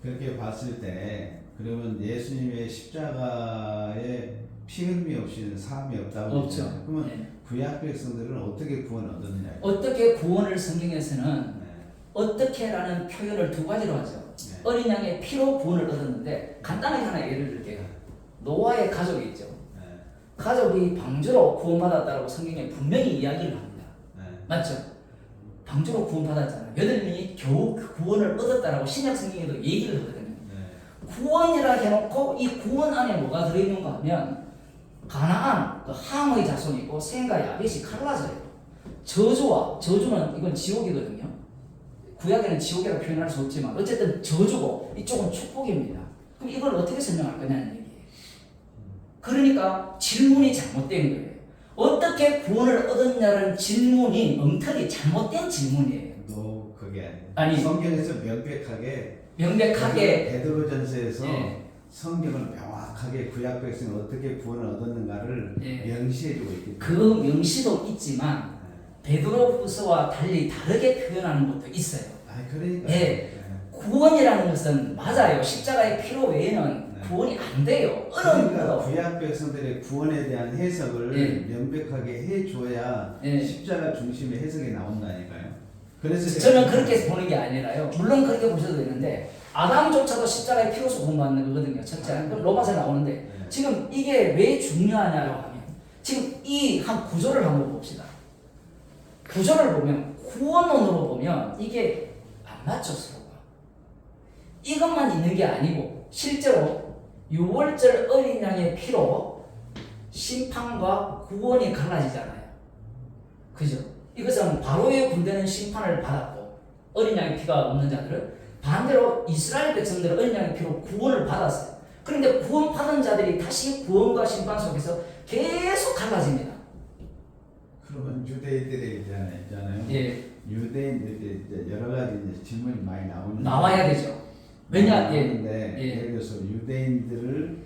그렇게 봤을 때 그러면 예수님의 십자가에 피 흘림이 없이는 사함이 없다고 없죠. 그러면 구약 백성들은 어떻게 구원을 얻었느냐? 어떻게 구원을 성경에서는 어떻게라는 표현을 두 가지로 하죠. 어린 양의 피로 구원을 얻었는데 간단하게 하나 예를 들게요. 노아의 가족이 있죠. 가족이 방주로 구원받았다고 성경에 분명히 이야기를 합니다. 맞죠? 방주로 구원받았잖아요. 8명이 겨우 구원을 얻었다라고 신약 성경에도 얘기를 하거든요. 구원이라 해놓고 이 구원 안에 뭐가 들어있는가 하면 가나안, 그 함의 자손이고 셈과 야벳이 갈라져요. 저주는 이건 지옥이거든요. 구약에는 지옥이라고 표현할 수 없지만 어쨌든 저주고 이쪽은 축복입니다. 그럼 이걸 어떻게 설명할 거냐는 얘기예요. 그러니까 질문이 잘못된 거예요. 어떻게 구원을 얻었냐는 질문이 엉터리 잘못된 질문이에요. 그게 아니 성경에서 명백하게 베드로전서에서 성경을 명확하게 구약 백성이 어떻게 구원을 얻었는가를 명시해주고 있기 때문에 그 명시도 있지만 베드로후서와 달리 다르게 표현하는 것도 있어요. 구원이라는 것은 맞아요. 십자가의 피로 외에는 구원이 안 돼요. 그러니까 구약 백성들의 구원에 대한 해석을 명백하게 해줘야 십자가 중심의 해석이 나온다니까요. 그래서 저는 그렇게 보는 게 아니라요. 물론 그렇게 보셔도 되는데 아담조차도 십자가의 피로서 구원받는 거거든요. 첫째, 로마서에 나오는데 지금 이게 왜 중요하냐고 하면 지금 이 한 구조를 한번 봅시다. 구조를 보면 구원론으로 보면 이게 안 맞죠 서로가. 이것만 있는 게 아니고 실제로 유월절 어린 양의 피로 심판과 구원이 갈라지잖아요. 그죠? 이것은 바로의 군대는 심판을 받았고 어린 양의 피가 없는 자들은 반대로 이스라엘 백성들은 어린 양의 피로 구원을 받았어요. 그런데 구원 받은 자들이 다시 구원과 심판 속에서 계속 갈라집니다. 그러면 유대인들이 있잖아요. 예. 유대인들이 이제 여러 가지 이제 질문이 많이 나와야 되죠. 왜냐? 근데 예. 예를 들어서 유대인들을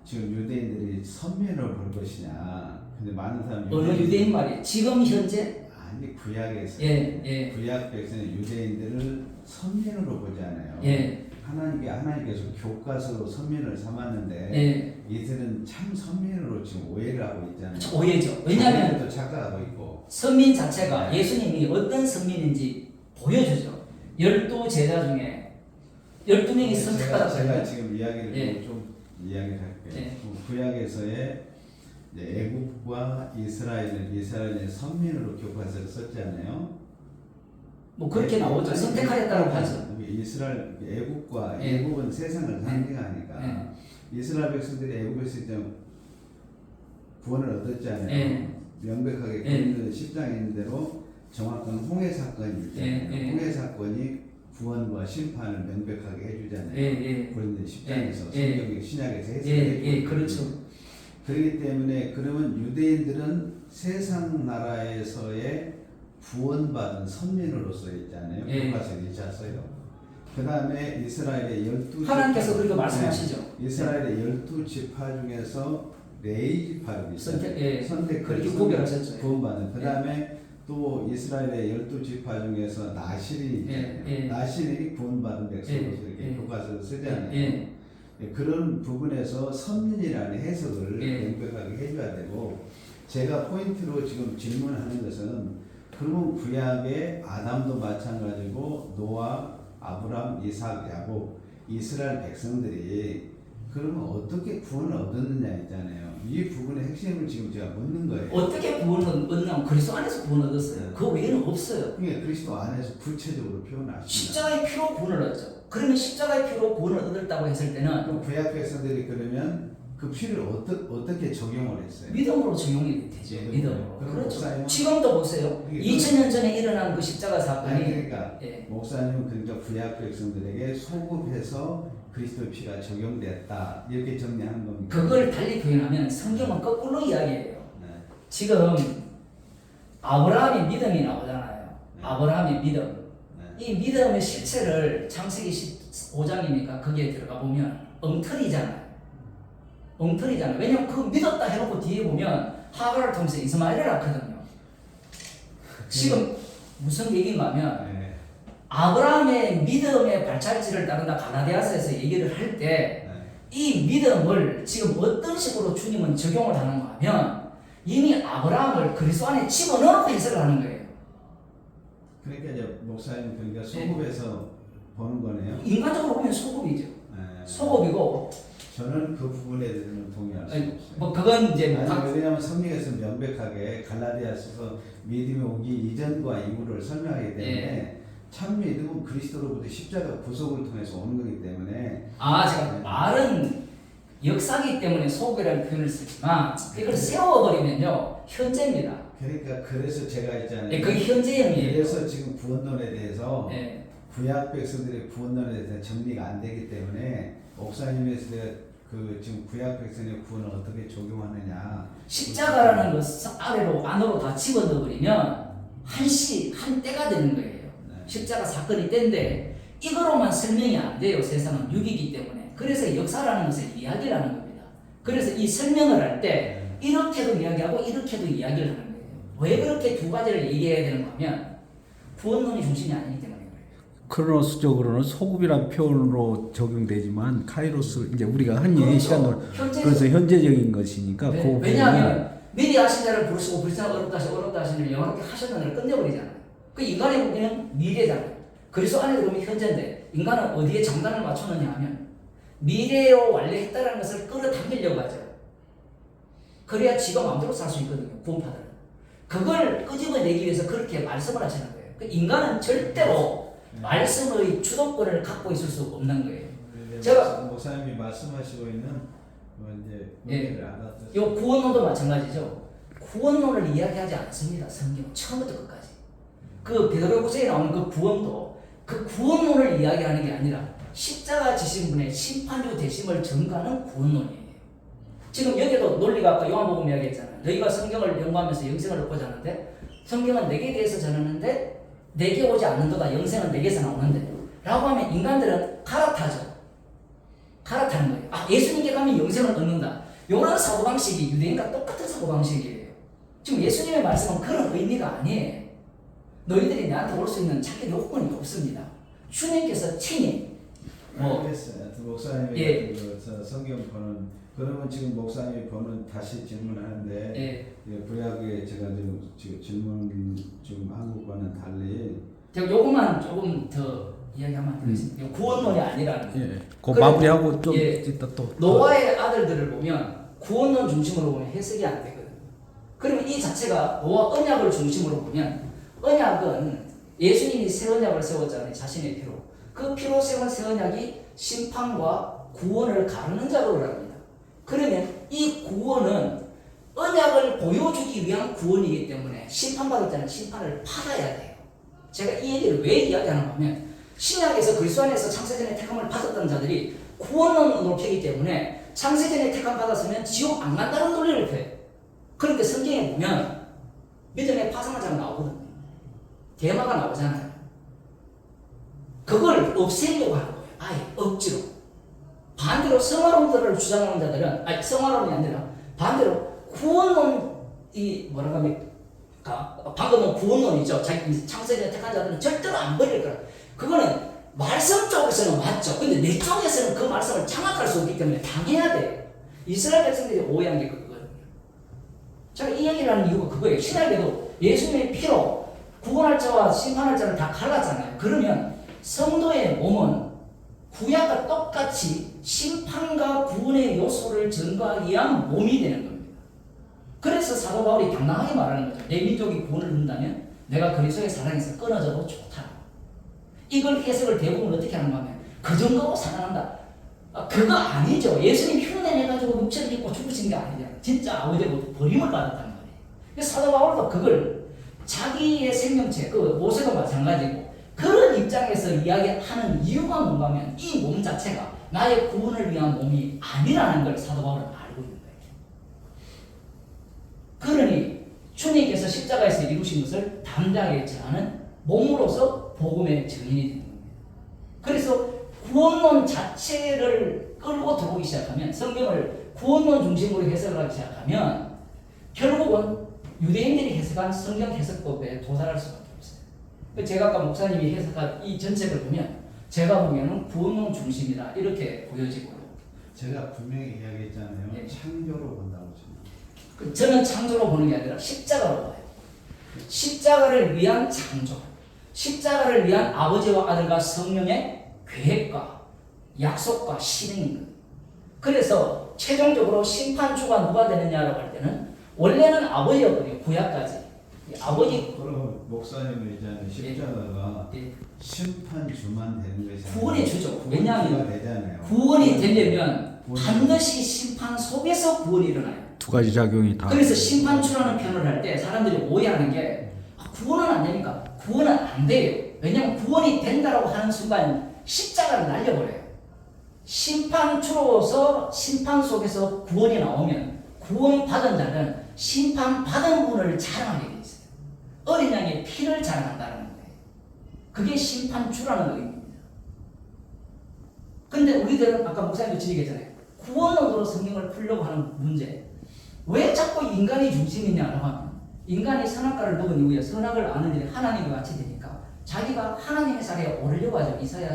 지금 유대인들이 선민으로 볼 것이냐. 근데 많은 사람이 어느 유대인 말이에요? 지금 현재? 아니 구약에서 예. 구약 백성은 유대인들을 선민으로 보지 않아요. 예. 하나님께서 교과서로 선민을 삼았는데 예. 이들은 참 선민으로 지금 오해를 하고 있잖아요. 오해죠. 왜냐하면 또 착각하고 있고. 선민 자체가 예수님이 어떤 선민인지 보여주죠. 12제자 중에 12명이 제가 선택받았어요. 지금 이야기를 예. 좀 이야기를 할게요. 예. 구약에서의 이제 애국과 이스라엘의 선민으로 교과서를 썼잖아요. 뭐 그렇게 나오죠. 선택하였다고 하죠. 이스라엘 애국과 예. 애국은 세상을 상징하니까 예. 이스라엘 백성들이 애국에 있을 때 구원을 얻었잖아요. 예. 명백하게 예. 그 10장에 있는 대로 정확한 홍해 사건이 있잖아요. 예. 홍해 사건이 구원과 심판을 명백하게 해주잖아요. 예. 그런데 10장에서 성경의 신약에서 해석해 예. 그렇죠. 그렇기 때문에 그러면 유대인들은 세상 나라에서의 구원받은 선민으로서 있잖아요. 예. 교과서에 있었어요. 그 다음에 이스라엘의 12지파 하나님께서 그렇게 말씀하시죠. 이스라엘의 12지파 중에서 레위 지파를 선택 그렇게 구별하셨죠. 구원받은. 그 다음에 또 이스라엘의 12지파 중에서 나실이 나실이 구원받은 백성으로서 이렇게 교과서를 쓰잖아요. 그런 부분에서 선민이라는 해석을 명백하게 해줘야 되고, 제가 포인트로 지금 질문하는 것은 그러면 구약의 아담도 마찬가지고 노아, 아브람, 이삭, 야곱, 이스라엘 백성들이 그러면 어떻게 구원을 얻었느냐 있잖아요. 이 부분의 핵심을 지금 제가 묻는 거예요. 어떻게 구원을 얻냐면 그리스도 안에서 구원을 얻었어요. 그 외에는 없어요. 그게 그리스도 안에서 구체적으로 표현하십니다. 십자가의 피로 구원을 얻었죠. 그러면 십자가의 피로 구원을 얻었다고 했을 때는 그럼 구약 백성들이 그러면 그 피를 어떻게 적용을 했어요? 믿음으로 적용이 되죠. 믿음으로. 그럼 그렇죠. 목사님은 지금도 보세요. 2000년 전에 일어난 그 십자가 사건이. 아니 그러니까 예. 목사님은 그러니까 구약 백성들에게 소급해서 그리스도의 피가 적용됐다 이렇게 정리하는 겁니다. 그걸 달리 표현하면 성경은 거꾸로 이야기해요. 네. 지금 아브라함의 믿음이 나오잖아요. 네. 아브라함의 믿음. 네. 이 믿음의 실체를 창세기 15장이니까 거기에 들어가 보면 엉터리잖아요. 왜냐면 그 믿었다 해놓고 뒤에 보면 하가를 통해서 이스마엘을 낳거든요. 지금 무슨 얘기인가 하면 네. 아브라함의 믿음의 발자취를 따른다 갈라디아서에서 얘기를 할 때 이 믿음을 지금 어떤 식으로 주님은 적용을 하는가 하면 이미 아브라함을 그리스도 안에 집어넣고 해석을 하는 거예요. 그러니까 이제 목사님 그러니까 소급해서 보는 거네요. 인간적으로 보면 소급이죠. 네. 소급이고 저는 그 부분에 대해서는 동의할 수 없어요. 뭐 그건 이제 아니, 왜냐하면 성경에서 명백하게 갈라디아서서 믿음이 오기 이전과 이후를 설명하기 때문에 참 믿음은 그리스도로부터 십자가 구속을 통해서 오는 거기 때문에 제가 말은 역사기 때문에 소급이라는 표현을 쓰지만 이걸 세워버리면요 현재입니다. 그러니까 그래서 제가 있잖아요. 그게 현재형이에요. 그래서 지금 구원론에 대해서 네. 구약 백성들의 구원론에 대해서 정리가 안 되기 때문에 목사님에서 그 지금 구약 백성의 구원을 어떻게 적용하느냐. 십자가라는 것을 안으로 다 집어넣어버리면 한 때가 되는 거예요. 십자가 사건이 때인데 이거로만 설명이 안 돼요. 세상은 육이기 때문에. 그래서 역사라는 것을 이야기를 하는 겁니다. 그래서 이 설명을 할 때 이렇게도 이야기하고 이렇게도 이야기를 하는 거예요. 왜 그렇게 두 가지를 얘기해야 되는가 하면 구원론이 중심이 아니기 때문에 그래요. 크로노스적으로는 소급이라는 표현으로 적용되지만 카이로스 이제 우리가 한 얘기 시간으로 그래서 현재적인 것이니까 네. 그 왜냐하면 미리 하신 자를 부르시고 불쌍 어렵다 하시는 영원하게 하셨다는 걸 끝내버리잖아요. 그 인간의 무게는 미래잖아요. 그리스도 안에 들어오면 현재인데 인간은 어디에 장단을 맞췄느냐 하면 미래로 완료했다는 것을 끌어당기려고 하죠. 그래야 지가 마음대로 살 수 있거든요. 구원파들은. 그걸 끄집어내기 위해서 그렇게 말씀을 하시는 거예요. 그 인간은 절대로 말씀의 주도권을 갖고 있을 수 없는 거예요. 제가 목사님이 말씀하시고 있는 뭐 이제 예, 요 구원론도 마찬가지죠. 구원론을 이야기하지 않습니다. 성경 처음부터 끝까지. 그 베드로후서에 나오는 그 구원도 그 구원론을 이야기하는 게 아니라 십자가 지신 분의 심판주 되심을 전가하는 구원론이에요. 지금 여기도 논리가 아까 요한복음 이야기했잖아요. 너희가 성경을 연구하면서 영생을 얻고자 하는데 성경은 내게 대해서 전하는데 내게 오지 않는도다. 영생은 내게서 나오는데 라고 하면 인간들은 갈아타죠. 갈아타는 거예요. 아, 예수님께 가면 영생을 얻는다. 이런 사고방식이 유대인과 똑같은 사고방식이에요. 지금 예수님의 말씀은 그런 의미가 아니에요. 너희들이 나한테 올 수 있는 자기 요건이 없습니다. 주님께서 친히 알겠어요. 목사님이 예. 그 성경 보는 그러면 지금 목사님이 보는 다시 질문하는데 예. 구약에 제가 지금 질문 좀 한국과는 달리 제가 요것만 조금 더 이야기하면 되겠습니다. 구원론이 아니라는 거예요. 예. 그 마무리하고 좀 예. 이따 또 노아의 아들들을 보면 구원론 중심으로 보면 해석이 안 되거든요. 그러면 이 자체가 노아 언약을 중심으로 보면 언약은 예수님이 새 언약을 세웠잖아요. 자신의 피로. 그 피로 세운 새 언약이 심판과 구원을 가르는 작업을 합니다. 그러면 이 구원은 언약을 보여주기 위한 구원이기 때문에 심판받을 때는 심판을 받아야 돼요. 제가 이 얘기를 왜 이야기하는가 하면 신약에서 그리스도 안에서 창세전에 택함을 받았던 자들이 구원론으로 펴기 때문에 창세전에 택함 받았으면 지옥 안 간다는 논리를 펴요. 그런데 성경에 보면 믿음의 파생자가 나오거든요. 대마가 나오잖아요. 그걸 없애려고 하는 거예요. 아예 억지로. 반대로 성화론들을 주장하는 자들은 아니 성화론이 아니라 반대로 구원론이 뭐라고 합니까? 방금은 구원론이죠. 자기 창세전에 택한 자들은 절대로 안 버릴 거라. 그거는 말씀 쪽에서는 맞죠. 근데 내 쪽에서는 그 말씀을 장악할 수 없기 때문에 당해야 돼요. 이스라엘 백성들이 오해한 게 그거거든요. 제가 이 얘기를 하는 이유가 그거예요. 신약에도 예수님의 피로 구원할 자와 심판할 자를 다 갈랐잖아요. 그러면 성도의 몸은 구약과 똑같이 심판과 구원의 요소를 전가하기 위한 몸이 되는 겁니다. 그래서 사도 바울이 당당하게 말하는 거죠. 내 민족이 구원을 얻는다면 내가 그리스도의 사랑에서 끊어져도 좋다. 이걸 해석을 대부분 어떻게 하는가 하면 그 정도로 사랑한다. 그거 아니죠. 예수님 흉내내가지고 육체를 입고 죽으신 게 아니잖아요. 진짜 아버지로부터 버림을 받았단 말이에요. 그래서 사도 바울도 그걸 자기의 생명체, 그 모세도 마찬가지고 그런 입장에서 이야기하는 이유가 뭔가 하면 이 몸 자체가 나의 구원을 위한 몸이 아니라는 걸 사도 바울은 알고 있는 거예요. 그러니 주님께서 십자가에서 이루신 것을 담대하게 전하는 몸으로서 복음의 증인이 되는 겁니다. 그래서 구원론 자체를 끌고 들어오기 시작하면 성경을 구원론 중심으로 해석을 하기 시작하면 결국은 유대인들이 해석한 성경 해석법에 도달할 수밖에 없어요. 제가 아까 목사님이 해석한 이 전책을 보면 제가 보기에는 구원론 중심이다 이렇게 보여지고요. 제가 분명히 이야기했잖아요. 예. 창조로 본다고 저는. 저는 창조로 보는 게 아니라 십자가로 봐요. 십자가를 위한 창조, 십자가를 위한 아버지와 아들과 성령의 계획과 약속과 실행인 거예요. 그래서 최종적으로 심판주가 누가 되느냐라고 할 때는 원래는 아버지였거든요. 구약까지. 아버지. 그럼 목사님은 이제 십자가가 예. 심판주만 되는 것이 구원의 주죠. 왜냐하면 되잖아요. 구원이 되려면 반드시 심판 속에서 구원이 일어나요. 두 가지 작용이 다. 그래서 심판주라는 표현을 할 때 사람들이 오해하는 게 구원은 안 됩니까? 구원은 안 돼요. 왜냐하면 구원이 된다라고 하는 순간 십자가를 날려버려요. 심판주로서 심판 속에서 구원이 나오면 구원받은 자는 심판받은 분을 자랑하게 돼 있어요. 어린 양의 피를 자랑한다는 거예요. 그게 심판주라는 의미입니다. 근데 우리들은 아까 목사님도 지적했잖아요. 구원론으로 성경을 풀려고 하는 문제. 왜 자꾸 인간이 중심이냐라고 하면 인간이 선악과를 먹은 이후에 선악을 아는 일이 하나님과 같이 되니까 자기가 하나님의 자리에 오르려고 하죠. 이사야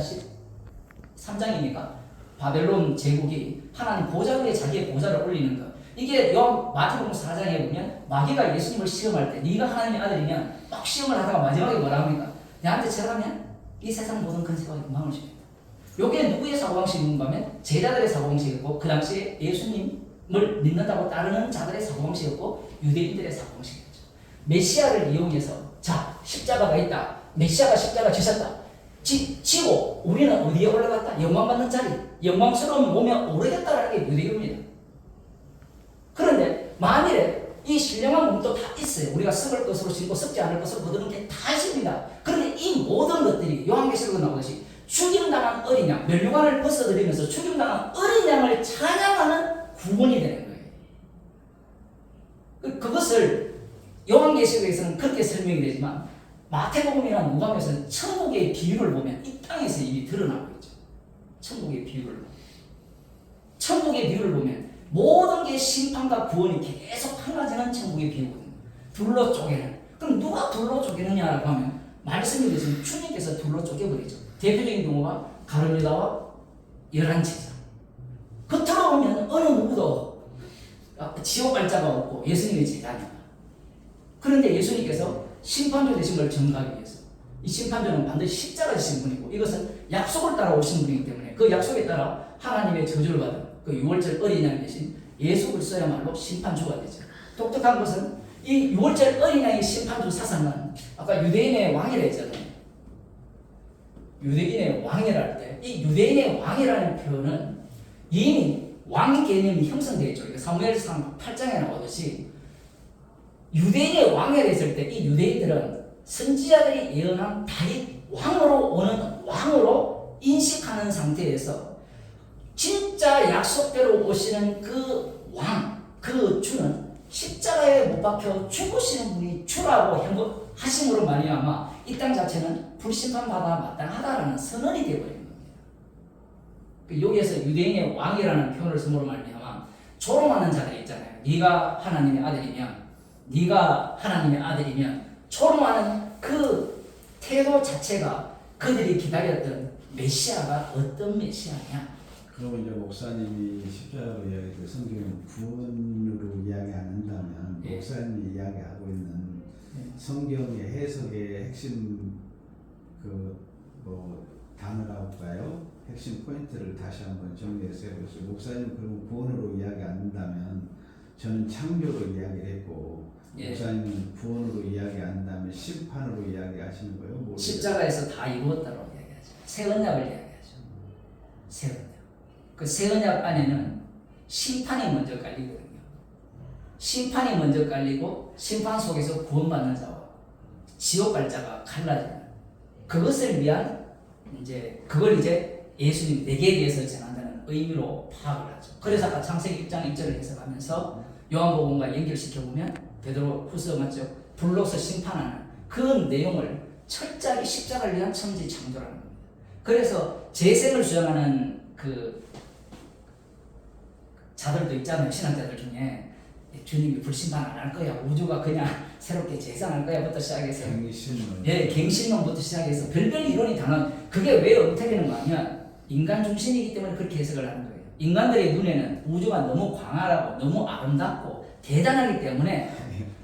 13장이니까 바벨론 제국이 하나님 보좌 위에 자기의 보좌를 올리는 것. 이게 마태복음 4장에 보면 마귀가 예수님을 시험할 때 네가 하나님의 아들이면 막 시험을 하다가 마지막에 뭐라 합니까? 내한테 절하면 이 세상 모든 근세가 영광을 주겠다. 요게 누구의 사고방식인가 하면 제자들의 사고방식이었고 그 당시에 예수님을 믿는다고 따르는 자들의 사고방식이었고 유대인들의 사고방식이었죠. 메시아를 이용해서 자 십자가가 있다. 메시아가 십자가 지셨다. 지고 우리는 어디에 올라갔다? 영광받는 자리, 영광스러운 몸에 오르겠다라는 게 유대교입니다. 그런데 만일에 이 신령한 몸도 다 있어요. 우리가 썩을 것으로 신고 썩지 않을 것으로 거두는 게 다 있습니다. 그런데 이 모든 것들이 요한계시록에 나오듯이 죽임당한 어린 양, 면류관을 벗어들이면서 죽임당한 어린 양을 찬양하는 구원이 되는 거예요. 그것을 요한계시록에서는 그렇게 설명이 되지만 마태복음이나 누가복음에서는 천국의 비유를 보면 이 땅에서 이미 드러나고 있죠. 천국의 비유를 보면. 천국의 비유를 보면 모든 게 심판과 구원이 계속 달라지는 천국의 비유거든요. 둘로 쪼개는. 그럼 누가 둘로 쪼개느냐라고 하면 말씀이 되시면 주님께서 둘로 쪼개버리죠. 대표적인 경우가 가룟유다와 11제자. 겉으로 보면 어느 누구도 지옥 발자가 없고 예수님의 제자입니다. 그런데 예수님께서 심판조 되신 걸 증거하기 위해서 이 심판조는 반드시 십자가 지신 분이고 이것은 약속을 따라 오신 분이기 때문에 그 약속에 따라 하나님의 저주를 받은 그 6월절 어린 양이 되신 예수 그리스도야말로 심판주가 되죠. 독특한 것은 이 6월절 어린 양의 심판주 사상은 아까 유대인의 왕이라 했잖아요. 유대인의 왕이라 할 때 이 유대인의 왕이라는 표현은 이미 왕 개념이 형성되어 있죠. 사무엘상 8장에 나오듯이 유대인의 왕이라 했을 때 이 유대인들은 선지자들이 예언한 다윗 왕으로 오는 왕으로 인식하는 상태에서 진짜 약속대로 오시는 그 왕, 그 주는 십자가에 못 박혀 죽으시는 분이 주라고 하심으로 말미암아 이 땅 자체는 불심판받아 마땅하다라는 선언이 되어버린 겁니다. 여기에서 유대인의 왕이라는 표현을 쓰므로 말미암아 조롱하는 자들이 있잖아요. 네가 하나님의 아들이면 조롱하는 그 태도 자체가 그들이 기다렸던 메시아가 어떤 메시아냐? 그러면 이제 목사님이 십자가로 이야기할 성경은 구원으로 이야기 안 한다면 예. 목사님이 이야기하고 있는 성경의 해석의 핵심 단어라고할까요? 핵심 포인트를 다시 한번 정리해서 해보세요. 목사님 그러면 구원으로 이야기 안 한다면 저는 창조로 이야기를 했고 예. 목사님은 구원으로 이야기 안 한다면 심판으로 이야기하시는 거예요? 모르겠어요. 십자가에서 다 이루었다고 이야기하죠. 새 언약을 이야기하죠. 새 언약. 그 새 언약 안에는 심판이 먼저 깔리거든요. 심판이 먼저 깔리고 심판 속에서 구원받는 자와 지옥 갈 자가 갈라지는 그것을 위한 그걸 예수님 내게 대해서 전한다는 의미로 파악을 하죠. 그래서 아까 창세기 6장 1절을 해석하면서 요한복음과 연결시켜 보면 베드로 후서 맞죠? 불로서 심판하는 그 내용을 철저하게 십자가를 위한 천지 창조라는 겁니다. 그래서 재생을 주장하는 그 자들도 있잖아요. 신앙자들 중에 주님이 불심판 안 할 거야. 우주가 그냥 새롭게 재생할 거야부터 시작해서 갱신론부터 시작해서 별별 이론이 다 나온 그게 왜 엉터리는가 하면 인간 중심이기 때문에 그렇게 해석을 하는 거예요. 인간들의 눈에는 우주가 너무 광활하고 너무 아름답고 대단하기 때문에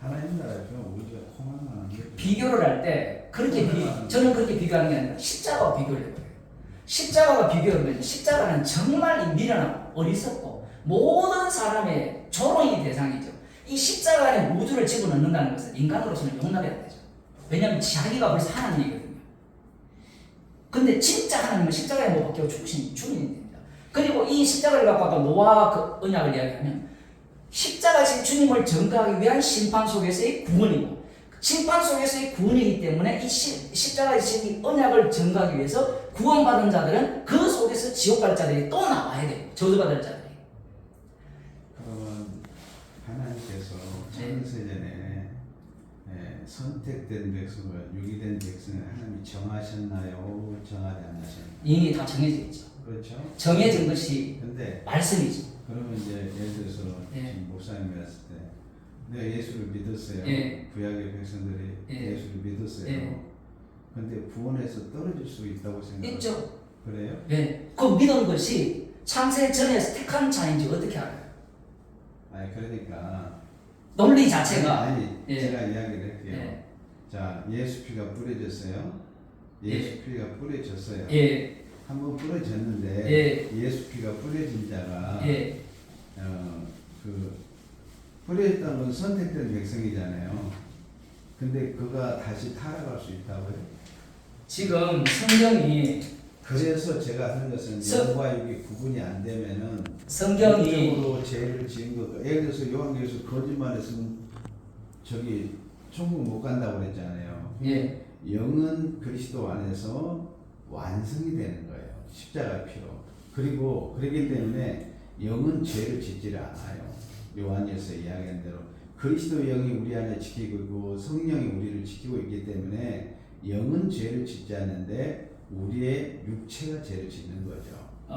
하나님 나라에서 우주가 콩알만한 게 비교를 할 때 저는 그렇게 비교하는 게 아니라 십자가와 비교를 해요. 십자가와 비교하면 십자가는 정말 미련하고 어리석고 모든 사람의 조롱의 대상이죠. 이 십자가 안에 우주를 집어넣는다는 것은 인간으로서는 용납이 안 되죠. 왜냐하면 자기가 벌써 하나님이거든요. 근데 진짜 하나님은 십자가에 못 박혀 죽으신 주인이 됩니다. 그리고 이 십자가를 갖고 아까 노아 그 언약을 이야기하면 십자가신 주님을 전가하기 위한 심판 속에서의 구원이고 심판 속에서의 구원이기 때문에 이 십자가신 이 언약을 전가하기 위해서 구원받은 자들은 그 속에서 지옥 갈 자들이 또 나와야 돼요. 저주받을 자들이. 그러면 하나님께서 창세전에 선택된 백성을 유기된 백성을 하나님이 정하셨나요? 정하지 않으셨나요? 이미 다 정해져 있죠. 그렇죠. 정해진 것이 근데 말씀이죠. 그러면 이제 예를 들어서 지금 목사님이 왔을 때 내가 예수를 믿었어요. 구약의 백성들이 예수를 믿었어요. 근데 구원에서 떨어질 수 있다고 생각해요. 있죠. 그래요? 그 믿은 것이 창세 전에 택한 자인지 어떻게 알아요? 아니 그러니까 논리 자체가 제가 이야기를 할게요. 자, 예수 피가 뿌려졌어요. 예수 피가 뿌려졌어요. 한번 뿌려졌는데 예수 피가 뿌려진 자가 뿌려졌다는 건 선택된 백성이잖아요. 근데 그가 다시 타락할 수 있다고요? 지금 성경이 그래서 제가 하는 것은 영과 육이 구분이 안 되면은 성경이 영적으로 죄를 지은 거. 예를 들어서 요한계시에서 거짓말했으면 저기 천국 못 간다고 그랬잖아요. 예. 영은 그리스도 안에서 완성이 되는 거예요. 십자가의 피로. 그리고 그렇기 때문에 영은 죄를 짓지를 않아요. 요한에서 이야기한 대로 그리스도 영이 우리 안에 지키고 있고 성령이 우리를 지키고 있기 때문에 영은 죄를 짓지 않는데 우리의 육체가 죄를 짓는 거죠.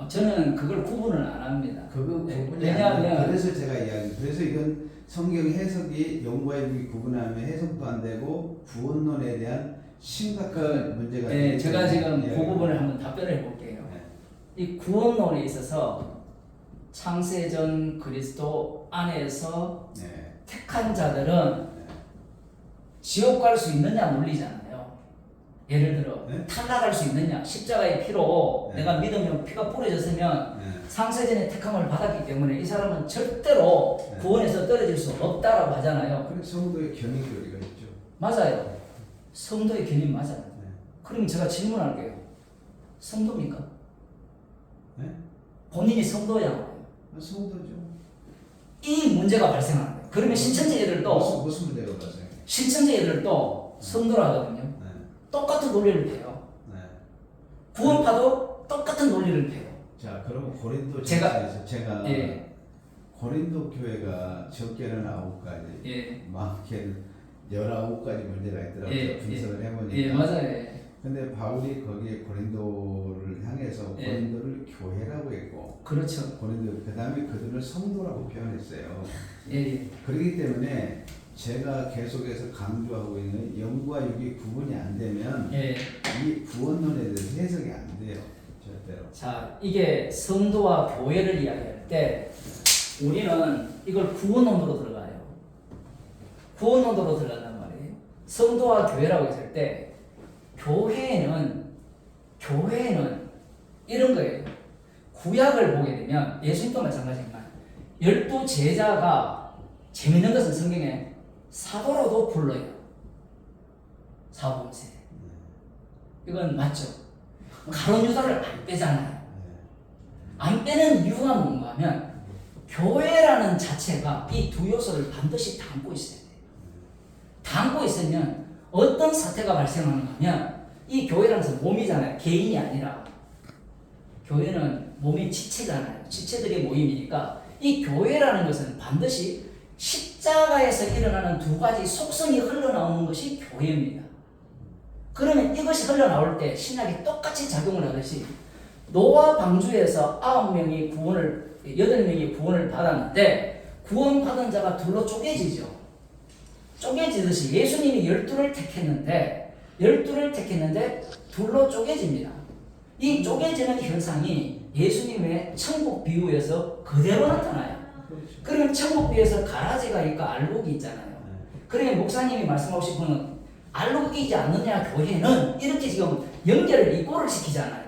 저는 그걸 구분을 안 합니다. 그거 구분이 왜냐하면 그래서 제가 그래서 이건 성경 해석이 영과 육이 구분하면 해석도 안 되고 구원론에 대한 심각한 문제가 네, 제가 지금 예. 그 부분을 한번 답변을 해볼게요. 이 구원론에 있어서 창세전 그리스도 안에서 네. 택한 자들은 지옥 갈 수 있느냐 논리잖아요. 예를 들어 네? 탈락할 수 있느냐, 십자가의 피로 네. 내가 믿으면 피가 뿌려졌으면 네. 창세전에 택함을 받았기 때문에 이 사람은 절대로 네. 구원에서 떨어질 수 없다라고 하잖아요. 그리고 성도의 견인교리가 있죠. 맞아요. 성도의 견인 맞아요. 네. 그럼 제가 질문할게요. 성도입니까? 네? 본인이 성도잖아요. 성도죠. 이 문제가 발생하는 거예요. 그러면 신천지애들도 무슨 문제가 발생해요? 신천지애들도 성도라 하거든요. 네. 똑같은 논리를 펴요. 네. 구원파도 똑같은 논리를 펴요. 자, 그러면 고린도 제가- 제가 예. 고린도 교회가 적게는 9가지, 예. 많게는 19가지 문제가 있더라고요. 예, 분석을 해보니까. 예, 맞아요. 근데 바울이 거기에 고린도를 향해서 예. 고린도를 교회라고 했고, 그렇죠. 고린도 그다음에 그들을 성도라고 표현했어요. 예, 예. 그렇기 때문에 제가 계속해서 강조하고 있는 영과 육이 구분이 안 되면 예. 이 구원론에 대해서 해석이 안 돼요. 절대로. 자, 이게 성도와 교회를 이야기할 때 우리는 이걸 구원론으로 들어가요. 구원론으로 들어간단 말이에요. 성도와 교회라고 했을 때 교회는 이런 거예요. 구약을 보게 되면 예수님도 마찬가지지만 12제자가 재밌는 것은 성경에 사도로도 불러요. 사도세. 이건 맞죠. 가론 유다를 안 빼잖아요. 안 빼는 이유가 뭔가 하면 교회라는 자체가 이 두 요소를 반드시 담고 있어야 돼요. 담고 있으면 어떤 사태가 발생하는가 하면 이 교회라는 것은 몸이잖아요. 개인이 아니라 교회는 몸의 지체잖아요. 지체들의 모임이니까 이 교회라는 것은 반드시 십자가에서 일어나는 두 가지 속성이 흘러나오는 것이 교회입니다. 그러면 이것이 흘러나올 때 신약이 똑같이 작용을 하듯이 노아 방주에서 8명이 구원을 8명이 구원을 받았는데 구원받은 자가 둘로 쪼개지죠. 쪼개지듯이 예수님이 12를 택했는데 둘로 쪼개집니다. 이 쪼개지는 현상이 예수님의 천국 비유에서 그대로 나타나요. 그러면 천국 비유에서 가라지가 있고 알곡이 있잖아요. 그러면 목사님이 말씀하고 싶은 알곡이지 않느냐 교회는 이렇게 지금 연결을 이꼬를 시키잖아요.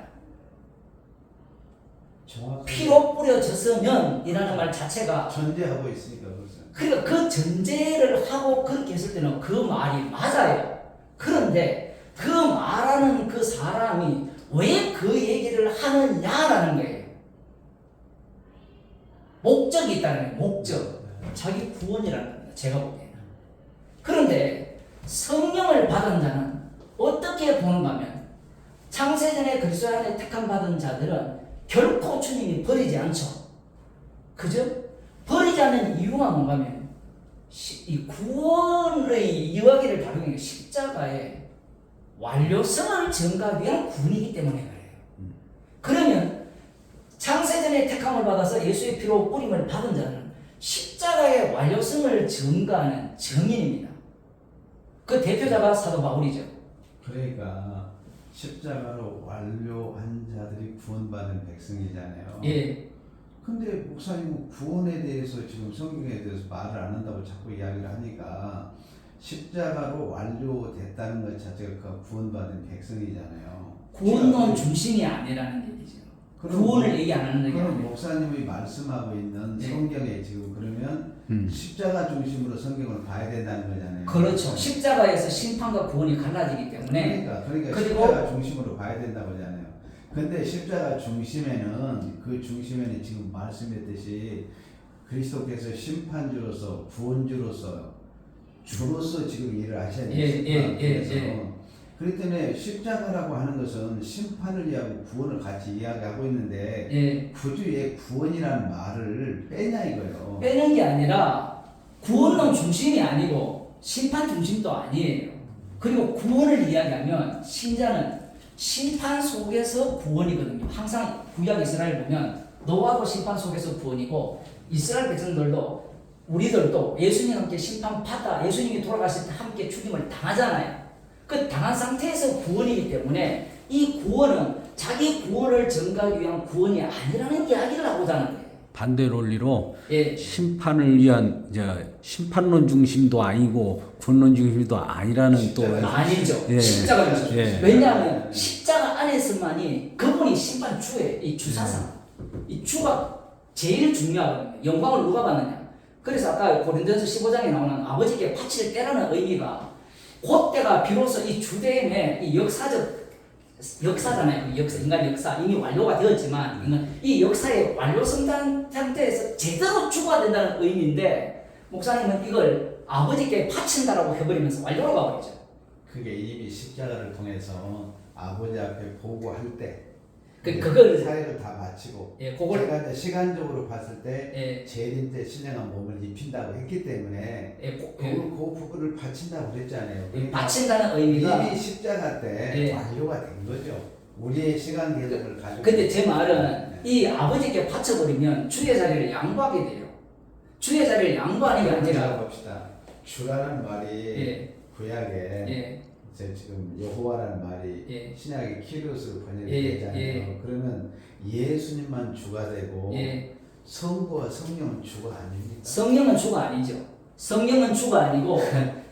피로 뿌려졌으면 이라는 말 자체가 전제하고 있으니까 그렇죠. 그러니까 그 전제를 하고 그렇게 했을 때는 그 말이 맞아요. 그런데 그 말하는 그 사람이 왜 그 얘기를 하느냐라는 거예요. 목적이 있다는 거예요. 목적. 자기 구원이라는 겁니다. 제가 보기에는. 그런데 성령을 받은 자는 어떻게 보는가 하면 창세전에 그리스도 안에 택함 받은 자들은 결코 주님이 버리지 않죠. 그죠? 버리지 않는 이유가 뭔가 하면 이 구원의 이야기를 다루는 게 십자가의 완료성을 증가하기 위한 구원이기 때문에 그래요. 그러면 창세전에 택함을 받아서 예수의 피로 뿌림을 받은 자는 십자가의 완료성을 증가하는 증인입니다. 그 대표자가 사도 바울이죠. 그러니까 십자가로 완료한 자들이 구원받은 백성이잖아요. 예. 근데 목사님은 구원에 대해서 지금 성경에 대해서 말을 안 한다고 자꾸 이야기를 하니까 십자가로 완료됐다는 것 자체가 그 구원받은 백성이잖아요. 구원론 중심이 아니라는 얘기죠. 구원을 얘기 안 하는 게 그럼 아니에요. 목사님이 말씀하고 있는 네. 성경에 지금 그러면 십자가 중심으로 성경을 봐야 된다는 거잖아요. 그렇죠. 십자가에서 심판과 구원이 갈라지기 때문에 그러니까 그리고 십자가 중심으로 봐야 된다고 하잖아요. 근데 십자가 중심에는 그 중심에는 지금 말씀했듯이 그리스도께서 심판주로서 구원주로서 주로서 지금 일을 하셔야 돼요. 그렇기 때문에 십자가라고 하는 것은 심판을 위하고 구원을 같이 이야기하고 있는데 굳이 왜 구원이라는 말을 빼냐 이거예요. 빼는 게 아니라 구원론 중심이 아니고 심판 중심도 아니에요. 그리고 구원을 이야기하면 신자는 심판 속에서 구원이거든요. 항상 구약 이스라엘 보면 노아도 심판 속에서 구원이고 이스라엘 백성들도 우리들도 예수님 함께 심판받아 예수님이 돌아가실 때 함께 죽임을 당하잖아요. 그 당한 상태에서 구원이기 때문에 이 구원은 자기 구원을 증가하기 위한 구원이 아니라는 이야기를 하고자 하는 거예요. 반대 논리로 심판을 위한 심판론 중심도 아니고 구원론 중심도 아니라는 또 아니죠. 십자가 왜냐하면 십자가 안에서만이 그분이 심판주예요. 이 주사상 이 주가 제일 중요하거든요. 영광을 누가 받느냐. 그래서 아까 고린도전서 15장에 나오는 아버지께 바칠 때라는 의미가 그때가 비로소 이 주됨의 이 역사잖아요. 그 역사, 인간 역사 이미 완료가 되었지만 이 역사의 완료성 상태에서 제대로 주가 된다는 의미인데 목사님은 이걸 아버지께 바친다라고 해버리면서 완료로 가버리죠. 그게 이미 십자가를 통해서 아버지 앞에 보고할 때 그걸 사역을 다 마치고 그걸 제가 이제 시간적으로 봤을 때 재림 때 신령한 몸을 입힌다고 했기 때문에 그거를 바친다고 그랬잖아요. 그러니까 바친다는 의미가 이미 십자가 때 완료가 된 거죠. 우리의 시간 계획을 가지고. 근데 제 말은 이 아버지께 바쳐버리면 주의 자리를 양보하게 돼요. 주의 자리를 양보하는 게 아니라 봅시다. 주라는 말이 구약에 지금 여호와라는 말이 신약의 키리오스로 번역되잖아요. 그러면 예수님만 주가 되고 성부와 성령은 주가 아닙니까? 성령은 주가 아니죠. 성령은 주가 아니고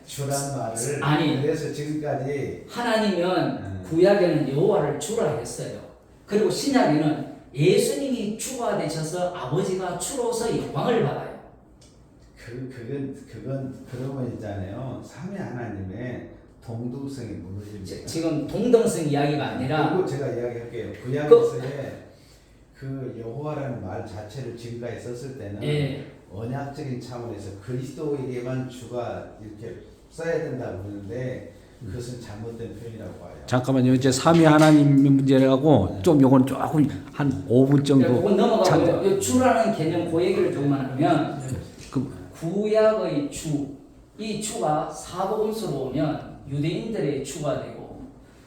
주란 말을 그래서 지금까지 하나님은 구약에는 여호와를 주라 했어요. 그리고 신약에는 예수님이 주가 되셔서 아버지가 주로서 영광을 받아요. 그건 그러면 있잖아요. 삼위 하나님의 동등성이 무너집니다. 지금 동등성 이야기가 아니라 그리고 제가 이야기할게요. 구약에서의 그 여호와라는 말 자체를 지금까지 썼을 때는 언약적인 차원에서 그리스도에게만 주가 이렇게 써야 된다고 그러는데 그것은 잘못된 표현이라고 봐요. 잠깐만요. 이제 삼위 하나님 문제라고 좀 요건 조금 한 5분 정도. 그건 넘어가고요. 주라는 개념 그 얘기를 조금만 하면 구약의 주, 이 주가 사복음서로 오면 유대인들의 주가 되고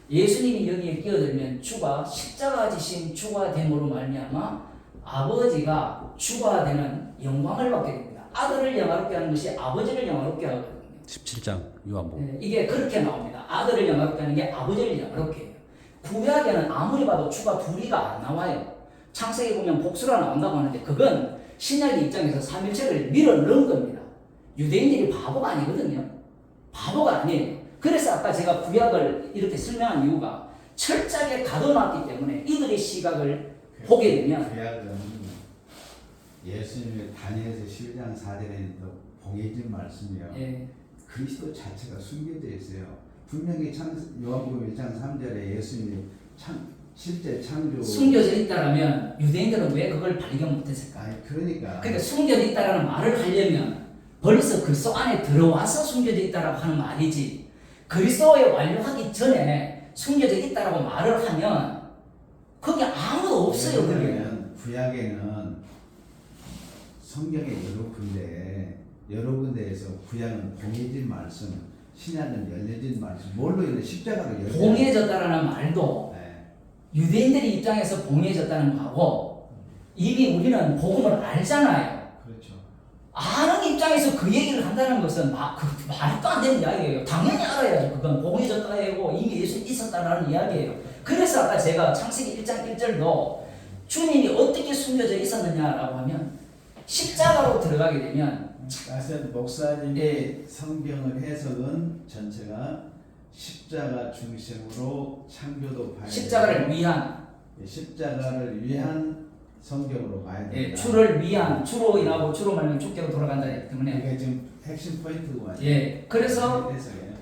예수님이 여기에 끼어들면 주가 십자가 지신 주가 됨으로 말미암아 아버지가 주가 되는 영광을 받게 됩니다. 아들을 영화롭게 하는 것이 아버지를 영화롭게 하거든요. 17장 요한복음. 이게 그렇게 나옵니다. 아들을 영화롭게 하는 게 아버지를 영화롭게 해요. 구약에는 아무리 봐도 주가 둘이가 안 나와요. 창세기 보면 복수가 나온다고 하는데 그건 신약의 입장에서 삼일체를 밀어 넣은 겁니다. 유대인들이 바보가 아니거든요. 바보가 아니에요. 그래서 아까 제가 구약을 이렇게 설명한 이유가 철저하게 가둬놨기 때문에 이들의 시각을 보게 되면 구약은 예수님의 다니엘서 11장 4절에 봉해진 말씀이요. 그리스도 자체가 숨겨져 있어요. 분명히 요한복음 1장 3절에 예수님이 실제 창조 숨겨져 있다라면 유대인들은 왜 그걸 발견 못했을까? 그러니까 숨겨져 있다라는 말을 하려면 벌써 그리스도 안에 들어와서 숨겨져 있다라고 하는 말이지 그리스도에 완료하기 전에 숨겨져 있다라고 말을 하면 거기 아무도 없어요. 그러면 구약에는 성경의 여러 군데에서 구약은 봉해진 말씀, 신약은 열려진 말씀, 뭘로 인해 십자가로 열려. 봉해졌다라는 말도 유대인들의 입장에서 봉해졌다는 거하고 이미 우리는 복음을 알잖아요. 그렇죠. 아는 입장에서 그 얘기를 한다는 것은 말도 안 되는 이야기예요. 당연히 알아야죠. 그건 봉해졌다 하고 이미 예수 있었다라는 이야기예요. 그래서 아까 제가 창세기 1장 1절도 주님이 어떻게 숨겨져 있었느냐라고 하면 십자가로 들어가게 되면 사실 목사님의 성경을 해석은 전체가 십자가 중심으로 창조도 봐야 십자가를 위한 성경으로 봐야 된다. 예, 주를 위한 주로 인하고 주로 말면 주께로 돌아간다기 때문에 이게 지금 핵심 포인트구만. 예, 그래서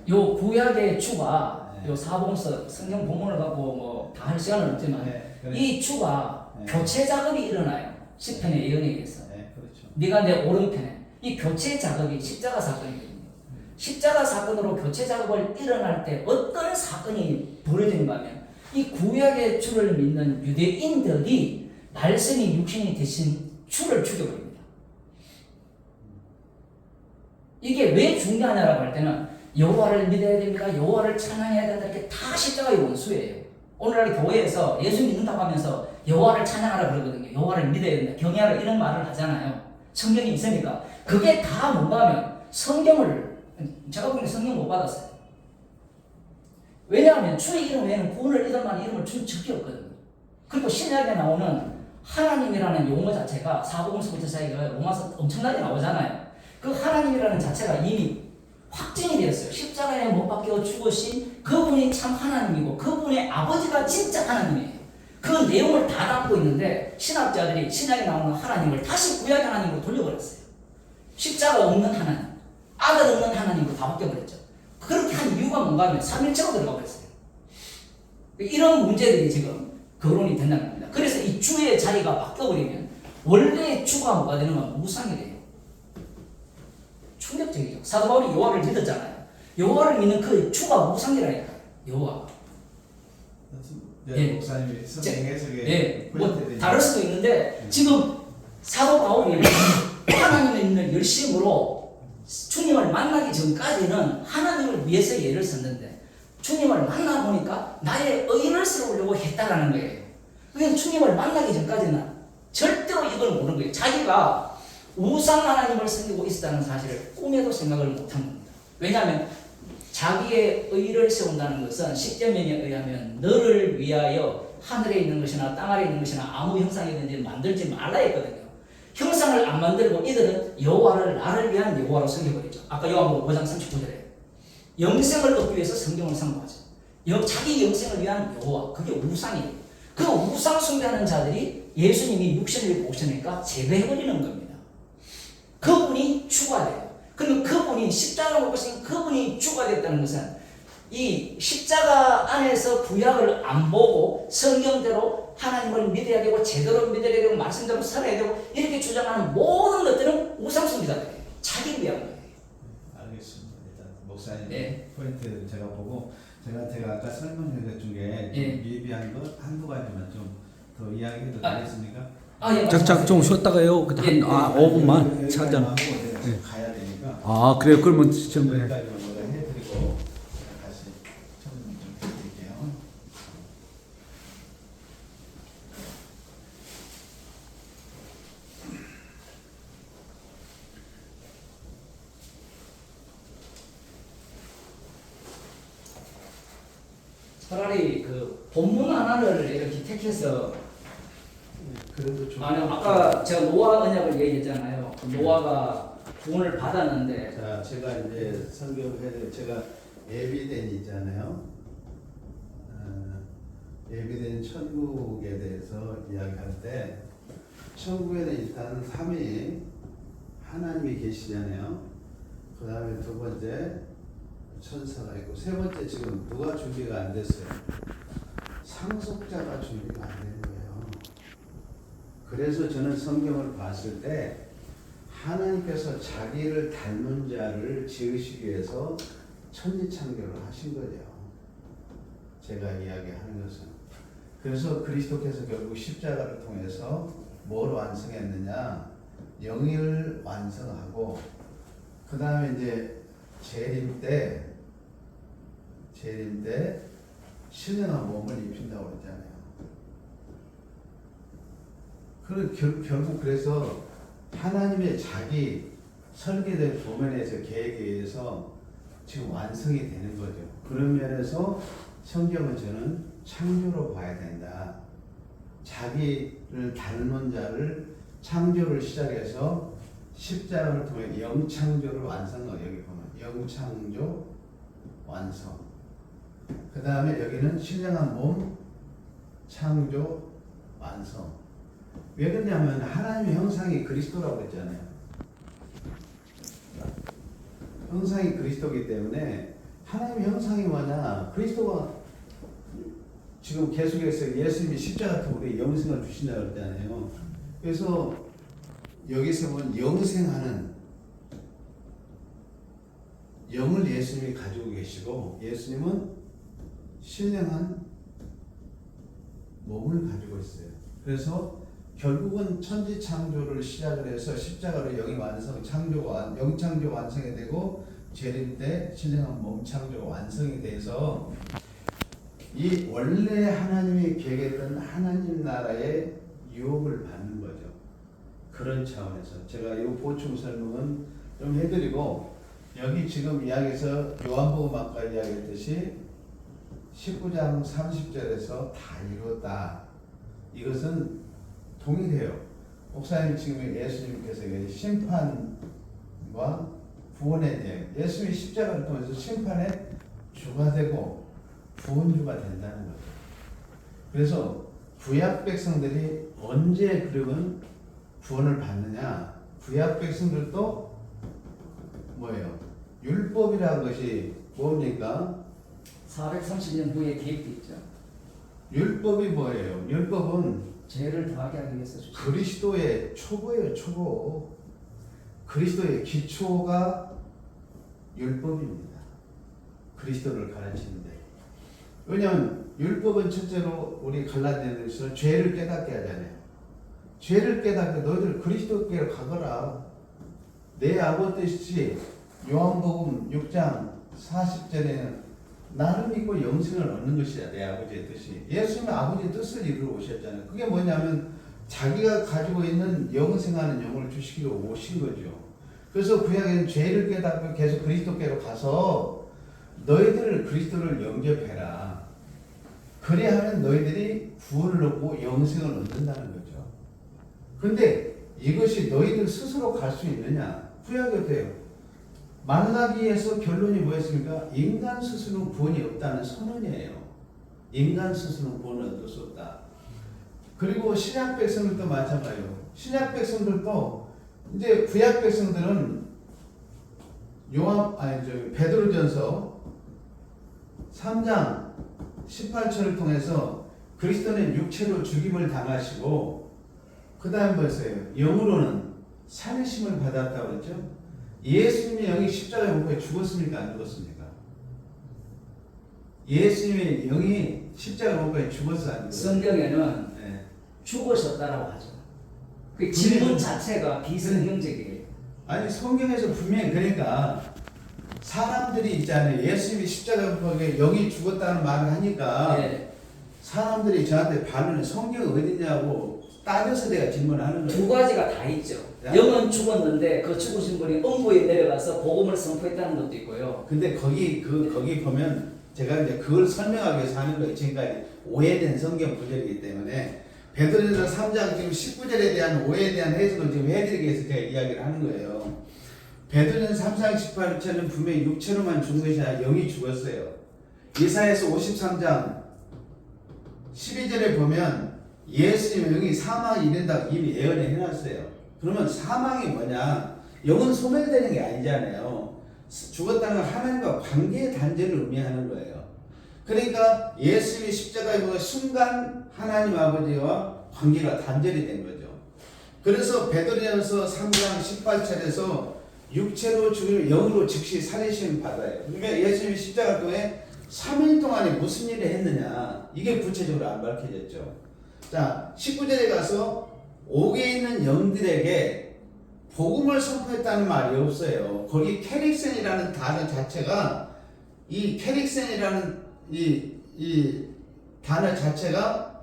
요 구약의 주가 네. 요 사복음서 성경 본문을 갖고 뭐 다 할 시간은 없지만 네, 그래. 이 주가 네. 교체 작업이 일어나요. 시편의 예언에 의해서 네, 그렇죠. 네가 내 오른편에 이 교체 작업이 십자가 사건이거든요. 십자가 사건으로 교체 작업을 일어날 때 어떤 사건이 벌어지는가 하면 이 구약의 주를 믿는 유대인들이 말씀이 육신이 되신 주를 죽여버립니다. 이게 왜 중요하냐라고 할 때는 여호와를 믿어야 됩니다. 여호와를 찬양해야 된다. 이렇게 다 십자가의 원수예요. 오늘날 교회에서 예수 믿는다고 하면서 여호와를 찬양하라 그러거든요. 여호와를 믿어야 된다. 경외하라 이런 말을 하잖아요. 성경이 있으니까 그게 다 뭔가 하면 성경을 제가 보기엔 성경 못 받았어요. 왜냐하면 주의 이름 외에는 구원을 얻을 만한 이름을 준 적이 없거든요. 그리고 신약에 나오는 하나님이라는 용어 자체가 사복음서부터 자기가 로마서 엄청나게 나오잖아요. 그 하나님이라는 자체가 이미 확증이 되었어요. 십자가에 못 박혀 죽으신 그분이 참 하나님이고 그분의 아버지가 진짜 하나님이에요. 그 내용을 다 담고 있는데 신학자들이 신약에 나오는 하나님을 다시 구약의 하나님으로 돌려버렸어요. 십자가 없는 하나님, 아들 없는 하나님으로 다 바뀌어버렸죠. 그렇게 한 이유가 뭔가 하면 삼일체로 들어가 버렸어요. 이런 문제들이 지금 거론이 된다는 겁니다. 그래서 이 주의 자리가 바뀌어버리면 원래 주가 뭐가 되는 건 무상이 돼요. 충격적이죠. 사도 바울이 여호와를 믿었잖아요. 여호와를 믿는 그 주가 무상이라니까요. 여호와. 네, 목사님이 성경 해석에 예, 뭐 다를 수도 있는데 지금 사도 바울이 하나님을 믿는 열심으로 주님을 만나기 전까지는 하나님을 위해서 예를 썼는데 주님을 만나보니까 나의 의를 세우려고 했다라는 거예요. 그냥 주님을 만나기 전까지는 절대로 이걸 모르는 거예요. 자기가 우상 하나님을 섬기고 있었다는 사실을 꿈에도 생각을 못한 겁니다. 왜냐하면 자기의 의를 세운다는 것은 십계명에 의하면 너를 위하여 하늘에 있는 것이나 땅 아래에 있는 것이나 아무 형상이든지 만들지 말라 했거든요. 형상을 안 만들고 이들은 여호와를 나를 위한 여호와로 섬겨버리죠. 아까 요한복음 5장 39절에 영생을 얻기 위해서 성경을 선고하죠. 자기 영생을 위한 여호와, 그게 우상이에요. 그 우상 숭배하는 자들이 예수님이 육신을 입고 오시니까 제거해버리는 겁니다. 그분이 주가 돼요. 그러면 그분이 십자가를 못 보신 그분이 주가 됐다는 것은 이 십자가 안에서 구약을 안 보고 성경대로 하나님을 믿어야 되고 제대로 믿어야 되고 말씀대로 살아야 되고 이렇게 주장하는 모든 것들은 우상숭배자들이에요. 자기를 위한 거예요. 알겠습니다. 일단 목사님 네. 포인트 제가 보고 제가 아까 설명해 중에 네. 미비한 것 한두 가지만 좀 더 이야기해도 되겠습니까? 예, 짝짝 좀 쉬었다가요. 예, 5분만 차잖아. 가야 되니까. 아 그래요. 그러면 좀 여기까지만 먼저 해드리고 다시 설명 좀 해드릴게요. 차라리 그 본문 하나를 이렇게 택해서 그래도 좀 아니 아까 제가 노아 언약을 얘기했잖아요. 노아가 구원을 받았는데 자, 제가 이제 설교를 제가 예비된 있잖아요. 예비된 천국에 대해서 이야기할 때 천국에는 일단 삼위 하나님이 계시잖아요. 그 다음에 두 번째 천사가 있고 세 번째 지금 누가 준비가 안 됐어요. 상속자가 준비가 안 된 거예요. 그래서 저는 성경을 봤을 때 하나님께서 자기를 닮은 자를 지으시기 위해서 천지창조를 하신 거죠. 제가 이야기하는 것은. 그래서 그리스도께서 결국 십자가를 통해서 뭘 완성했느냐? 영을 완성하고 그 다음에 이제 재림 때 신령한 몸을 입힌다고 그랬잖아요. 결국 그래서 하나님의 자기 설계된 도면에서 계획에 의해서 지금 완성이 되는 거죠. 그런 면에서 성경은 저는 창조로 봐야 된다. 자기를 닮은 자를 창조를 시작해서 십자가를 통해 영창조를 완성을 여기 보면 영창조 완성. 그 다음에 여기는 신령한 몸 창조 완성. 왜 그러냐면 하나님의 형상이 그리스도라고 그랬잖아요. 형상이 그리스도이기 때문에 하나님의 형상이 뭐냐? 그리스도가 지금 계속해서 예수님이 십자가 통해 우리 영생을 주신다고 그랬잖아요. 그래서 여기서 보면 영생하는 영을 예수님이 가지고 계시고 예수님은 신령한 몸을 가지고 있어요. 그래서 결국은 천지 창조를 시작을 해서 십자가로 영이 완성, 창조가 영창조 완성이 되고 재림 때 신령한 몸 창조가 완성이 돼서 이 원래 하나님이 계획했던 하나님 나라의 유업을 받는 거죠. 그런 차원에서 제가 이 보충 설명은 좀 해드리고 여기 지금 이야기에서 요한복음 아까 이야기했듯이 19장 30절에서 다 이루었다. 이것은 동일해요. 목사님 지금 예수님께서 심판과 구원에 대해 예수님이 십자가를 통해서 심판의 주가 되고 구원주가 된다는 거죠. 그래서 구약 백성들이 언제 그러면 구원을 받느냐? 구약 백성들도 뭐예요? 율법이라는 것이 뭡니까? 430년 후에 개입돼 있죠. 율법이 뭐예요? 율법은 죄를 더하게 하기 위해서 주신 그리스도의 초보예요, 초보. 그리스도의 기초가 율법입니다. 그리스도를 가르치는데. 왜냐하면 율법은 첫째로 우리 갈라디아서는 죄를 깨닫게 하잖아요. 죄를 깨닫게 너희들 그리스도께로 가거라. 내 아버지 뜻이 요한복음 6장 40절에는 나를 믿고 영생을 얻는 것이야. 내 아버지의 뜻이. 예수님은 아버지의 뜻을 이루러 오셨잖아요. 그게 뭐냐면 자기가 가지고 있는 영생하는 영을 주시기로 오신 거죠. 그래서 구약에는 죄를 깨닫고 계속 그리스도께로 가서 너희들 그리스도를 영접해라. 그래야하면 너희들이 구원을 얻고 영생을 얻는다는 거죠. 근데 이것이 너희들 스스로 갈 수 있느냐? 구약이 어때요? 말라기에서 결론이 뭐였습니까? 인간 스스로는 구원이 없다는 선언이에요. 인간 스스로는 구원을 얻을 수 없다. 그리고 신약 백성들도 마찬가지예요. 신약 백성들도 이제 구약 백성들은 베드로전서 3장 18절을 통해서 그리스도는 육체로 죽임을 당하시고 그 다음 뭐였어요? 영으로는 살리심을 받았다고 그랬죠? 예수님의 영이 십자가에 못 박혀 죽었습니까? 안 죽었습니까? 예수님의 영이 십자가에 못 박혀 죽었어? 안 죽었어? 성경에는 네. 죽으셨다라고 하죠. 그 질문 자체가 비성경적이에요. 아니 성경에서 분명히 그러니까 사람들이 있잖아요. 예수님이 십자가에 못 박혀 영이 죽었다는 말을 하니까 네. 사람들이 저한테 반론해. 성경이 어디냐고 따져서 내가 질문하는 거예요. 두 가지가 다 있죠. 야. 영은 죽었는데 그 죽으신 분이 음부에 내려가서 복음을 선포했다는 것도 있고요. 근데 거기 보면 제가 이제 그걸 설명하기 위해서 하는 거예요. 지금까지 오해된 성경 구절이기 때문에 베드로전서 3장 지금 19절에 대한 오해에 대한 해석을 지금 해드리기 위해서 제가 이야기를 하는 거예요. 베드로전서 3장 18절은 분명히 육체로만 죽은 것이 아니라 영이 죽었어요. 이사야서 53장 12절에 보면 예수님의 영이 사망이 이른다고 이미 예언을 해놨어요. 그러면 사망이 뭐냐? 영은 소멸되는 게 아니잖아요. 죽었다는 건 하나님과 관계의 단절을 의미하는 거예요. 그러니까 예수님이 십자가에 보면 순간 하나님 아버지와 관계가 단절이 된 거죠. 그래서 베드로전서 3장 18절에서 육체로 죽으면 영으로 즉시 살리심을 받아요. 그러니까 예수님이 십자가 통해 3일 동안에 무슨 일을 했느냐? 이게 구체적으로 안 밝혀졌죠. 자, 19절에 가서 옥에 있는 영들에게 복음을 선포했다는 말이 없어요. 거기 캐릭센이라는 단어 자체가 이 캐릭센이라는 이 단어 자체가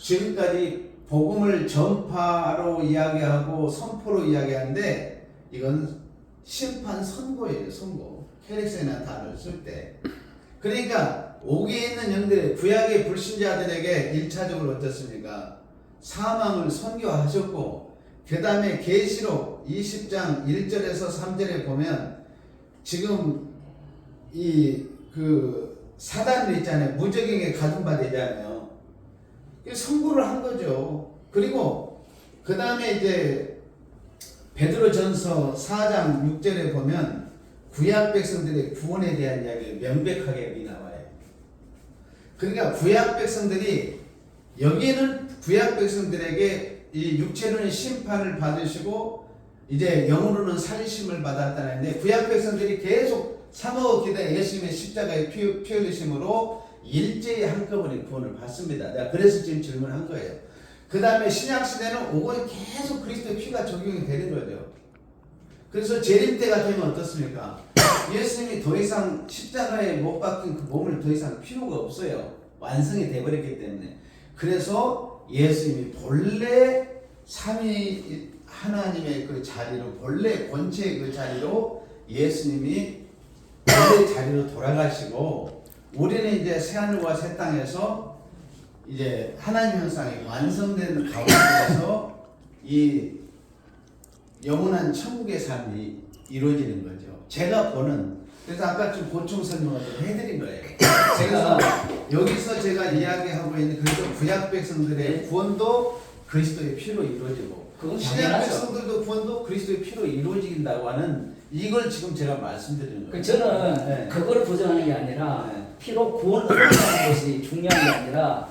지금까지 복음을 전파로 이야기하고 선포로 이야기하는데 이건 심판 선고예요. 선고. 캐릭센이라는 단어를 쓸 때. 그러니까 옥에 있는 영들, 구약의 불신자들에게 1차적으로 어떻습니까? 사망을 선교하셨고 그 다음에 계시록 20장 1절에서 3절에 보면 지금 사단들 있잖아요. 무적에게 가둔 바 되잖아요. 선고를 한 거죠. 그리고 그 다음에 이제 베드로전서 4장 6절에 보면 구약 백성들의 구원에 대한 이야기를 명백하게 여기 나와요. 그러니까 구약 백성들이 여기는 구약 백성들에게 이 육체로는 심판을 받으시고 이제 영으로는 살리심을 받았다는데 구약 백성들이 계속 사모기다 예수님의 십자가의 피 흘리심으로 일제히 한꺼번에 구원을 받습니다. 내가 그래서 지금 질문한 거예요. 그 다음에 신약 시대는 오고니 계속 그리스도의 피가 적용이 되는 거죠. 그래서 재림 때가 되면 어떻습니까? 예수님이 더 이상 십자가에 못 박힌 그 몸을 더 이상 필요가 없어요. 완성이 돼버렸기 때문에. 그래서 예수님이 본래 삼위 하나님의 그 자리로, 본래 본체의 그 자리로 예수님이 본래 자리로 돌아가시고, 우리는 이제 새하늘과 새 땅에서 이제 하나님 형상이 완성되는 가운데서 이 영원한 천국의 삶이 이루어지는 거죠. 제가 보는, 그래서 아까 좀 보충 설명을 좀 해드린 거예요. 제가 여기서 제가 이야기하고 있는 그래서 구약 백성들의 구원도 그리스도의 피로 이루어지고 신약 백성들도 구원도 그리스도의 피로 이루어진다고 하는 이걸 지금 제가 말씀드리는 거예요. 저는 네. 그걸 부정하는 게 아니라 네. 피로 구원을 하는 것이 중요한 게 아니라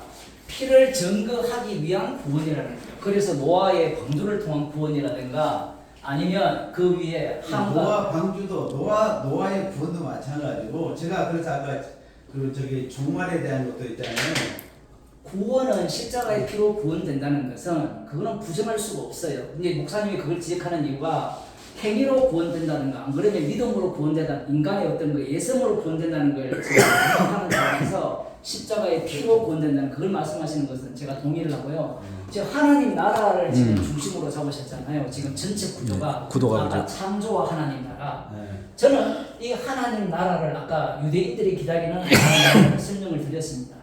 피를 증거하기 위한 구원이라는 거예요. 그래서 노아의 방주를 통한 구원이라든가 아니면 그 위에 함과 노아 방주도 노아의 구원도 마찬가지고, 제가 그래서 아까 그 저기 종말에 대한 것도 있잖아요. 구원은 십자가의 피로 구원된다는 것은 그거는 부정할 수가 없어요. 근데 목사님이 그걸 지적하는 이유가 행위로 구원된다든가 안 그러면 믿음으로 구원된다, 인간의 어떤 그 예성으로 구원된다는 걸 생각하는 상황에서 십자가의 피로 구원된다는 그걸 말씀하시는 것은 제가 동의를 하고요. 지금 하나님 나라를 지금 중심으로 잡으셨잖아요. 지금 전체 구조가 아까 창조와 하나님 나라. 저는 이 하나님 나라를 아까 유대인들이 기다리는 하나님 나라를 설명을 드렸습니다.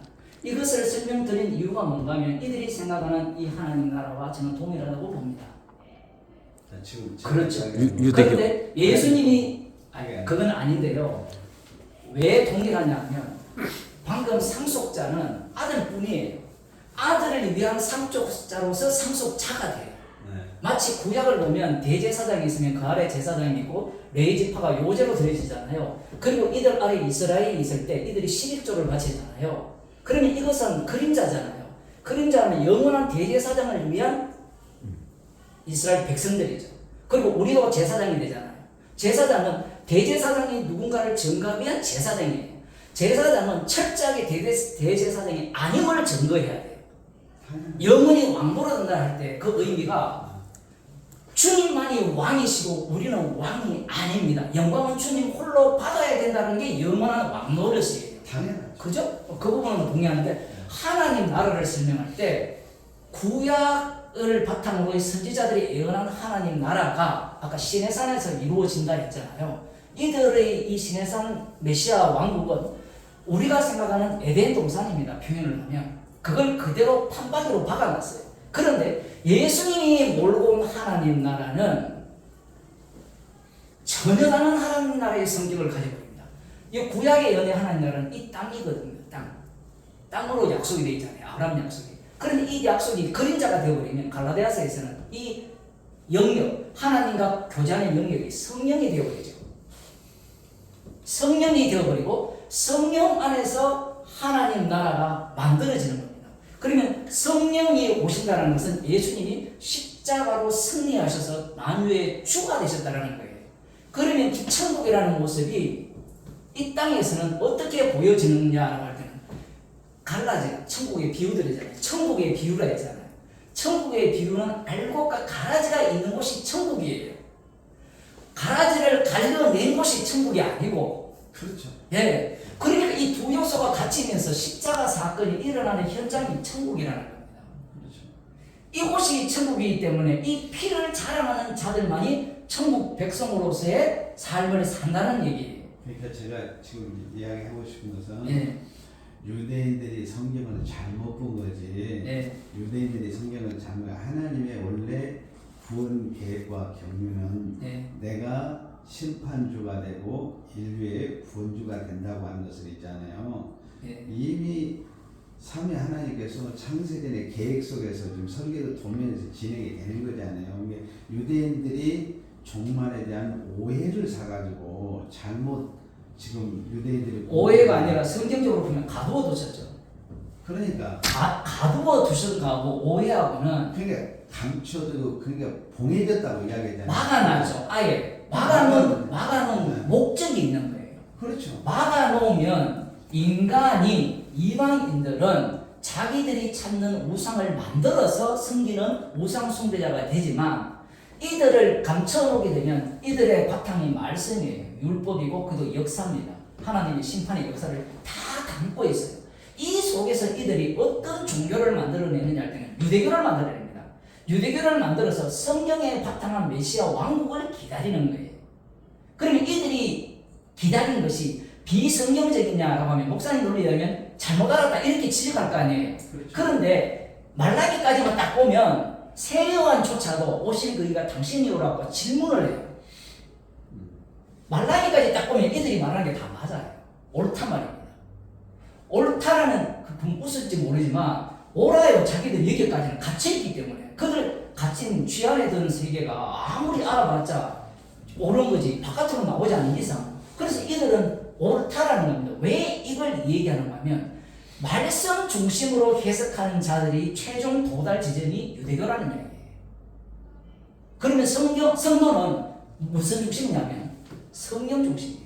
이것을 설명드린 이유가 뭔가 하면 이들이 생각하는 이 하나님 나라와 저는 동일하다고 봅니다. 지금 그렇죠. 유대교. 그런데 예수님이 그건 아닌데요. 왜 동일하냐면 방금 상속자는 아들뿐이에요. 아들을 위한 상속자로서 상속자가 돼요. 마치 구약을 보면 대제사장이 있으면 그 아래 제사장이 있고 레위지파가 요제로 더해지잖아요. 그리고 이들 아래 이스라엘이 있을 때 이들이 11조를 바치잖아요. 그러면 이것은 그림자잖아요. 그림자는 영원한 대제사장을 위한 이스라엘 백성들이죠. 그리고 우리도 제사장이 되잖아요. 제사장은 대제사장이 누군가를 증거하기 위한 제사장이에요. 제사장은 철저하게 대제사장이 아님을 증거해야 돼요. 영원히 왕노릇한다 할 때 그 의미가 주님만이 왕이시고 우리는 왕이 아닙니다. 영광은 주님 홀로 받아야 된다는 게 영원한 왕노릇이에요. 당연하죠. 그죠? 그 부분은 동의하는데 하나님 나라를 설명할 때 구약을 바탕으로 선지자들이 예언한 하나님 나라가 아까 시내산에서 이루어진다 했잖아요. 이들의 이 시내산 메시아 왕국은 우리가 생각하는 에덴 동산입니다. 표현을 하면 그걸 그대로 판박이로 박아놨어요. 그런데 예수님이 몰고 온 하나님 나라는 전혀 다른 하나님 나라의 성격을 가지고 있습니다. 이 구약의 연애 하나님 나라는 이 땅이거든요. 땅으로 약속이 되어 있잖아요. 아브라함 약속이. 그런데 이 약속이 그림자가 되어버리면 갈라디아서에서는 이 영역, 하나님과 교제하는 영역이 성령이 되어버리죠. 성령이 되어버리고 성령 안에서 하나님 나라가 만들어지는 겁니다. 그러면 성령이 오신다는 것은 예수님이 십자가로 승리하셔서 만유의 주가 되셨다는 거예요. 그러면 이 천국이라는 모습이 이 땅에서는 어떻게 보여지느냐라고 할 때는 갈라지, 천국의 비유들이잖아요. 천국의 비유라 했잖아요. 천국의 비유는 알곡과 가라지가 있는 곳이 천국이에요. 가라지를 갈려낸 곳이 천국이 아니고, 그렇죠. 예. 그러니까 이 두 요소가 같이면서 십자가 사건이 일어나는 현장이 천국이라는 겁니다. 그렇죠. 이곳이 천국이기 때문에 이 피를 자랑하는 자들만이 천국 백성으로서의 삶을 산다는 얘기예요. 그러니까 제가 지금 이야기하고 싶은 것은 예. 유대인들이 성경을 잘못 본 거지. 네. 유대인들이 성경을 잘못, 하나님의 원래 구원 계획과 경륜은 네. 내가 심판주가 되고 인류의 구원주가 된다고 하는 것을 있잖아요. 네. 이미 삼위 하나님 하나님께서 창세전의 계획 속에서 지금 설계도 도면에서 진행이 되는 거잖아요. 이게 유대인들이 종말에 대한 오해를 사가지고 잘못 지금 유대인들이 오해가 아니라 성경적으로 보면 가두어 두셨죠. 그러니까 가두어 두신 거하고 오해하고는 그러니까 감춰도 그러니까 봉해졌다고 이야기했잖아요. 막아놔죠. 아예 막아놓은 목적이 있는 거예요. 그렇죠. 막아놓으면 인간이 이방인들은 자기들이 찾는 우상을 만들어서 섬기는 우상 숭배자가 되지만 이들을 감춰놓게 되면 이들의 바탕이 말씀이에요. 율법이고 그도 역사입니다. 하나님의 심판의 역사를 다 담고 있어요. 이 속에서 이들이 어떤 종교를 만들어내느냐 할 때는 유대교를 만들어냅니다. 유대교를 만들어서 성경에 바탕한 메시아 왕국을 기다리는 거예요. 그러면 이들이 기다리는 것이 비성경적이냐라고 하면 목사님 논리라면 잘못 알았다 이렇게 지적할 거 아니에요. 그렇죠. 그런데 말라기까지만 딱 보면 세요한조차도 오실 그이가 당신이오라고 질문을 해요. 말라기까지 딱 보면 이들이 말하는 게 다 맞아요. 옳단 말입니다. 옳다라는 그분 웃을지 모르지만 옳아요. 자기들 여기까지는 갇혀있기 때문에 그들 갇힌 쥐 안에 든 세계가 아무리 알아봤자 옳은 거지 바깥으로 나오지 않는 이상. 그래서 이들은 옳다라는 겁니다. 왜 이걸 얘기하는가 하면 말씀 중심으로 해석하는 자들이 최종 도달 지점이 유대교라는 이야기예요. 그러면 성도는 무슨 중심이냐면 성령 중심이에요.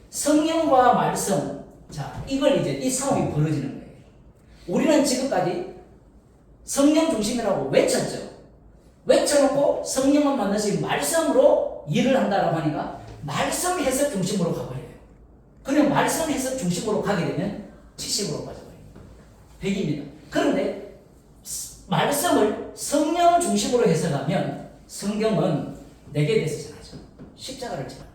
성령과 말씀, 자 이걸 이제 이 싸움이 벌어지는 거예요. 우리는 지금까지 성령 중심이라고 외쳤죠. 외쳐놓고 성령은 반드시 말씀으로 일을 한다라고 하니까 말씀 해석 중심으로 가버려요. 그러면 말씀 해석 중심으로 가게 되면 70으로 빠져버립니다. 100입니다. 그런데 말씀을 성령 중심으로 해석하면 성경은 4개에 대해서 전하죠. 십자가를 전하죠.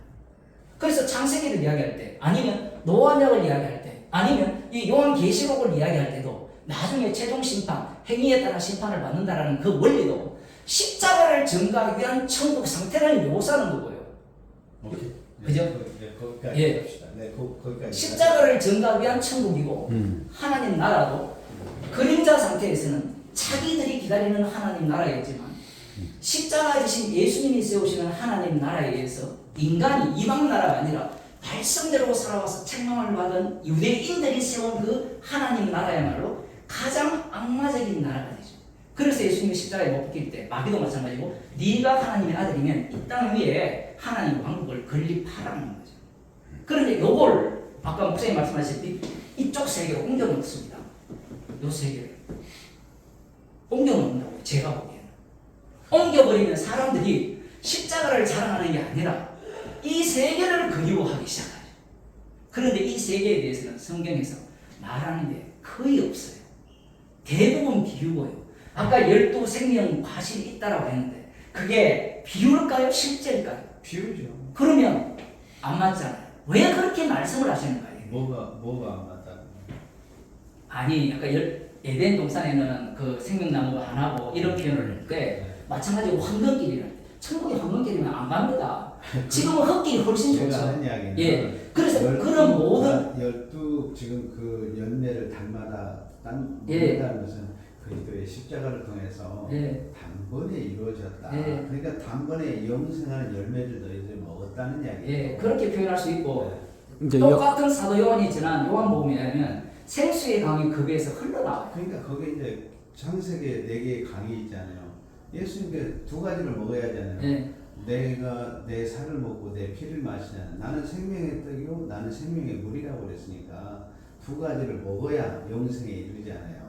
그래서 창세기를 이야기할 때 아니면 노아명을 이야기할 때 아니면 이 요한계시록을 이야기할 때도 나중에 최종 심판, 행위에 따라 심판을 받는다라는 그 원리도 십자가를 전가하기 위한 천국 상태를 묘사하는 거고요. 오케이. 그죠? 네, 거기까지 예. 합시다. 네, 거기까지. 십자가를 전가하기 위한 천국이고 하나님 나라도 그림자 상태에서는 자기들이 기다리는 하나님 나라였지만 십자가 지신 예수님이 세우시는 하나님 나라에 의해서 인간이 이방 나라가 아니라 말씀대로 살아와서 책망을 받은 유대인들이 세운 그 하나님 나라야말로 가장 악마적인 나라가 되죠. 그래서 예수님이 십자가에 못 박힐 때 마귀도 마찬가지고 네가 하나님의 아들이면 이 땅 위에 하나님 왕국을 건립하라는 거죠. 그런데 요걸 아까 목사님 말씀하셨듯이 이쪽 세계로 옮겨놓습니다. 요 세계를 옮겨놓는다고요. 제가 보기에는 옮겨버리면 사람들이 십자가를 자랑하는 게 아니라 이 세계를 그리워하기 시작하죠. 그런데 이 세계에 대해서는 성경에서 말하는 게 거의 없어요. 대부분 비유고요. 아까 12생명 과실이 있다라고 했는데 그게 비유일까요? 실제일까요? 비유죠. 그러면 안 맞잖아요. 왜 그렇게 말씀을 하시는 거예요? 뭐가 안 맞다? 아니 아까 에덴 동산에는 그 생명나무가 하나고 이런 표현을 했는데 마찬가지로 황금길이라는 천국의 황금길이면 안 갑니다. 지금은 흙길이 훨씬 제가 좋죠. 하는 이야기는 예. 그래서 그런 모든 12 지금 그 열매를 달마다 예. 딴다는 것은 그리스도의 십자가를 통해서 예. 단번에 이루어졌다. 예. 그러니까 단번에 영생하는 열매를 너희들이 먹었다는 이야기예요. 예, 그렇게 표현할 수 있고 이제 똑같은 사도 요한이 지난 요한복음이라면 생수의 강이 그 배에서 흘러나와요. 그러니까 거기에 이제 창세기 4개의 강이 있잖아요. 예수님께 2가지를 먹어야 하잖아요. 예. 내가 내 살을 먹고 내 피를 마시냐. 나는 생명의 떡이요 나는 생명의 물이라고 그랬으니까 2가지를 먹어야 영생에 이르잖아요.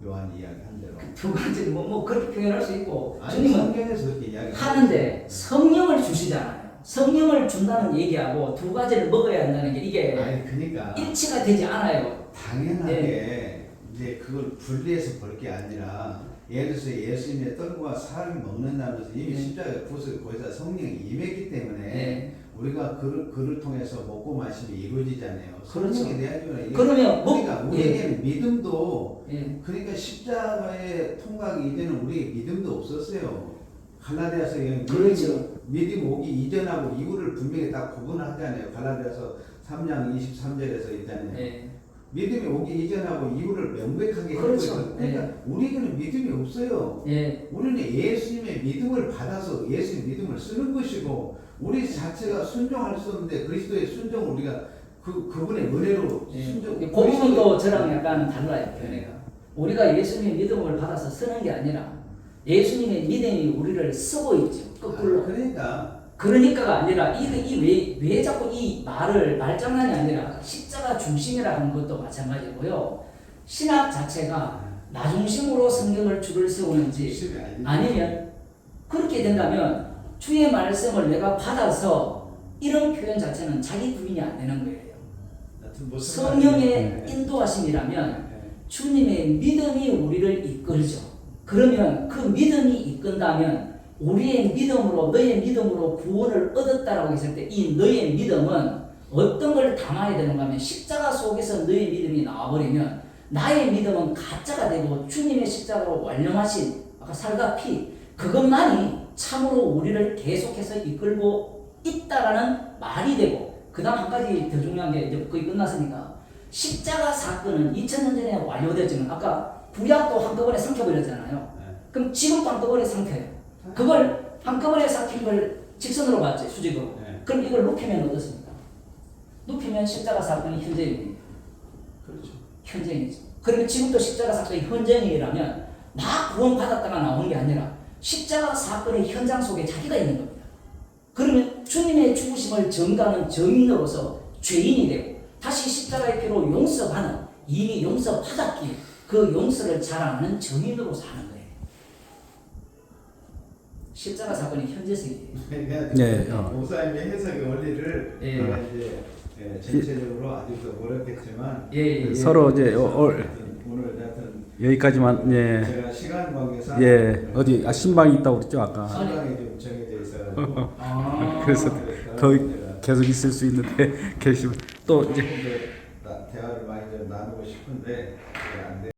요한이 이야기한 대로. 두 가지는 뭐 그렇게 표현할 수 있고 아니 주님은 성경에서 그렇게 이야기하는데 하는데 성령을 주시잖아요. 성령을 준다는 얘기하고 2가지를 먹어야 한다는 게 이게 아니 그러니까 일치가 되지 않아요. 당연하게 이제 그걸 분리해서 볼 게 아니라 예를 들어서 예수님의 떡과 살을 먹는다면서 이미 십자가에 거기서 성령이 임했기 때문에 우리가 그를 통해서 먹고 마심이 이루어지잖아요. 그렇죠. 성령에 대한 그러면 그러니까 우리에게는 믿음도 예. 그러니까 십자가의 통과하기 이전은 우리에게 믿음도 없었어요. 갈라디아서 그렇죠. 믿음 오기 이전하고 이후를 분명히 딱 구분하잖아요. 갈라디아서 3장 23절에서 있잖아요. 예. 믿음이 오기 이전하고 이후를 명백하게 그렇죠. 해버려요. 그러니까 우리는 믿음이 없어요. 예. 우리는 예수님의 믿음을 받아서 예수의 믿음을 쓰는 것이고 우리 자체가 순종할 수 없는데 그리스도의 순종을 우리가 그분의 은혜로 순종. 그 부분도 저랑 약간 달라요. 견해가. 우리가 예수님의 믿음을 받아서 쓰는 게 아니라 예수님의 믿음이 우리를 쓰고 있죠. 거꾸로. 그러니까가 아니라 왜 자꾸 이 말장난이 아니라 십자가 중심이라 하는 것도 마찬가지고요. 신학 자체가 나 중심으로 성경을 줄을 세우는지 아니면 그렇게 된다면 주의 말씀을 내가 받아서 이런 표현 자체는 자기 부인이 안 되는 거예요. 성령의 인도하심이라면 주님의 믿음이 우리를 이끌죠. 그러면 그 믿음이 이끈다면 우리의 믿음으로 너의 믿음으로 구원을 얻었다라고 했을 때 이 너의 믿음은 어떤 걸 담아야 되는가 하면 십자가 속에서 너의 믿음이 나와버리면 나의 믿음은 가짜가 되고 주님의 십자가로 완료하신 아까 살과 피 그것만이 참으로 우리를 계속해서 이끌고 있다라는 말이 되고 그 다음 한 가지 더 중요한 게 이제 거의 끝났으니까 십자가 사건은 2000년 전에 완료되었지만 아까 구약도 한꺼번에 삼켜버렸잖아요. 그럼 지금도 한꺼번에 삼켜요. 그걸 한꺼번에 삼킨 걸 직선으로 봤지 수직으로. 그럼 이걸 높이면 어떻습니까? 높이면 십자가 사건이 현재입니다. 그렇죠. 현재이죠. 그러면 지금도 십자가 사건이 현재이라면 나 구원 받았다가 나오는 게 아니라 십자가 사건의 현장 속에 자기가 있는 겁니다. 그러면 주님의 죽으심을 전가하는 증인으로서 죄인이 되고 다시 십자가의 피로 용서받는 이미 용서받았기에 그 용서를 자랑하는 증인으로 사는 거예요. 십자가 사건이 현재성이에요. 네. 목사님의 해석의 원리를 이제 전체적으로 아주 어렵겠지만 서로 이제 오늘 하여튼 여기까지만 제가 시간 관계상 어디 신방이 있다고 그랬죠 아까. 신방이 좀 정해져 있어가지고 그래서 더 계속 있을 수 있는데 계시면 또 이제 대화를 많이 좀 나누고 싶은데 안 돼.